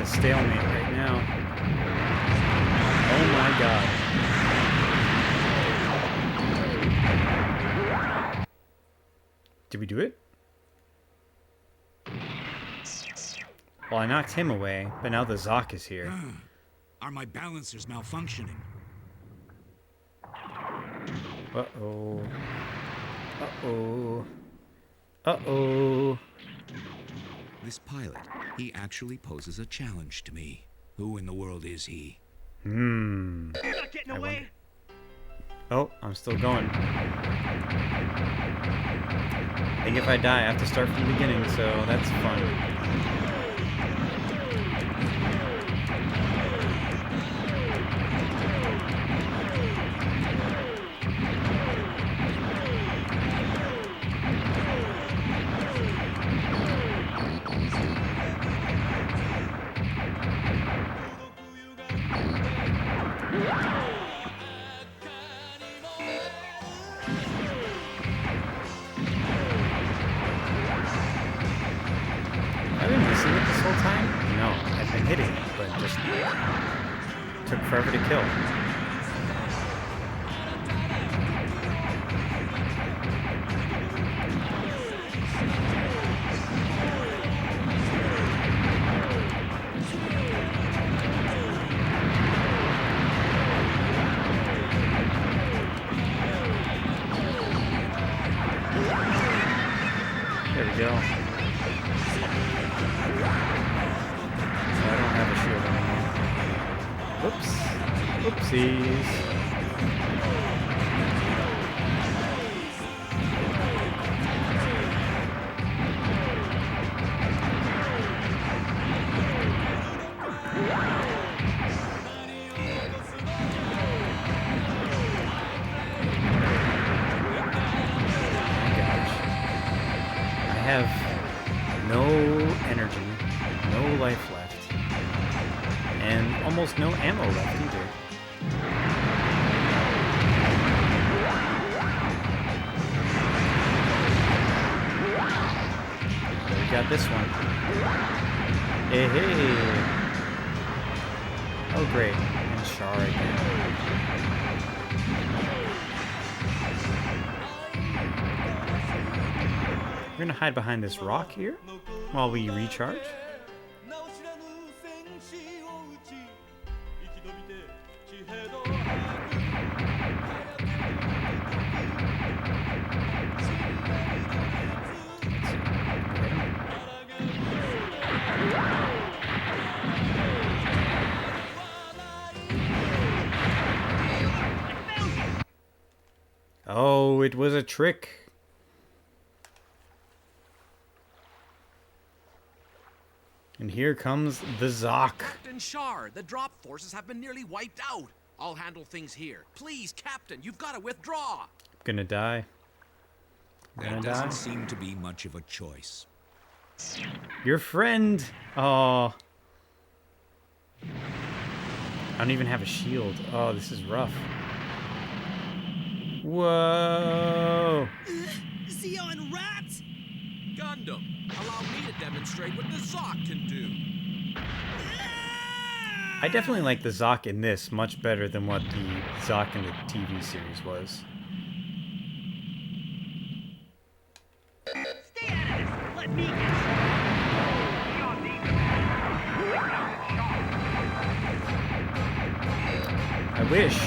Stalemate right now. Oh my god. Did we do it? Well, I knocked him away, but now the Zoc is here. Are my balancers malfunctioning? Uh-oh. Uh-oh. Uh-oh. This pilot, he actually poses a challenge to me. Who in the world is he? You're not getting away. Oh, I'm still going. I think if I die, I have to start from the beginning, so that's fun. I've been missing it this whole time? No, I've been hitting it, but just took forever to kill. Whoopsies. Have no energy, no life left, and almost no ammo left either. We got this one. Hey, hey. Oh, great. And Char again. We're gonna hide behind this rock here while we recharge. Oh, it was a trick. And here comes the Zoc. Captain Shar, the drop forces have been nearly wiped out. I'll handle things here. Please, Captain, you've got to withdraw. Gonna die. There doesn't seem to be much of a choice. Your friend. Oh. I don't even have a shield. Oh, this is rough. Whoa. Zeon rats! Gundam, allow me to demonstrate what the Zoc can do. I definitely like the Zoc in this much better than what the Zoc in the TV series was. Stay out of this. Let me get I wish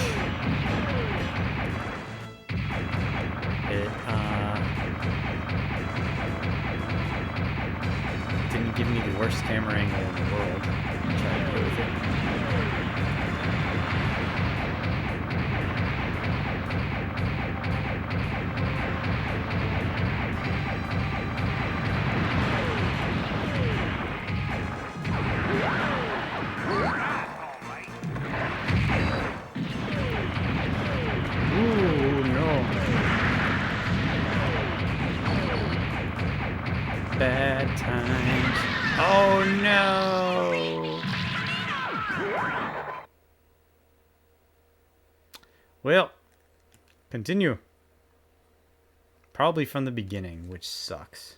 it didn't give me the worst camera angle in the world. Try to deal with it. Ooh, no. Bad times. Oh no! Well, continue. Probably from the beginning, which sucks.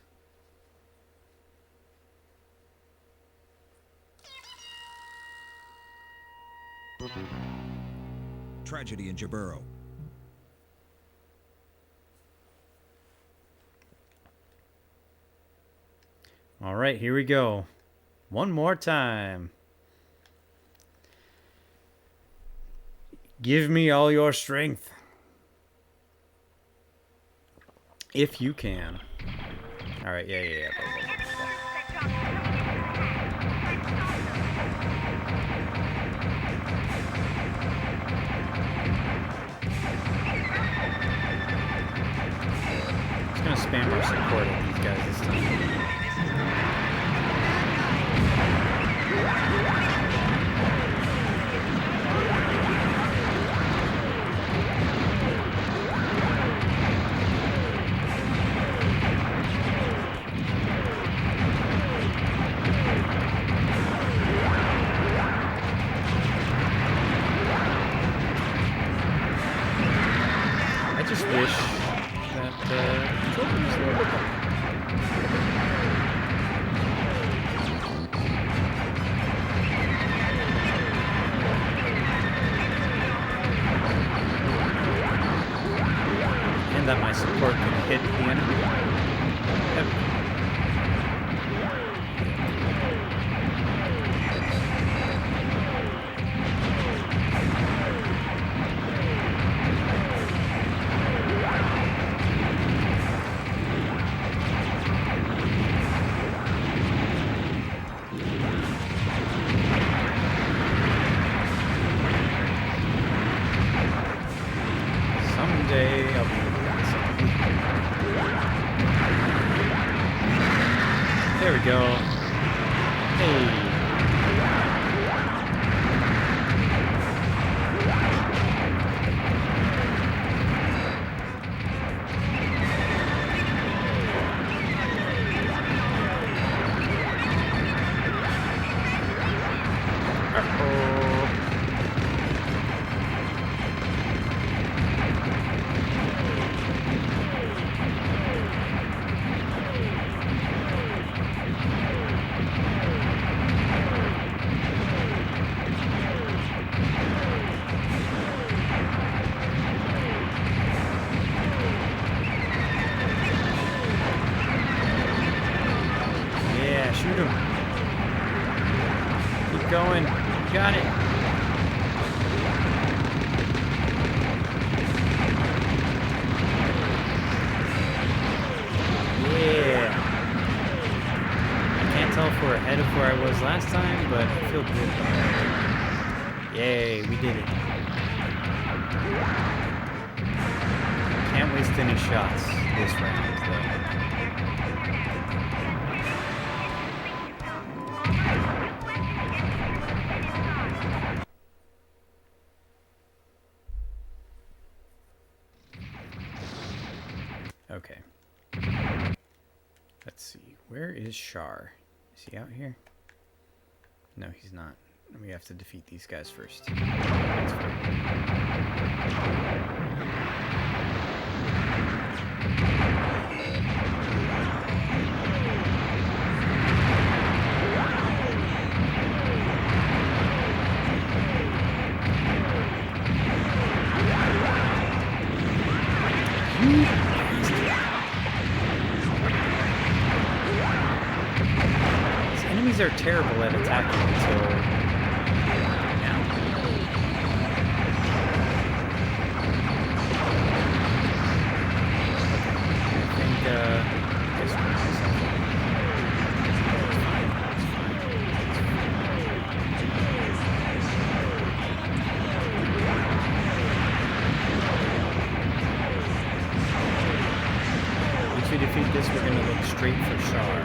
Tragedy in Jaburo. All right, here we go. One more time. Give me all your strength. If you can. All right, yeah. Just gonna spam our support at these guys this time. I just wish that the controller was a little bit better. Shoot him. Keep going. You got it. Yeah. I can't tell if we're ahead of where I was last time, but I feel good about it. Yay, we did it. Can't waste any shots this round, though. Okay. Let's see. Where is Char? Is he out here? No, he's not. We have to defeat these guys first. That's These enemies are terrible at attacking until now. I think, I guess we're myself. It's fine. It's fine. Once we defeat this, we're going to look straight for Char.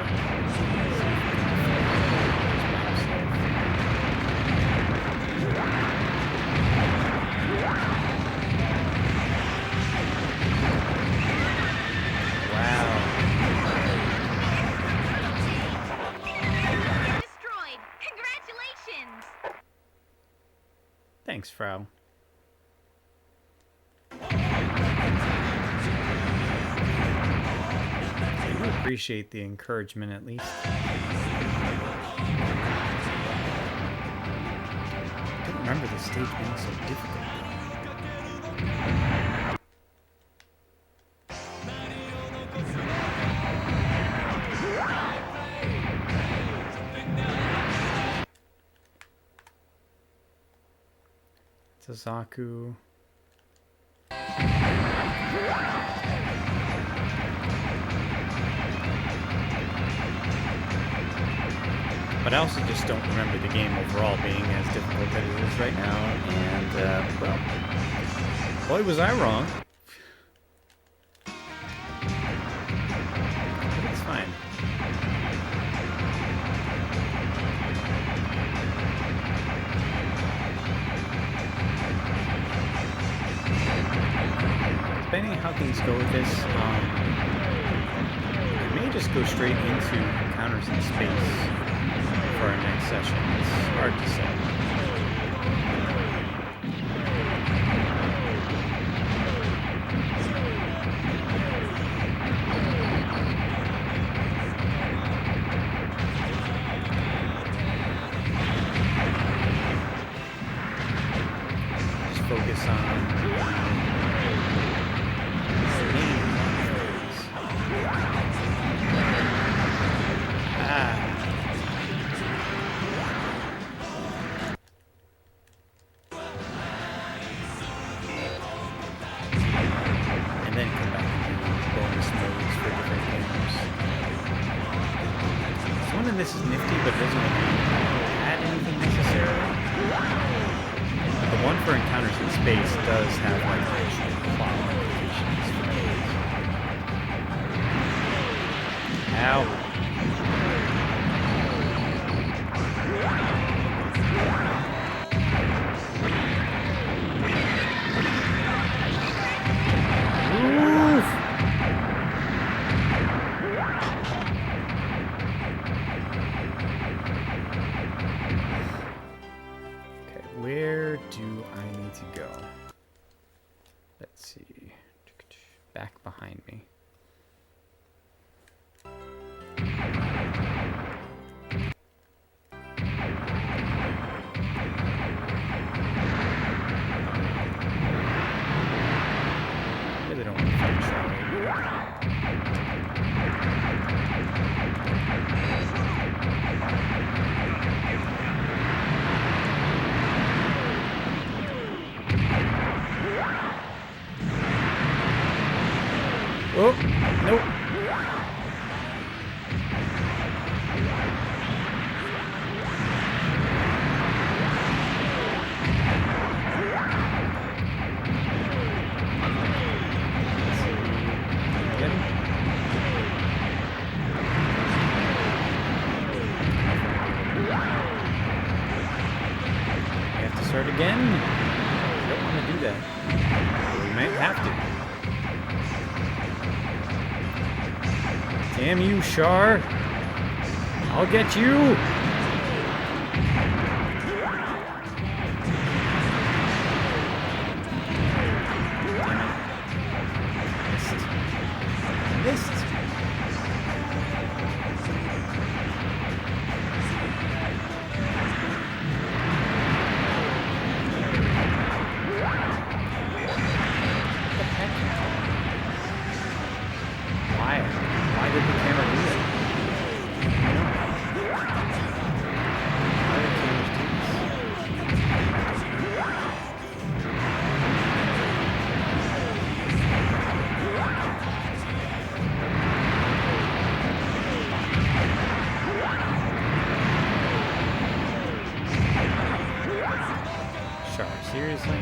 Thanks, Frau. I do appreciate the encouragement, at least. I don't remember the stage being so difficult. Zaku. But I also just don't remember the game overall being as difficult as it is right now. And, well, boy, was I wrong. But it's fine. Depending on how things go with this, I may just go straight into encounters in space for our next session. It's hard to say. Just focus on this is nifty, but it doesn't add anything necessarily. The one for encounters in space does have like actual plot implications. Ow. again? I don't want to do that. We might have to. Damn you, Char. I'll get you. Seriously?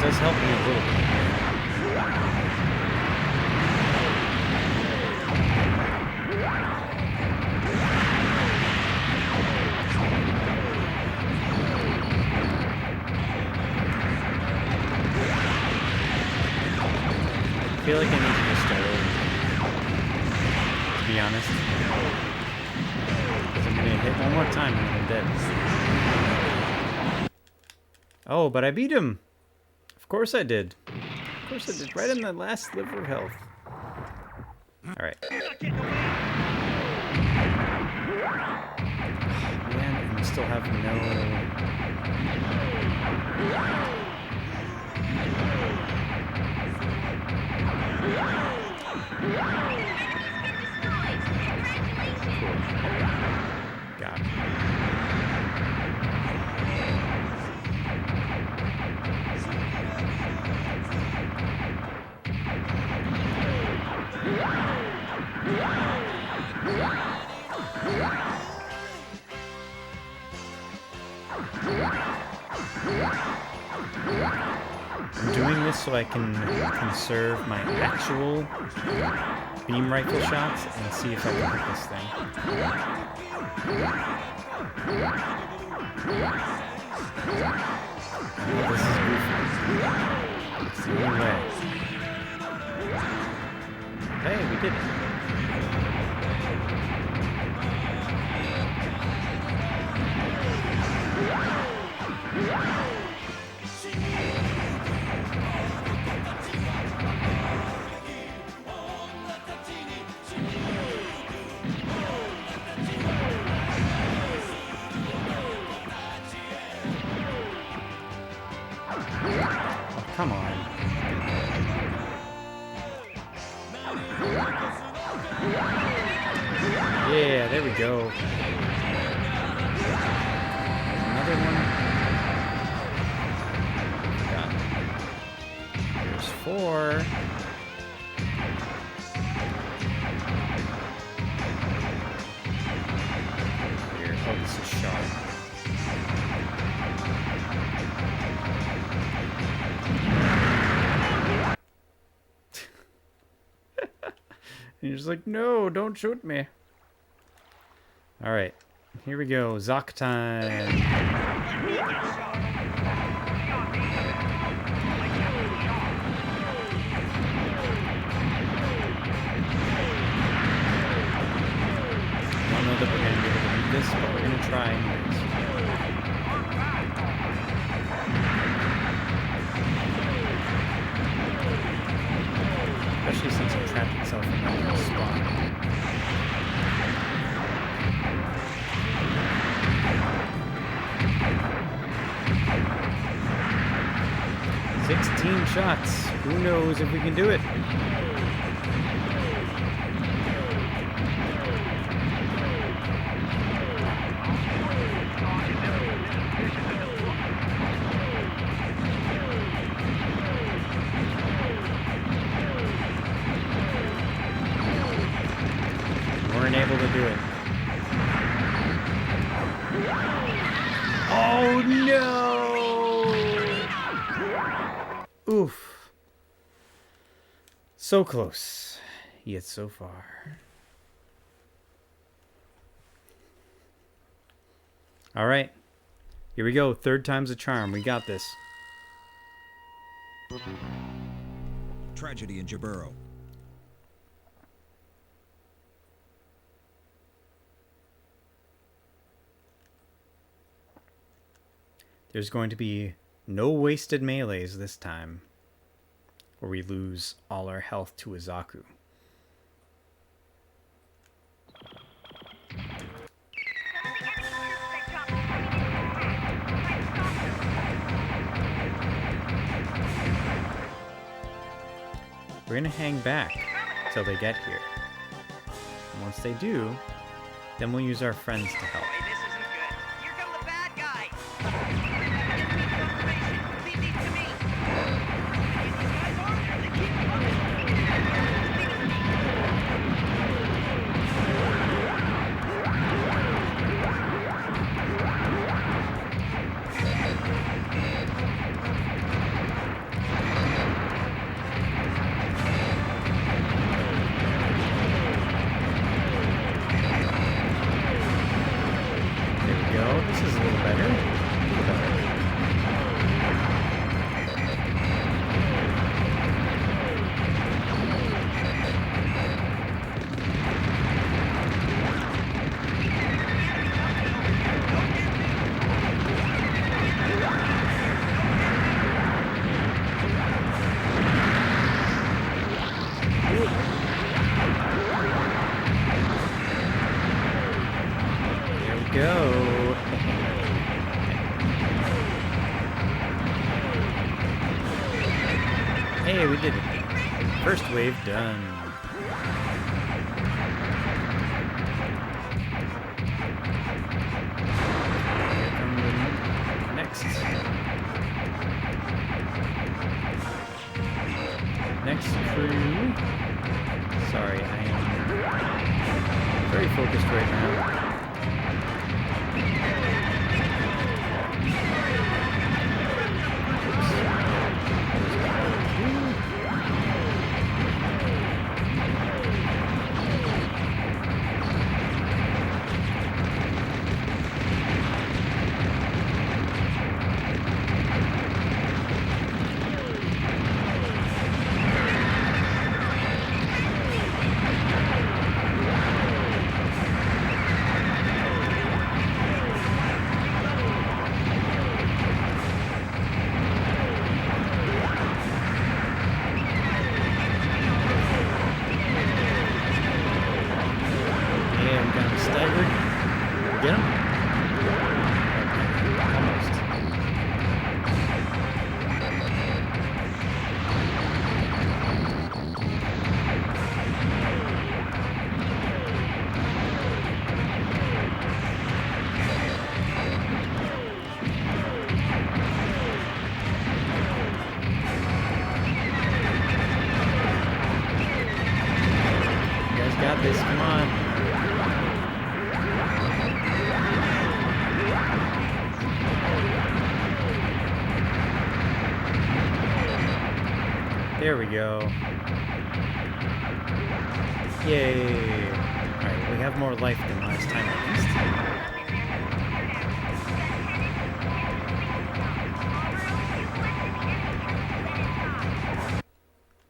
Does help me a little bit. I feel like I need to just start over, to be honest. Because I'm gonna hit one more time and I'm dead. Oh, but I beat him! Of course I did. Of course I did. Right in the last sliver of health. Alright. Man, and we still have no... Cool. Got it. I'm doing this so I can conserve my actual beam rifle shots and see if I can hit this thing. Oh, this is goofy. It's the only way. Hey, we did it. Oh, come on. Yeah, there we go. Another one. Got it. There's 4. Here. Oh, this is sharp. He's just like, no, don't shoot me. Alright, here we go. Zoc time. I don't know that we're going to be able to beat this, but we're going to try anyways. Especially since it trapped itself in that little spot. "16 shots. Who knows if we can do it?" able to do it. Oh no! Oof. So close, yet so far. Alright. Here we go. Third time's a charm. We got this. Tragedy in Jaburo. There's going to be no wasted melees this time, or we lose all our health to Izaku. We're gonna hang back till they get here. And once they do, then we'll use our friends to help. Hey, we did it. First wave done. Here come the next. Next crew. Sorry, I am very focused right now. Get him? Almost. You guys got this, come on. There we go. Yay! Alright, we have more life than last time at least.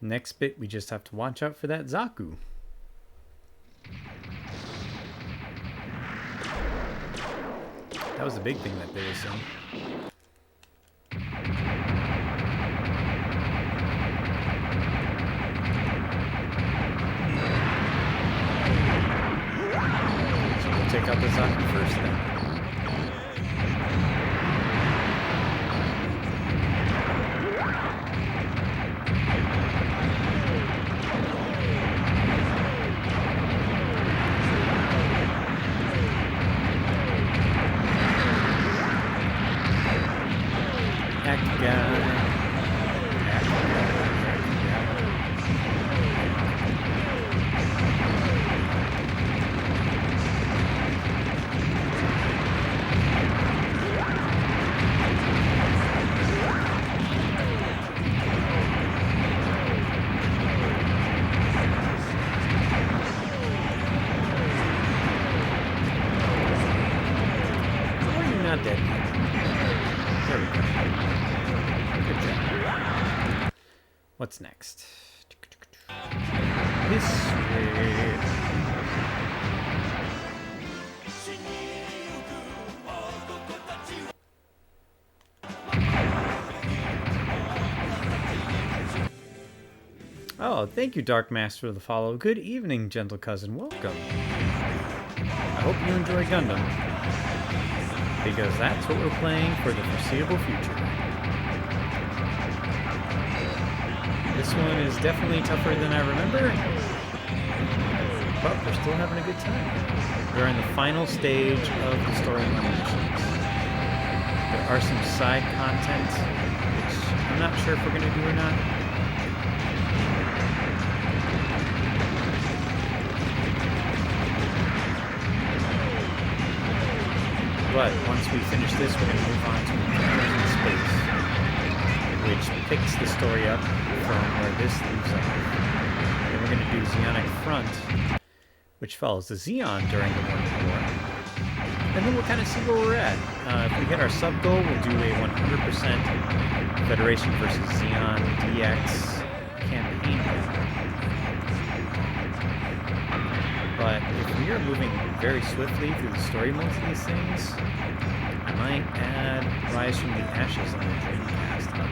Next bit, we just have to watch out for that Zaku. That was the big thing that they were saying. Take out the Zaku first then. what's next? This way. Oh, thank you, Dark Master, for the follow. Good evening, gentle cousin. Welcome. I hope you enjoy Gundam, because that's what we're playing for the foreseeable future. This one is definitely tougher than I remember, but we're still having a good time. We're in the final stage of the storyline missions. There are some side content, which I'm not sure if we're going to do or not. But once we finish this, we're going to move on to Encounters in Space, which picks the story up from where this leaves off. Then we're going to do Zeonic Front, which follows the Zeon during the World War. And then we'll kind of see where we're at. If we hit our sub-goal, we'll do a 100% Federation versus Zeon DX campaign mode. But if we are moving very swiftly through the story modes of these things, I might add Rise from the Ashes on the Dreamcast on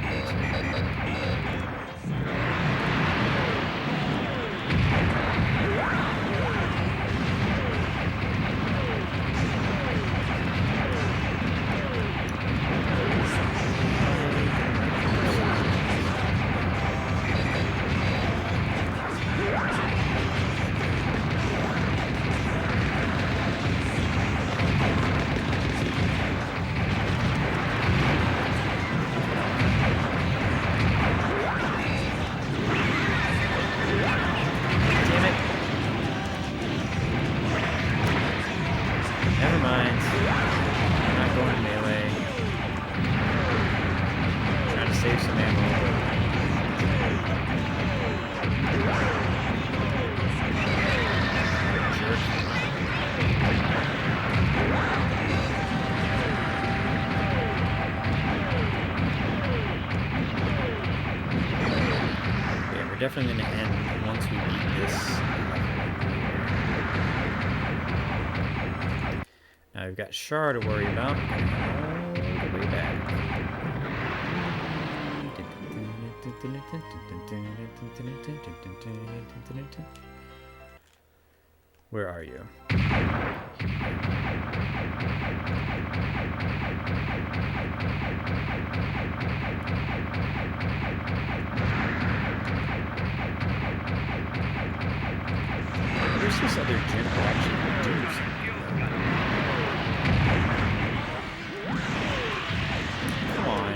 definitely going to end once we beat this. Now we've got Char to worry about. All the way back. Where are you? Where's this other gym that actually do something? Come on.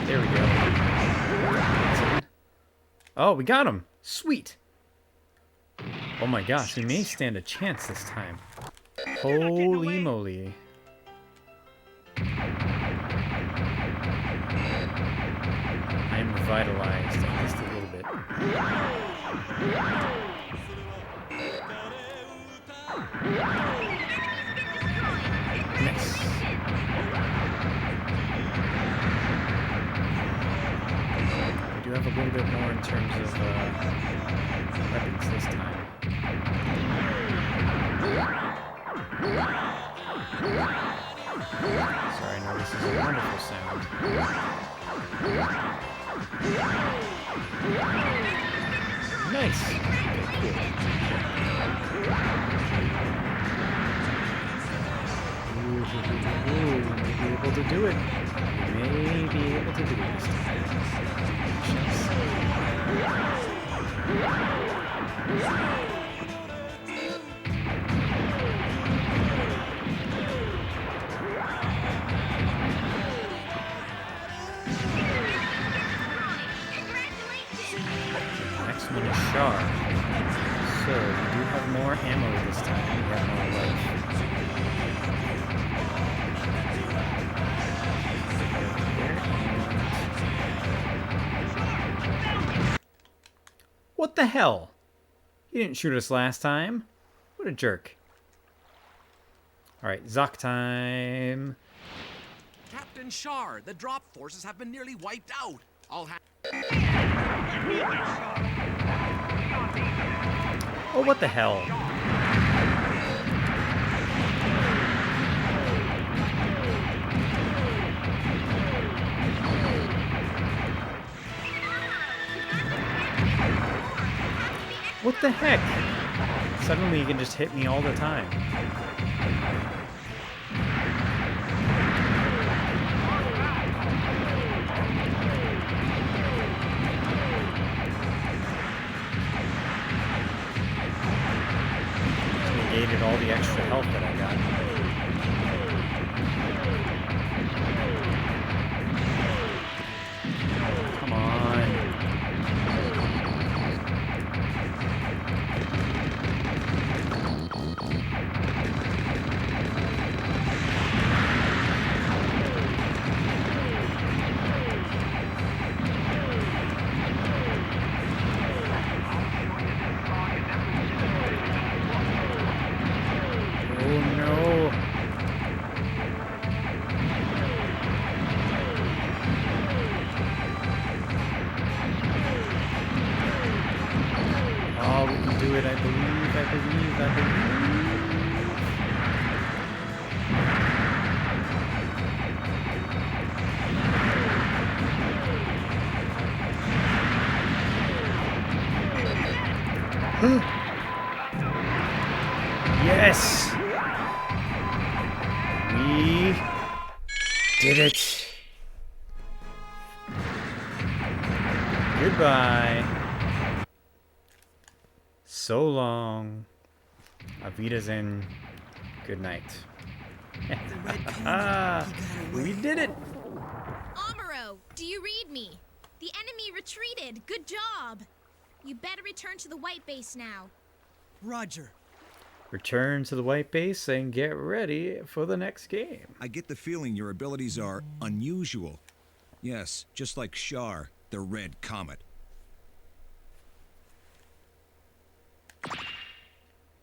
There we go. Oh, we got him. Sweet. Oh my gosh, we may stand a chance this time. Holy moly. I am revitalized, at least a little bit. Nice. We do have a little bit more in terms of weapons this time. Sorry, I know this is a wonderful sound. Nice. Okay, cool. Ooh, we may be able to do it. We may be able to do it this time. Next one is Char. So we do have more ammo this time. We have the hell? He didn't shoot us last time. What a jerk. Alright, Zoc time. Captain Shar, the drop forces have been nearly wiped out. I'll have. Oh, what the hell? What the heck? Suddenly you can just hit me all the time. Negated all the extra health that I got. Come on. Oh no. Oh, we can do it, I believe, I believe, I believe. Yes! We did it. Goodbye. So long. Avita's in. Good night. We did it. Amuro, do you read me? The enemy retreated. Good job. You better return to the white base now. Roger. Return to the white base and get ready for the next game. I get the feeling your abilities are unusual. Yes, just like Shar, the Red Comet.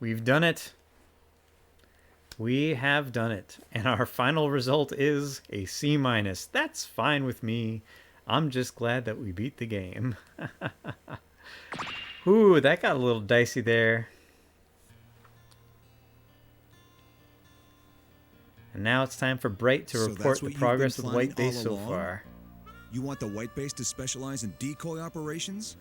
We've done it. We have done it. And our final result is a C-. That's fine with me. I'm just glad that we beat the game. Ooh, that got a little dicey there. And now it's time for Bright to report the progress of the white base so far. You want the white base to specialize in decoy operations?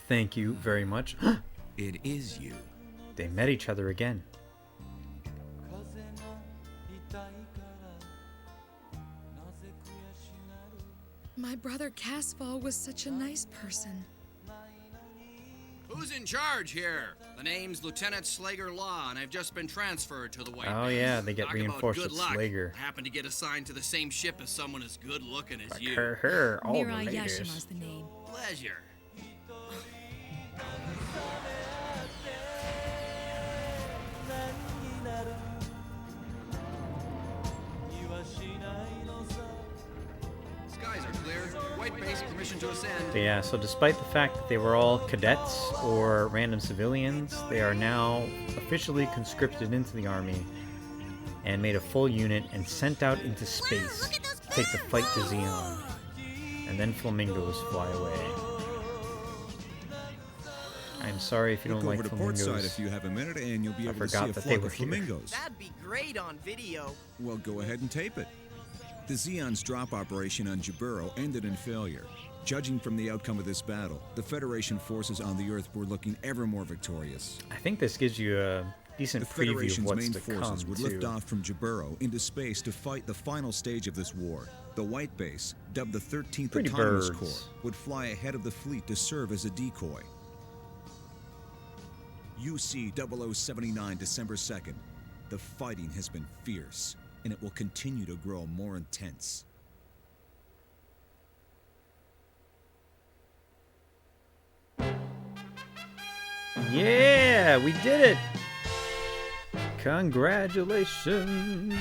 Thank you very much. It is you. They met each other again. My brother Casval was such a nice person. Who's in charge here? The name's Lieutenant Slager Law, and I've just been transferred to the White Oh Base. yeah, they get Talk reinforced about with good luck. Slager. I happen to get assigned to the same ship as someone as good looking as you. All the Mirai ladies. Yashima's the name. Pleasure. Skies are clear. White base permission to ascend. But yeah, so despite the fact that they were all cadets or random civilians, they are now officially conscripted into the army and made a full unit and sent out into space to take the fight to Xeon. And then flamingos fly away. I'm sorry if you don't Look like over to flamingos. portside if you have a minute, and you'll be able to see a forgot that they flock were of here. flamingos. That'd be great on video. Well, go ahead and tape it. The Xeon's drop operation on Jaburo ended in failure. Judging from the outcome of this battle, the Federation forces on the Earth were looking ever more victorious. I think this gives you a decent The preview of Federation's what's main to forces come, would too. lift off from Jaburo into space to fight the final stage of this war. The White Base, dubbed the 13th Pretty Autonomous birds. Corps, would fly ahead of the fleet to serve as a decoy. UC 0079, December 2nd. The fighting has been fierce, and it will continue to grow more intense. Yeah, we did it! Congratulations!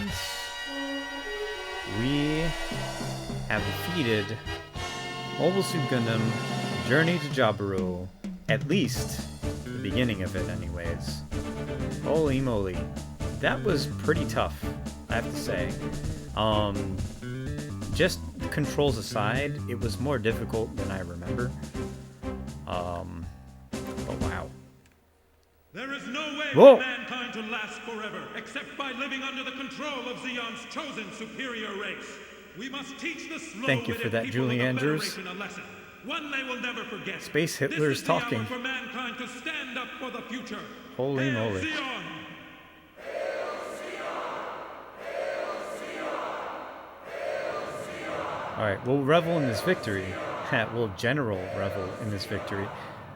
We have defeated Mobile Suit Gundam Journey to Jaburo. At least the beginning of it, anyways. Holy moly. That was pretty tough, I have to say. Just controls aside, it was more difficult than I remember. But wow. There is no way Whoa. for mankind to last forever, except by living under the control of Zeon's chosen superior race. We must teach the Thank you for that, Julie Andrews. a lesson. One they will never forget. Space Hitler is talking. This is the hour for mankind to stand up for the future. Holy Hail moly. Zeon! Alright, we'll revel in this victory. We'll general revel in this victory.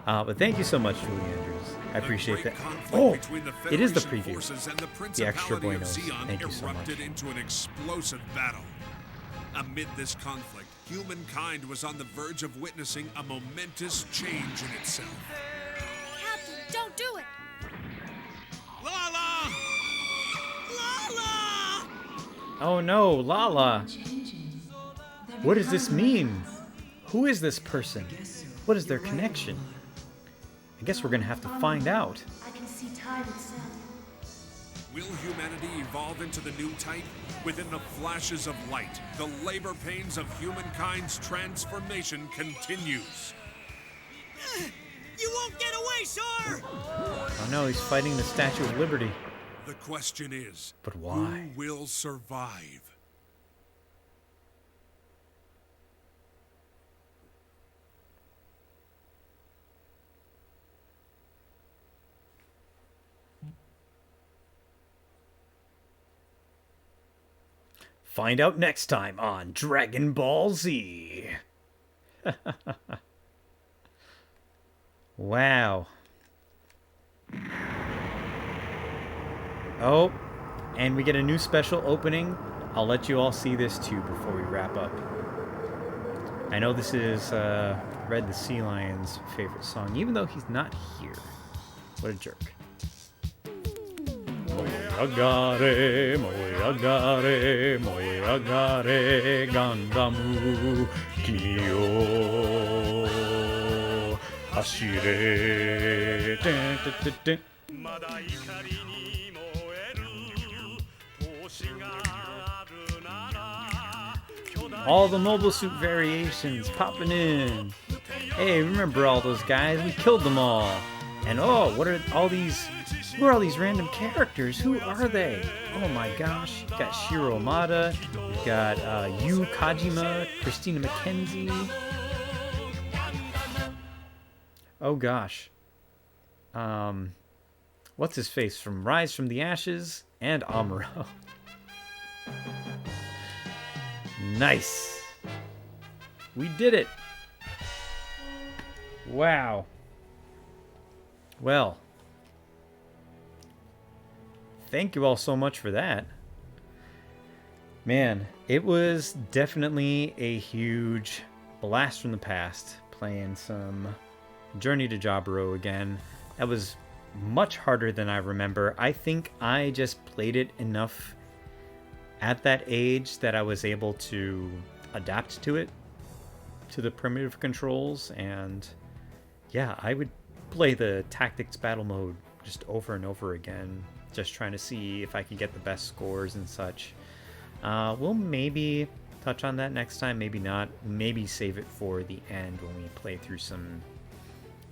But thank you so much, Julie Andrews. I appreciate that. Oh, it is the preview. The extra buenos. Thank you so much. Into an explosive battle. Amid this conflict, humankind was on the verge of witnessing a momentous change in itself. Captain, don't do it! Lala! Lala! Oh no, Lala! What does this mean? Who is this person? What is their connection? I guess we're gonna have to find out. I can see time itself. Will humanity evolve into the new type? Within the flashes of light, the labor pains of humankind's transformation continues. You won't get away, Char! Oh no, he's fighting the Statue of Liberty. The question is, but why? Who will survive? Find out next time on Dragon Ball Z. Wow. Oh, and we get a new special opening. I'll let you all see this too before we wrap up. I know this is Red the Sea Lion's favorite song, even though he's not here. What a jerk. Moyagare, moyagare, moyagare, Gandamu, kimi o hashire. Dun, dun, dun, dun. All the Mobile Suit variations popping in. Hey, remember all those guys? We killed them all. And oh, what are all these? Who are all these random characters? Who are they? Oh my gosh. You got Shiro Amada. You got Yu Kajima, Christina McKenzie. Oh gosh. What's his face from Rise from the Ashes and Amuro. Nice. We did it. Wow. Well, thank you all so much for that. Man, it was definitely a huge blast from the past playing some Journey to Jaburo again. That was much harder than I remember. I think I just played it enough at that age that I was able to adapt to it, to the primitive controls, and yeah, I would play the tactics battle mode just over and over again, just trying to see if I could get the best scores and such. We'll maybe touch on that next time, maybe not. Maybe save it for the end when we play through some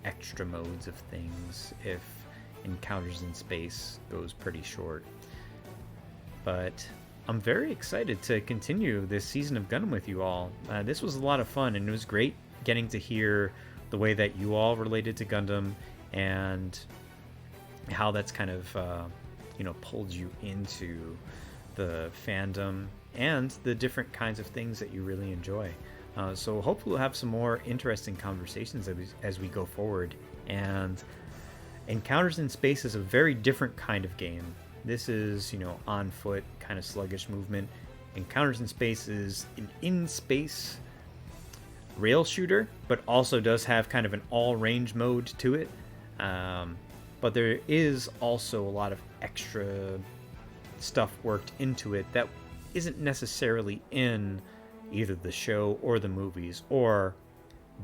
extra modes of things, if Encounters in Space goes pretty short. But I'm very excited to continue this season of Gundam with you all. This was a lot of fun, and it was great getting to hear the way that you all related to Gundam and how that's kind of, pulled you into the fandom and the different kinds of things that you really enjoy. So hopefully we'll have some more interesting conversations as we go forward. And Encounters in Space is a very different kind of game. This is, on foot, kind of sluggish movement. Encounters in Space is an in-space rail shooter, but also does have kind of an all-range mode to it. But there is also a lot of extra stuff worked into it that isn't necessarily in either the show or the movies, or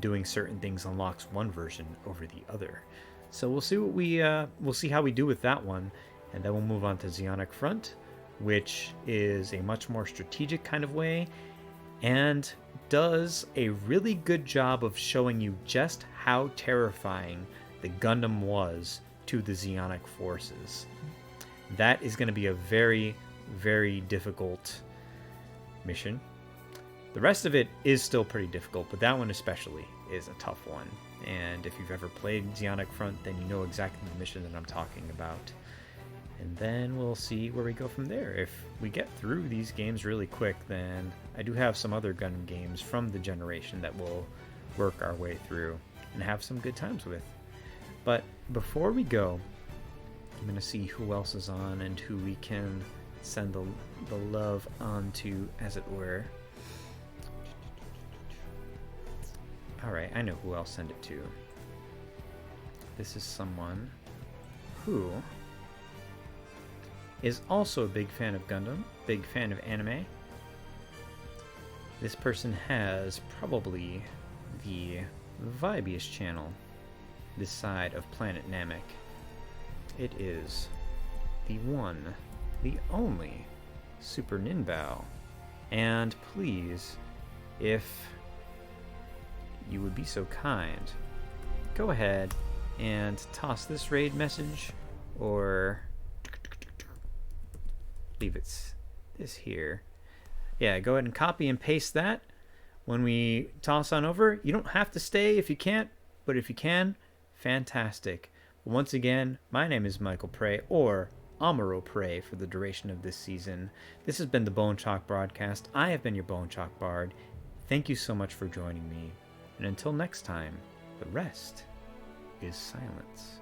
doing certain things unlocks one version over the other. So we'll see what we'll see how we do with that one, and then we'll move on to Zeonic Front, which is a much more strategic kind of way and does a really good job of showing you just how terrifying the Gundam was to the Zeonic forces. That is going to be a very, very difficult mission. The rest of it is still pretty difficult, but that one especially is a tough one. And if you've ever played Zeonic Front, then you know exactly the mission that I'm talking about. And then we'll see where we go from there. If we get through these games really quick, then I do have some other Gundam games from the generation that we'll work our way through and have some good times with. But before we go, I'm going to see who else is on and who we can send the love on to, as it were. Alright, I know who I'll send it to. This is someone who is also a big fan of Gundam, big fan of anime. This person has probably the vibiest channel this side of Planet Namek. It is the one, the only Super Ninbao. And please, if you would be so kind, go ahead and toss this raid message, or leave it this here. Yeah, go ahead and copy and paste that when we toss on over. You don't have to stay if you can't, but if you can, fantastic. Once again, my name is Michael Prey, or Amuro Prey for the duration of this season. This has been the Bone Chalk Broadcast. I have been your Bone Chalk Bard. Thank you so much for joining me. And until next time, the rest is silence.